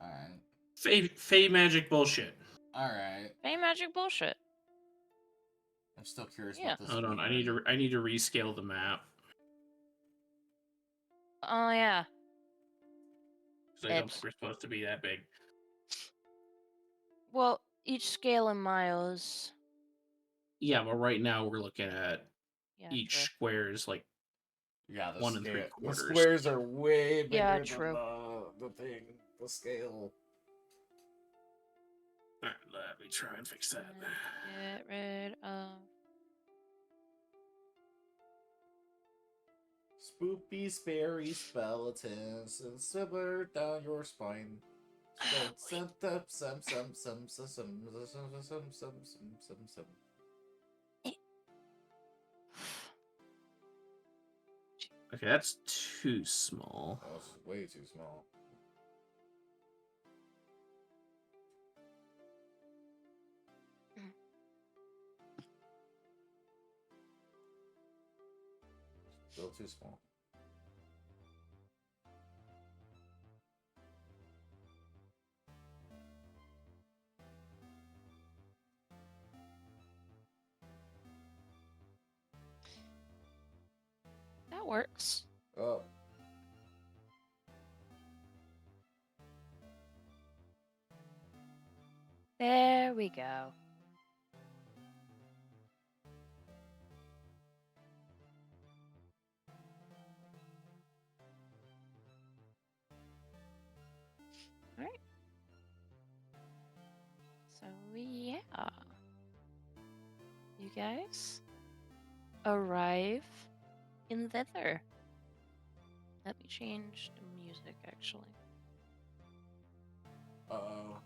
Alright. Fey magic bullshit. Alright. Hey, magic bullshit. I'm still curious Yeah. about this. Hold on, I need to rescale the map. Oh yeah. Because I don't Oops. think we're supposed to be that big. Well, each scale in miles. Yeah, but right now we're looking at Yeah, each true. square is like Yeah, the 1 scale. The 3/4. squares are way bigger Yeah, than true. the thing, the scale. Alright, let me try and fix that. Get rid of. Spoopy, sparry, skeletons, and sliver down your spine. Some. Okay, that's too small. Oh, it's way too small. Still too small. That works. Oh. There we go. All right. So yeah, you guys arrive in thither. Let me change the music actually. Uh-oh.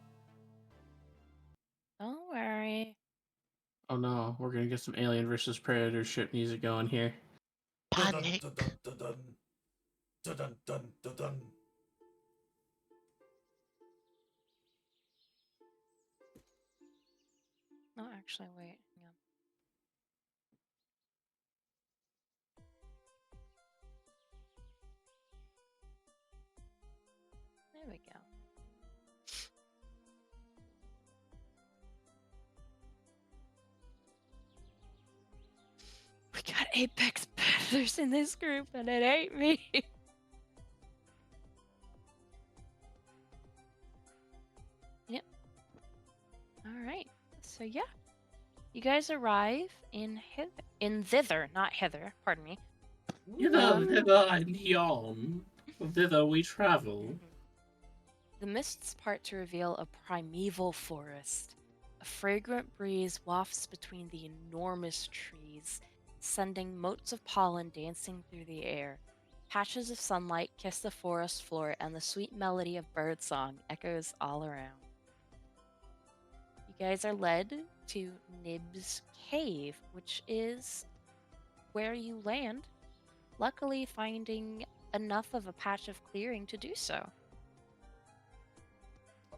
Don't worry. Oh no, we're gonna get some Alien versus Predator ship music going here. Panic. Dun. No, actually, wait. Hang on. There we go. We got apex predators in this group, and it ain't me. Yep. All right. So yeah, you guys arrive in thither, not hither. Pardon me. Hither and yon, thither we travel. The mists part to reveal a primeval forest. A fragrant breeze wafts between the enormous trees, sending motes of pollen dancing through the air. Patches of sunlight kiss the forest floor, and the sweet melody of birdsong echoes all around. You guys are led to Nib's Cave, which is where you land, luckily finding enough of a patch of clearing to do so.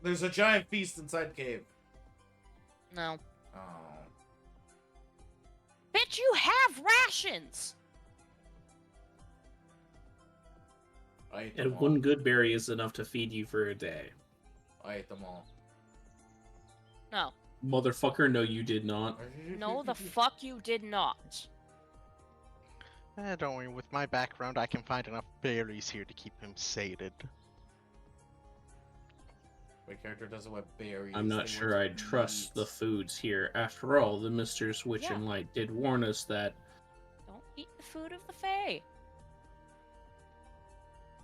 There's a giant feast inside the cave. No. Oh. Bitch, you have rations! I ate them And all. one good berry is enough to feed you for a day. I ate them all. No. Motherfucker, no you did not. No, the fuck you did not. Don't worry, with my background, I can find enough berries here to keep him sated. My character doesn't want berries. I'm not they sure want I'd trust the meat. foods here. After all, the Mr. Switch Yeah. and Light did warn us that Don't eat the food of the Fae.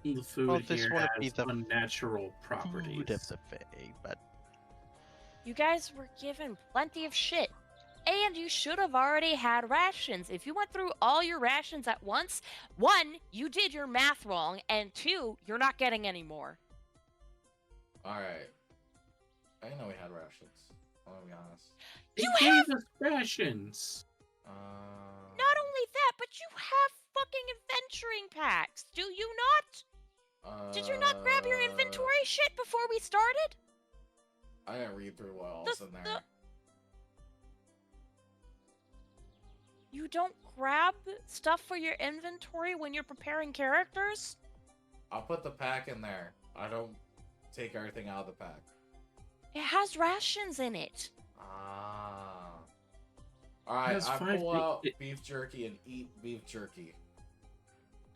the food Well, this here wouldn't has be the unnatural Food properties. of the Fae, but You guys were given plenty of shit. And you should have already had rations. If you went through all your rations at once, one, you did your math wrong, and two, you're not getting any more. Alright. I didn't know we had rations. I'm gonna be honest. They You gave us rations. Not only that, but you have fucking adventuring packs, do you not? Did you not grab your inventory shit before we started? I didn't read through what else in there. You don't grab stuff for your inventory when you're preparing characters? I'll put the pack in there. I don't take everything out of the pack. It has rations in it. Ah. Alright, That's I fine. pull out beef jerky and eat beef jerky.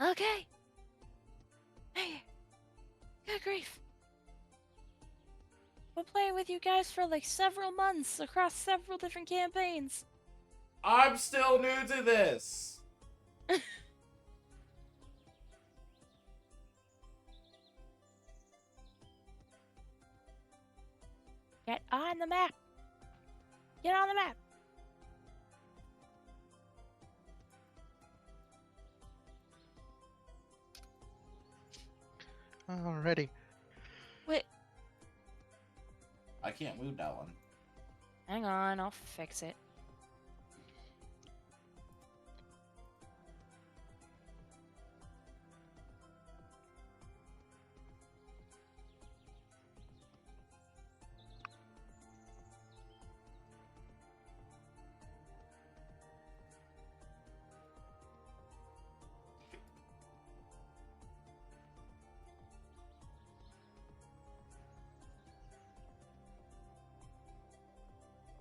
Okay. Hey. Good grief. Been playing with you guys for like several months across several different campaigns. I'm still new to this! Get on the map. Get on the map. Alrighty. Wait, I can't move that one. hang on. I'll fix it.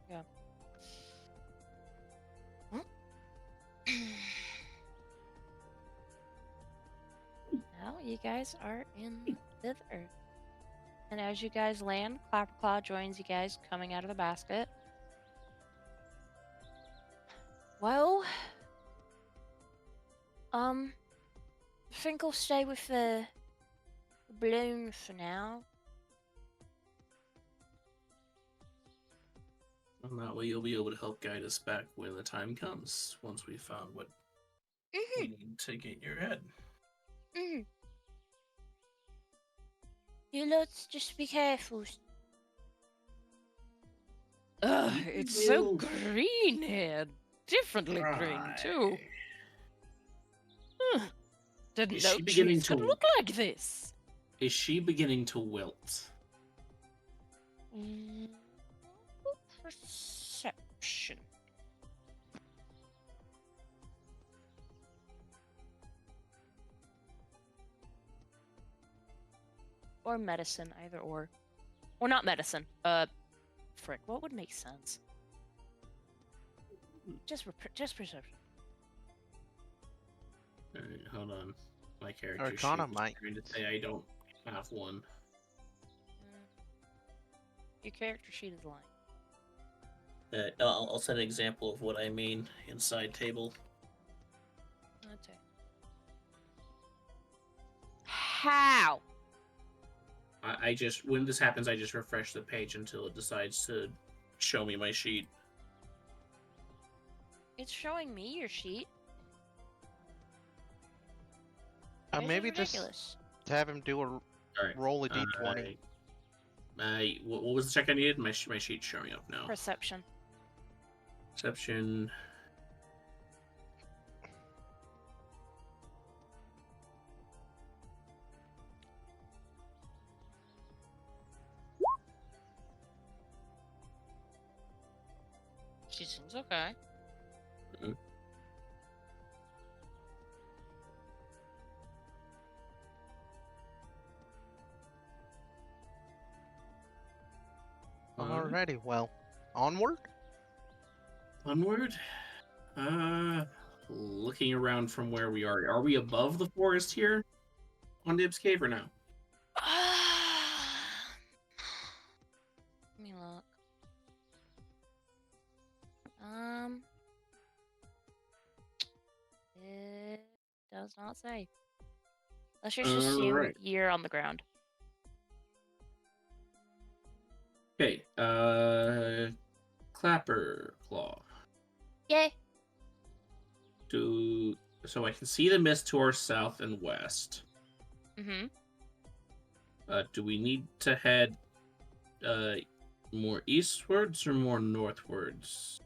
Yeah. Now you guys are in Fifth Earth. And as you guys land, Clapperclaw joins you guys coming out of the basket. Well, I think I'll stay with the balloon for now. And that way you'll be able to help guide us back when the time comes, once we found what we need to get your head. You lots just be careful. Ugh, it's so Will green here. Differently green, too. Ugh. Didn't Is know she beginning trees could to- look like this. Is she beginning to wilt? Perception. Or medicine, either or. Or not medicine. Frick, what would make sense? Just perception. Alright, hold on. My character Arcana sheet is might. trying to say I don't have one. Your character sheet is lying. I'll set an example of what I mean inside table. Okay. How? I just, when this happens, I just refresh the page until it decides to show me my sheet. It's showing me your sheet. Yours is Maybe just ridiculous. to have him do a Alright. roll a d20. What was the check I needed? My sheet's showing up now. Perception. Perception. She seems okay. Mhm. Alrighty, well, onward. Onward. Looking around from where we are we above the forest here on Dib's Cave or no? Let me look. It does not say. Let's just assume Alright. you're on the ground. Okay, Clapper Claw. Yay! So I can see the mist to our south and west. Mm-hmm. Do we need to head more eastwards or more northwards?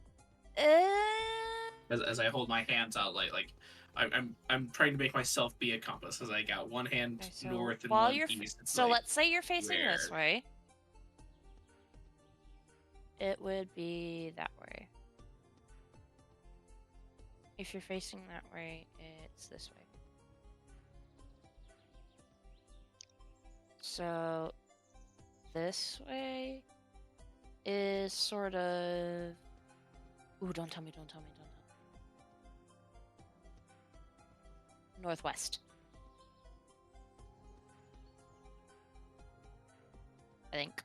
As I hold my hands out like I'm trying to make myself be a compass as I got one hand Okay, so north and while one you're east. It's so like, let's say you're facing this where? way. It would be that way. If you're facing that way, it's this way. So this way is sort of. Ooh, don't tell me, don't tell me, don't tell me. Northwest. I think.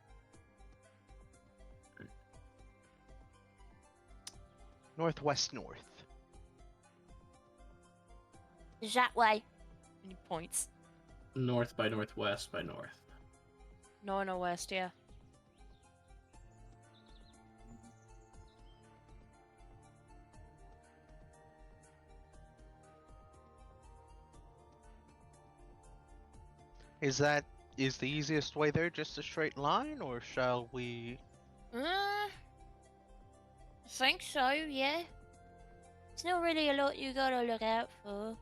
Northwest north. That way. And he points. north by northwest by north. No, west, yeah. Is the easiest way there just a straight line, or shall we? I think so, yeah. It's not really a lot you gotta look out for.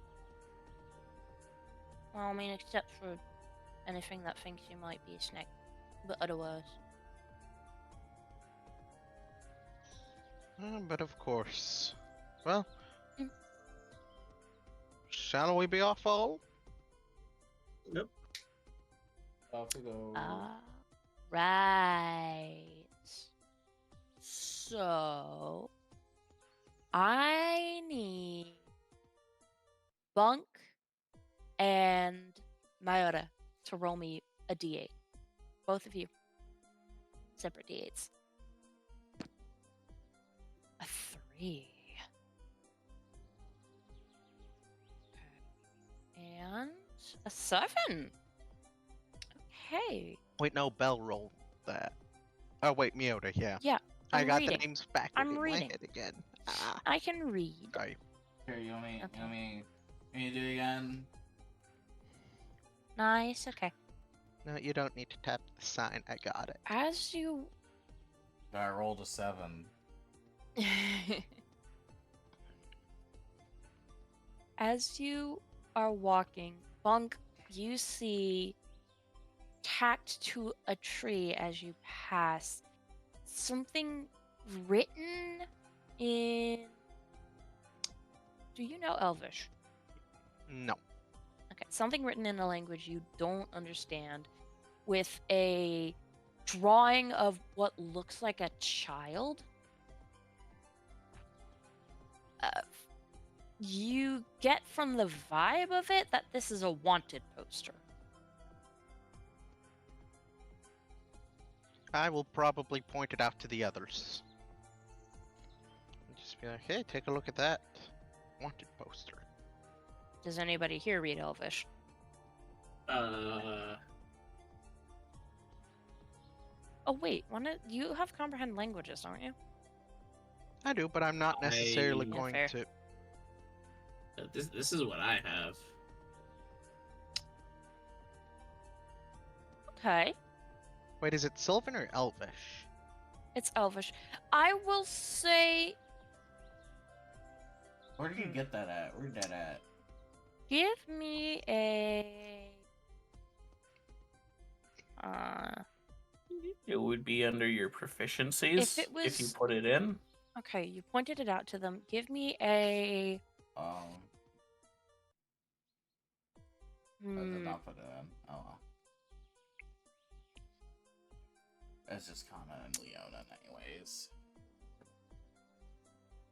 Well, I mean, except for anything that thinks you might be a snake. But otherwise. But of course. Well, Mm. shall we be off all? Nope. Off we go. Right. So, I need Bunk and Mayura to roll me a d8. Both of you. Separate d8s. A 3. Okay. And a 7. Okay. Wait, no, Bell rolled that. Oh wait, Miota, yeah. Yeah, I I'm got reading. the names backward I'm in reading. my head again. Ah, I can read. sorry. Here, you want me? Okay. You want me? You want me to do it again? Nice, okay. No, you don't need to tap the sign. I got it. As you I rolled a 7. as you are walking, Bunk, you see tacked to a tree as you pass something written in. Do you know Elvish? No. Okay, something written in a language you don't understand with a drawing of what looks like a child. You get from the vibe of it that this is a wanted poster. I will probably point it out to the others. Just be like, hey, take a look at that wanted poster. Does anybody here read Elvish? Oh wait, you have comprehend languages, don't you? I do, but I'm not necessarily Yeah, going fair. to. This is what I have. Okay, Wait, is it Sylvan or Elvish? it's Elvish. I will say, Where did you get that at? Where'd that at? give me a. It would be under your proficiencies If it if you was- put it in. Okay, you pointed it out to them. Give me a. I did Hmm, not put it in. Oh well. It's just Kana and Leona, anyways.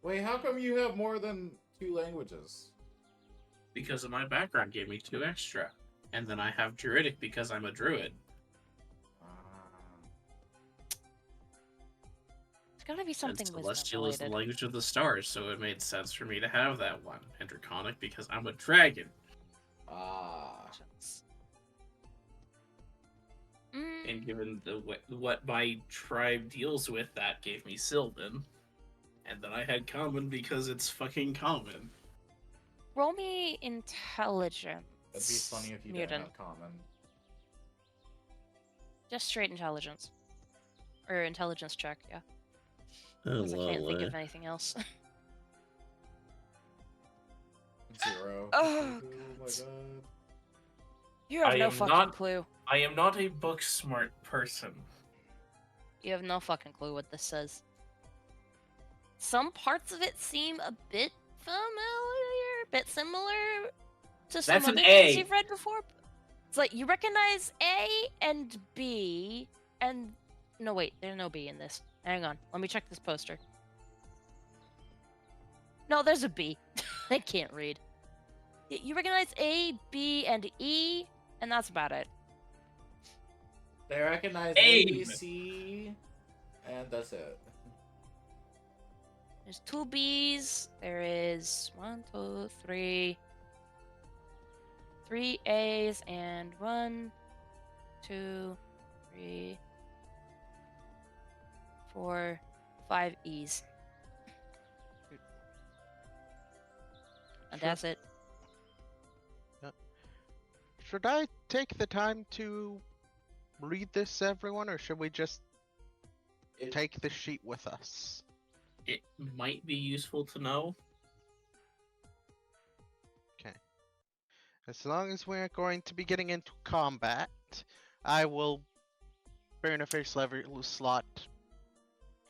Wait, how come you have more than 2 languages? Because of my background gave me 2 extra. And then I have Druidic because I'm a druid. it's gotta be something and wisdom Celestial is the related. language of the stars, so it made sense for me to have that one. And Draconic because I'm a dragon. Mm, And given what my tribe deals with, that gave me Sylvan. And then I had Common because it's fucking common. roll me intelligence. It'd be funny if you Mutant. didn't have common. Just straight intelligence. Or intelligence check, yeah. Oh, 'Cause I can't think of anything else. 0. Oh, my god. You have I no am fucking not- clue. I am not a book smart person. You have no fucking clue what this says. Some parts of it seem a bit familiar, a bit similar to some That's an other things A. you've read before. It's like you recognize A and B, and no wait, there's no B in this. Hang on, let me check this poster. No, there's a B. I can't read. You recognize A, B, and E, and that's about it. They recognize Aim. A, B, C, and that's it. There's 2 B's. There is 1, 2, 3. 3 A's and 1, 2, 3, 4, 5 E's. And Sure. that's it. Should I take the time to read this, everyone, or should we just take the sheet with us? It might be useful to know. Okay. As long as we're going to be getting into combat, I will burn a first level slot.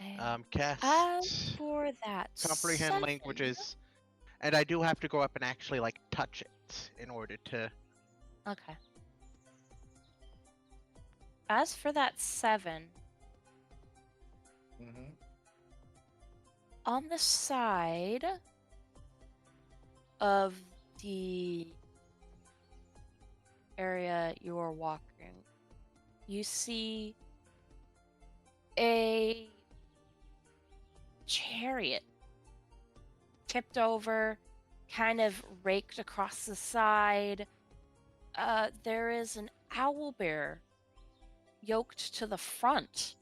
And Cast as for that comprehend 7, languages, and I do have to go up and actually like touch it in order to. Okay. As for that 7, Mm-hmm. on the side of the area you're walking, you see a chariot tipped over, kind of raked across the side. There is an owl bear yoked to the front.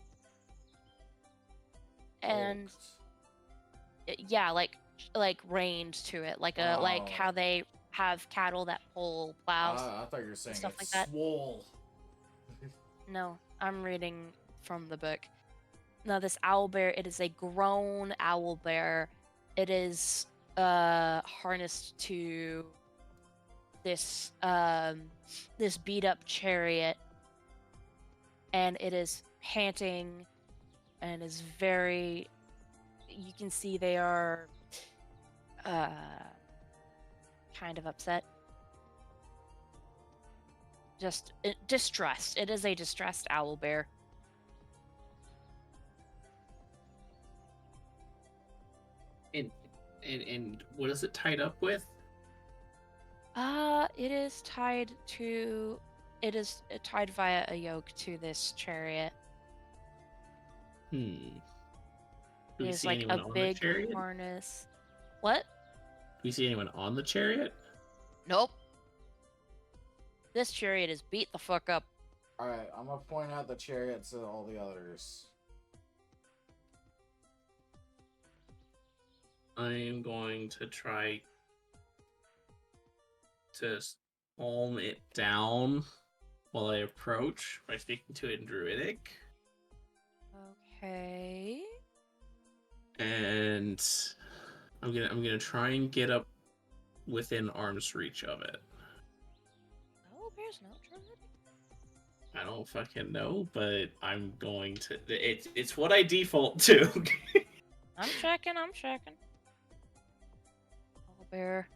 And yeah, like reined to it, like how Oh. they have cattle that pull plows. I thought you were saying stuff it's like that. swole. No, I'm reading from the book. No, this owl bear, it is a grown owl bear. It is harnessed to this this beat up chariot, and it is panting and is very, you can see they are kind of upset. Just distressed. It is a distressed owl bear. And what is it tied up with? It is tied to. It is tied via a yoke to this chariot. Do It we is see like anyone a on the big chariot? harness. What? Do we see anyone on the chariot? Nope. This chariot is beat the fuck up. Alright, I'm gonna point out the chariot to all the others. I am going to try to calm it down while I approach by speaking to it in Druidic. Okay. And I'm gonna try and get up within arm's reach of it. Oh, bear's not druidic. I don't fucking know, but I'm going to. It's what I default to. I'm checking. Oh, bear.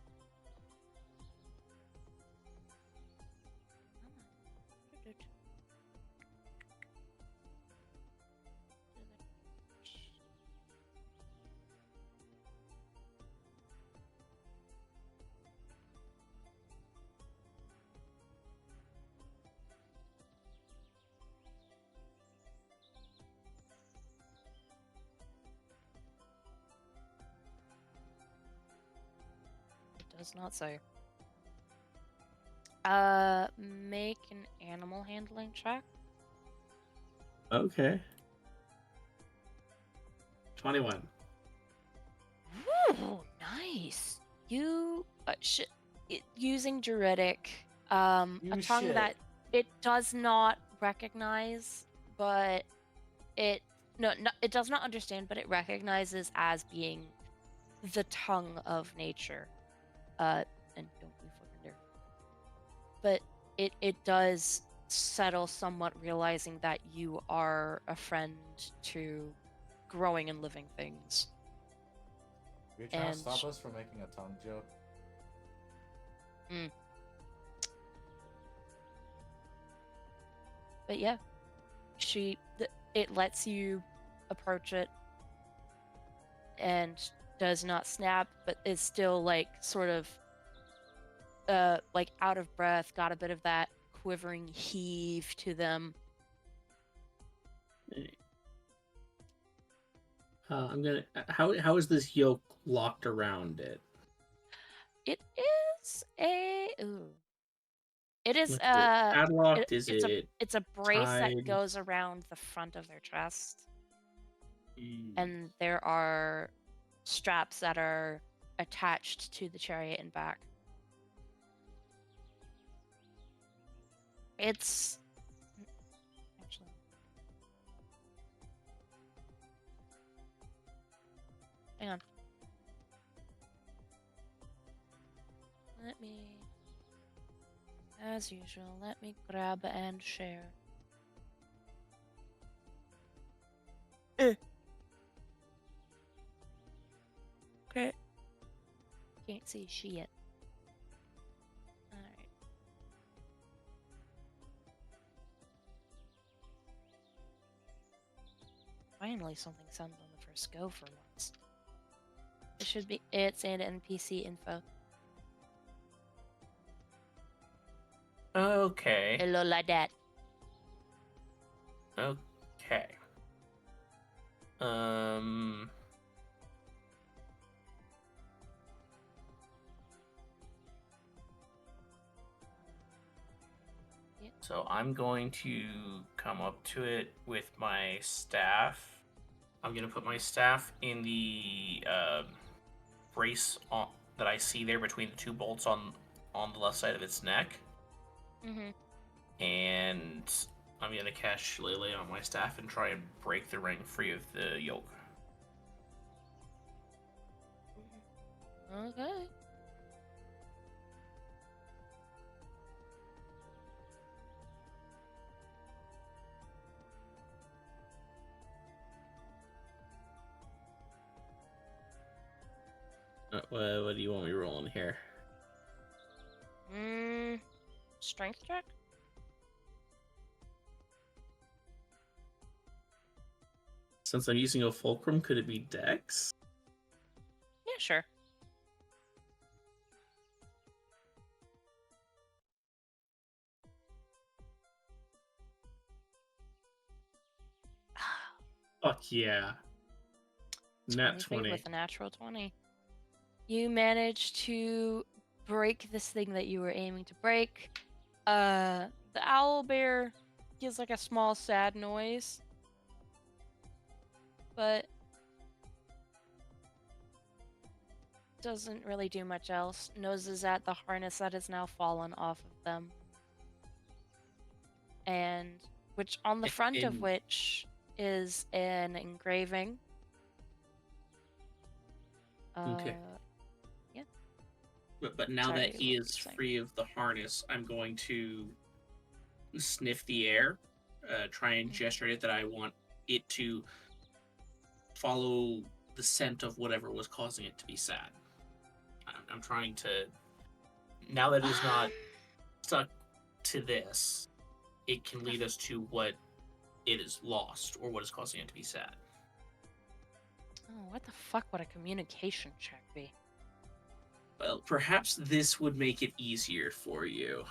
Does not say. Make an animal handling check. Okay. 21. Ooh, nice. You using Druidic, a You tongue shit. that it does not recognize, but it it does not understand, but it recognizes as being the tongue of nature. And don't be fucking there. But it does settle somewhat, realizing that you are a friend to growing and living things. You're trying to And stop us from making a tongue joke? But yeah, it lets you approach it and does not snap, but is still like sort of like out of breath, got a bit of that quivering heave to them. I'm gonna. How is this yoke locked around it? It is a ooh. It is Is it padlocked? Is it's it a brace that tied? goes around the front of their chest, Mm. and there are straps that are attached to the chariot and back. It's actually. Hang on. Let me, as usual, let me grab and share. Okay. Can't see shit. Alright. Finally, something sounds on the first go for once. It should be. It's an NPC info. Okay. Hello, like that. Okay. Um. Yep. So I'm going to come up to it with my staff. I'm gonna put my staff in the brace that I see there between the two bolts on the left side of its neck. Mm-hmm. And I'm gonna cast Shillelagh on my staff and try and break the ring free of the yoke. Okay. What do you want me rolling here? Strength check? Since I'm using a fulcrum, could it be Dex? Yeah, sure. Fuck yeah. Nat 23 20. with a natural 20. You managed to break this thing that you were aiming to break. The owl bear gives like a small sad noise. But doesn't really do much else. Noses at the harness that has now fallen off of them. And which on the front of which is an engraving. Okay. Yeah. But now Sorry, that he what is were you saying? free of the harness, I'm going to sniff the air, try and gesture it that I want it to follow the scent of whatever was causing it to be sad. I'm trying to, now that it's not stuck to this, it can lead us to what it is lost or what is causing it to be sad. Oh, what the fuck would a communication check be? Well, perhaps this would make it easier for you.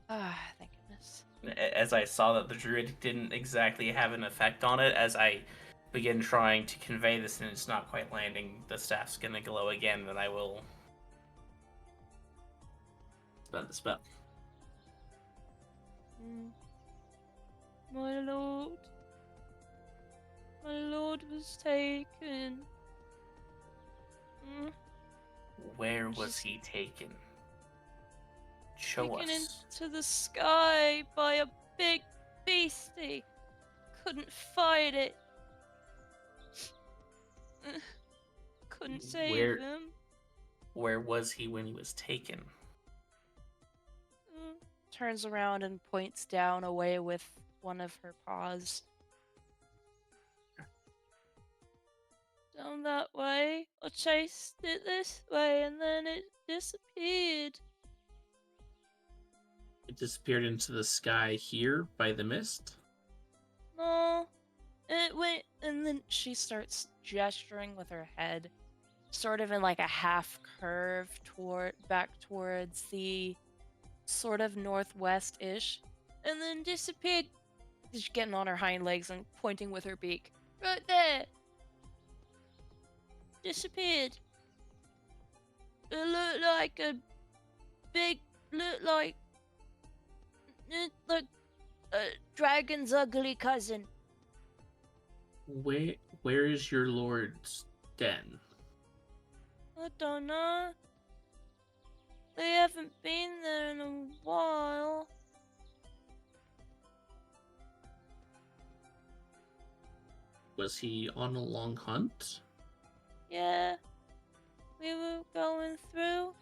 Ah, thank goodness. As I saw that the druid didn't exactly have an effect on it, as I begin trying to convey this and it's not quite landing, the staff's gonna glow again, then I will spend the spell. My lord. My lord was taken. Where was he taken? Show Taken us. into the sky by a big beastie. Couldn't fight it. Couldn't save him. Where was he when he was taken? Turns around and points down away with one of her paws. Down that way. I chased it this way and then it disappeared. It disappeared into the sky here by the mist? No. It went, and then she starts gesturing with her head, sort of in like a half curve back towards the sort of northwest-ish, and then disappeared. She's getting on her hind legs and pointing with her beak. Right there. Disappeared. It looked like a big, like a dragon's ugly cousin. Where is your lord's den? I don't know. They haven't been there in a while. Was he on a long hunt? Yeah, we were going through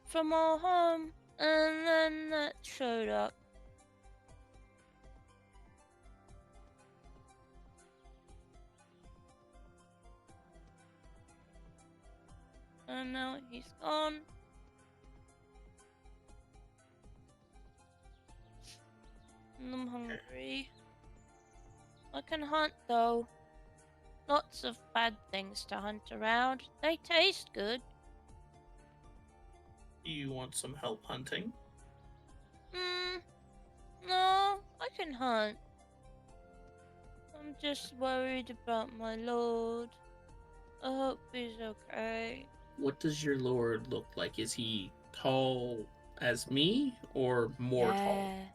from our home, and then that showed up. And now he's gone. And I'm hungry. I can hunt though. Lots of bad things to hunt around. They taste good. Do you want some help hunting? No, I can hunt. I'm just worried about my lord. I hope he's okay. What does your lord look like? Is he tall as me or more tall? Yeah,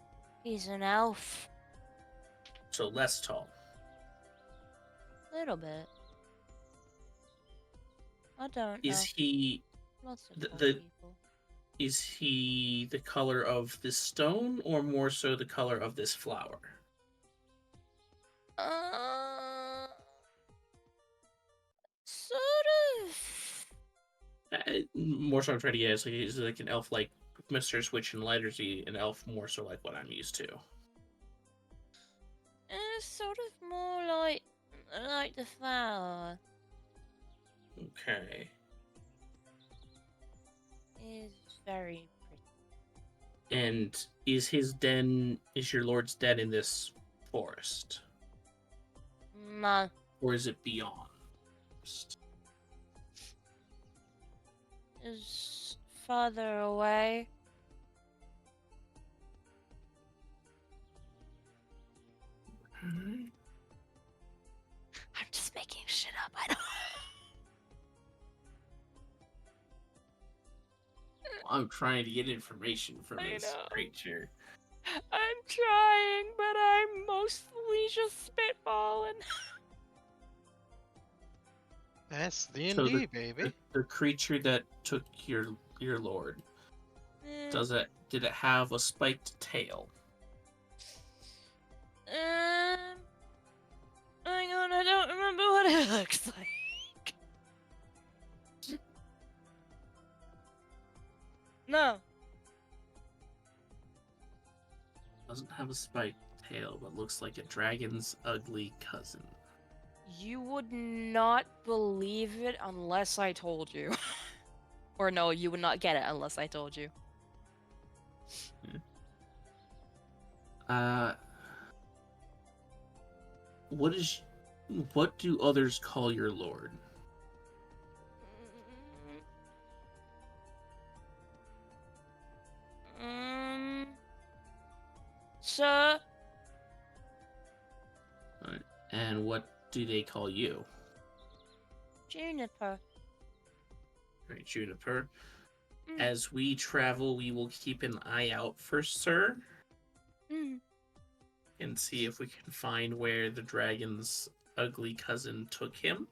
he's an elf. So less tall. Little bit. I don't know. Is he Lots of the, tall the people. is he the color of this stone or more so the color of this flower? Sort of. More so I'm trying to get is like an elf like Mr. Switch and Light, or is he an elf more so like what I'm used to? Sort of more like the flower. Okay. Is very pretty. And is your lord's den in this forest? No. Or is it beyond? Is farther away. Alright. I'm just making shit up. I don't. I'm trying to get information from I this know. creature. I'm trying, but I'm mostly just spitballing. That's So D&D, baby. the creature that took your lord, did it have a spiked tail? Hang on, I don't remember what it looks like. No. Doesn't have a spiked tail, but looks like a dragon's ugly cousin. You would not believe it unless I told you. Or no, you would not get it unless I told you. What do others call your lord? Sir. Right. And what do they call you? Juniper. Right, Juniper. As we travel, we will keep an eye out for Sir. And see if we can find where the dragon's ugly cousin took him.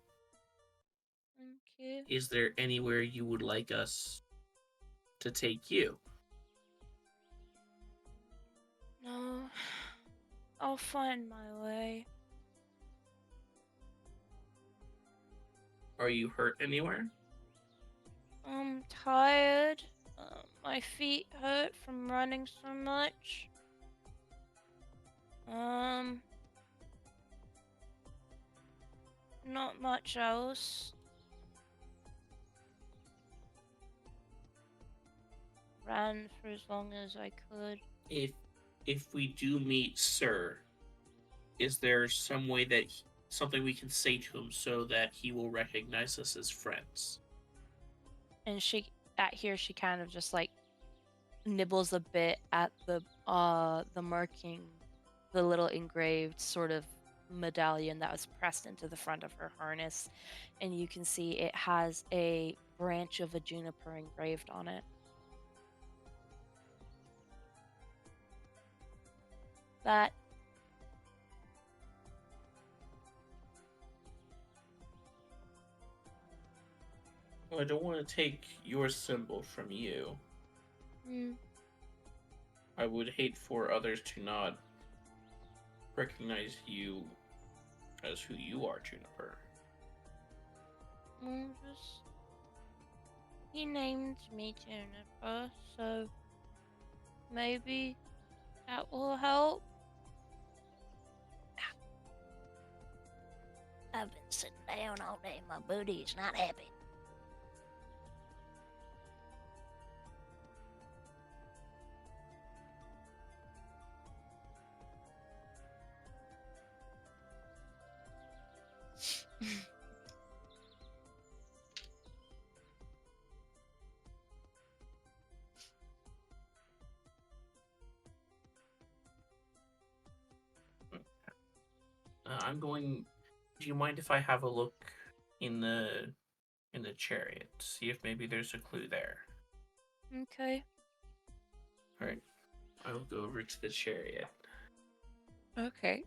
Okay. Is there anywhere you would like us to take you? No. I'll find my way. Are you hurt anywhere? I'm tired. My feet hurt from running so much. Not much else. Ran for as long as I could. If we do meet Sir, is there some way that something we can say to him so that he will recognize us as friends? And she kind of just like nibbles a bit at the marking, the little engraved sort of medallion that was pressed into the front of her harness, and you can see it has a branch of a juniper engraved on it. That I don't want to take your symbol from you. Mm. I would hate for others to not recognize you as who you are, Juniper. Just... He named me Juniper, so maybe that will help. I've been sitting down all day. My booty is not happy. I'm going. Do you mind if I have a look in the chariot? See if maybe there's a clue there. Okay. All right. I will go over to the chariot. Okay.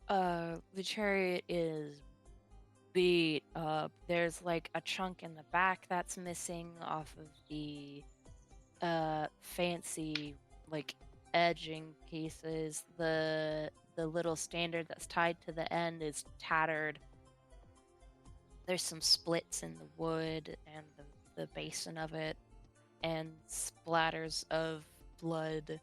The chariot is beat up. There's like a chunk in the back that's missing off of the fancy like edging pieces. The little standard that's tied to the end is tattered. There's some splits in the wood and the basin of it, and splatters of blood.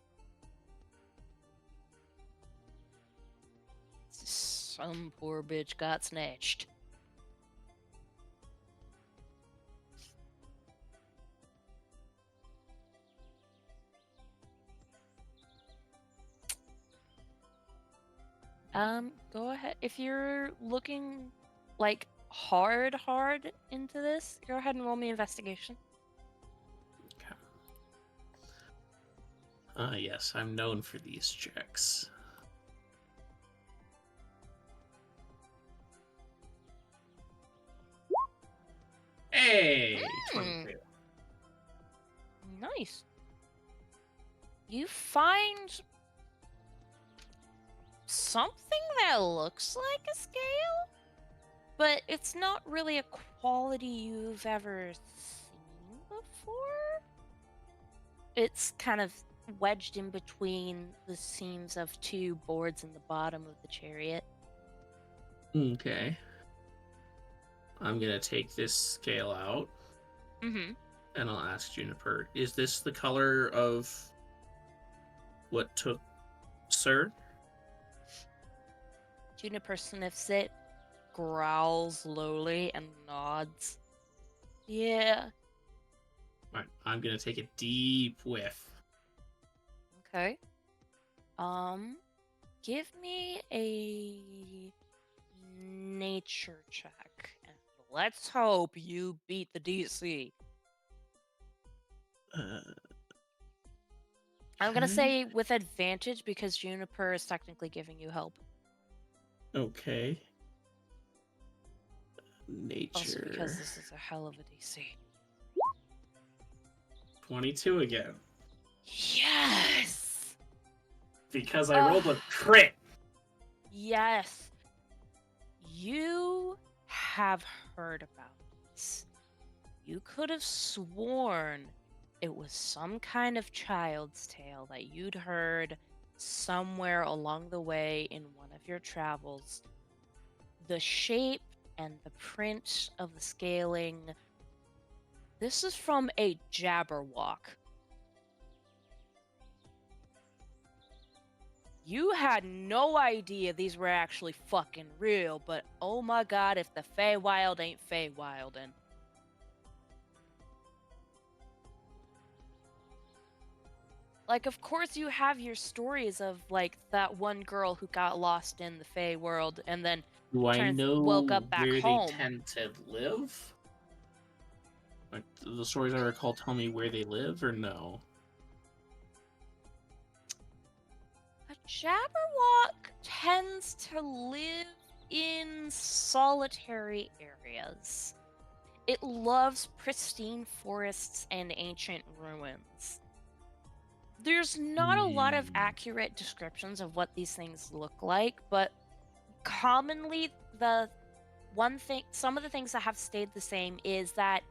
Some poor bitch got snatched. Go ahead. If you're looking like hard into this, go ahead and roll me investigation. Okay. Yes, I'm known for these checks. Hey, 22. Nice. You find something that looks like a scale, but it's not really a quality you've ever seen before. It's kind of wedged in between the seams of two boards in the bottom of the chariot. Okay. I'm gonna take this scale out. Mm-hmm. And I'll ask Juniper, is this the color of what took Sir? Juniper sniffs it, growls lowly, and nods. Yeah. Alright, I'm gonna take a deep whiff. Okay. Give me a nature check. And let's hope you beat the DC. I'm gonna say with advantage because Juniper is technically giving you help. Okay. Nature. Also because this is a hell of a DC. 22 again. Yes! Because I rolled a crit. Yes. You have heard about this. You could have sworn it was some kind of child's tale that you'd heard somewhere along the way in one of your travels. The shape and the print of the scaling. This is from a Jabberwock. You had no idea these were actually fucking real, but oh my god, if the Feywild ain't Feywildin'. Like, of course you have your stories of, like, that one girl who got lost in the Fey world and then Do I know woke up back where home. they tend to live? Like, the stories I recall tell me where they live, or no? A Jabberwock tends to live in solitary areas. It loves pristine forests and ancient ruins. There's not a lot of accurate descriptions of what these things look like, but commonly some of the things that have stayed the same is that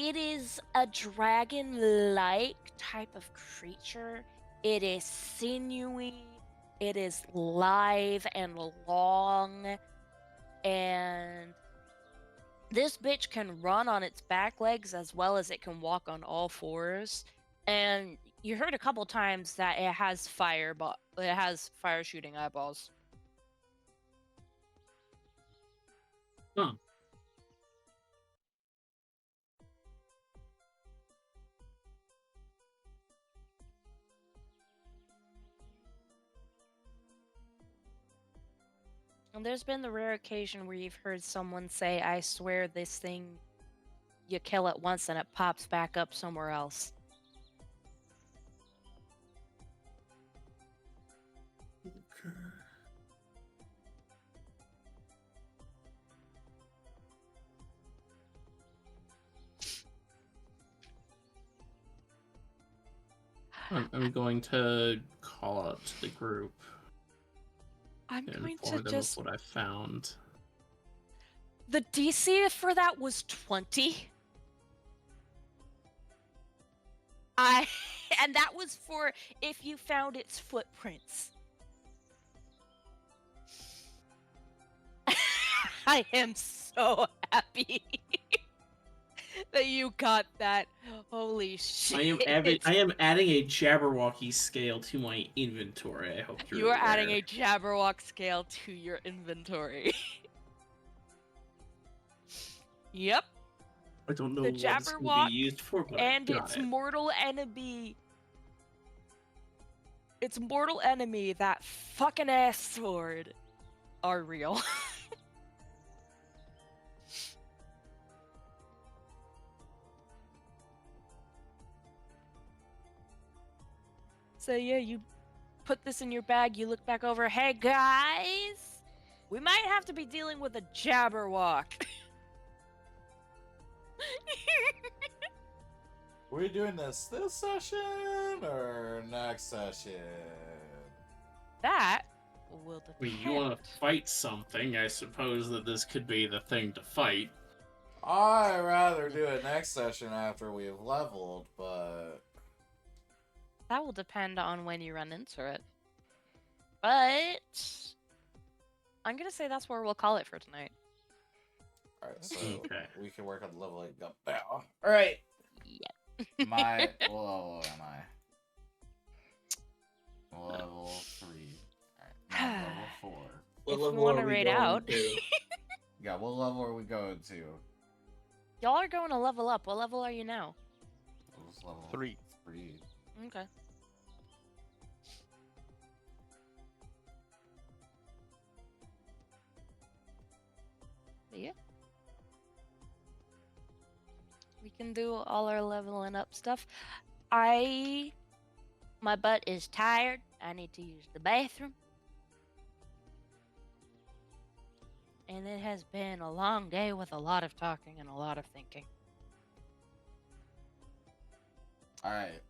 It is a dragon-like type of creature. It is sinewy. It is lithe and long. And this bitch can run on its back legs as well as it can walk on all fours. And you heard a couple times that it has it has fire shooting eyeballs. Huh. And there's been the rare occasion where you've heard someone say, I swear this thing, you kill it once and it pops back up somewhere else. Okay. I'm going to call out to the group I'm and going to inform them just... of what I found. The DC for that was 20. And that was for if you found its footprints. I am so happy that you got that. Holy shit. I am adding a Jabberwocky scale to my inventory. I hope you're You are aware. adding a Jabberwock scale to your inventory. Yep. I don't know The what it's going to Jabberwock be used for, but and I got its it. mortal enemy. Its mortal enemy, that fucking ass sword, are real. So yeah, you put this in your bag, you look back over, hey guys, we might have to be dealing with a Jabberwock. We're doing this session or next session? That will I mean, depend. you want to fight something, I suppose that this could be the thing to fight. I'd rather do it next session after we've leveled, but... That will depend on when you run into it. But I'm gonna say that's where we'll call it for tonight. Alright, so Okay. we can work on leveling up now. Alright! Yeah. What level am I? Level 3. Alright, now level 4. What If you level wanna are we raid going out. to? Yeah, what level are we going to? Y'all are going to level up. What level are you now? It was level 3. 3. Okay. But yeah. We can do all our leveling up stuff. My butt is tired. I need to use the bathroom. And it has been a long day with a lot of talking and a lot of thinking. Alright.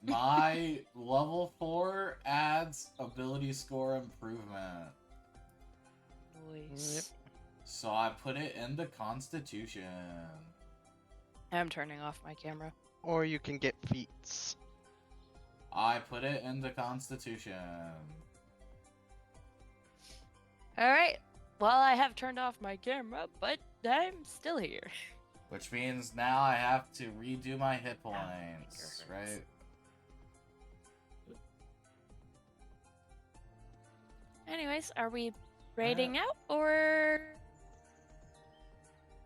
My level 4 adds ability score improvement. Nice. So I put it in the Constitution. I'm turning off my camera. Or you can get feats. I put it in the Constitution. Alright. Well, I have turned off my camera, but I'm still here. Which means now I have to redo my hit my points, finger hurts. right? Anyways, are we raiding out or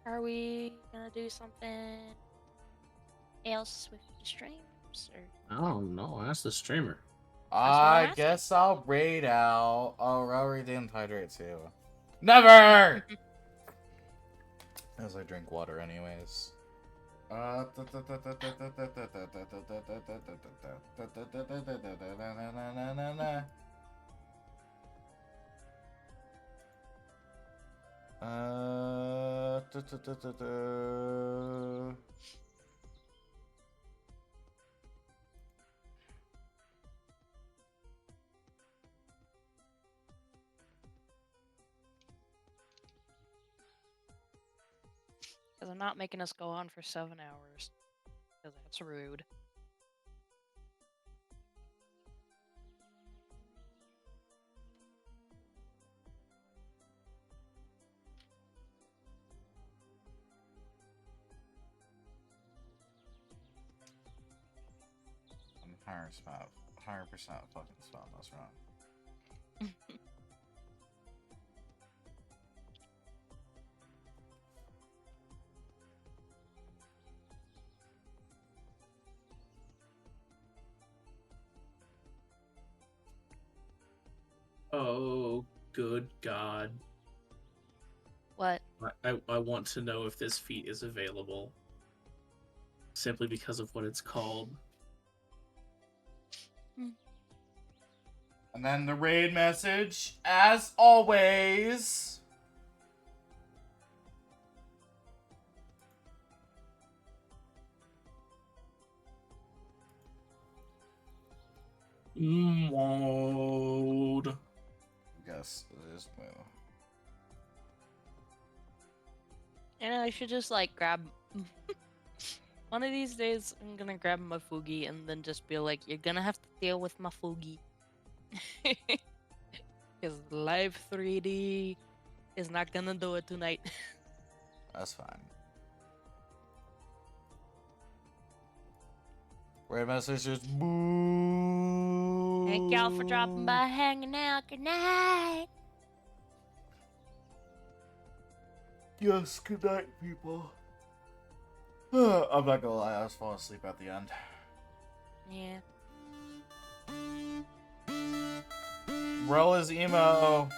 are we gonna do something else with the streams? Or I don't know. Ask the streamer. what I'm I asking. guess I'll raid out. Oh, I'll redeem hydrate too. Never! As I drink water anyways. Because Because I'm not making us go on for 7 hours. Because that's rude. I'm 100% fucking spelling this wrong. Oh, good God. What? I want to know if this feat is available. Simply because of what it's called. And then the raid message, as always. Mode. Yes, it is Moo. And I should just like grab. One of these days, I'm gonna grab my Fugi and then just be like, "You're gonna have to deal with my Fugi." Because Live 3D is not gonna do it tonight. That's fine. Raid message is Moo. Thank y'all for dropping by, hanging out. Good night. Yes, good night, people. I'm not gonna lie, I was falling asleep at the end. Yeah. Roll is emo.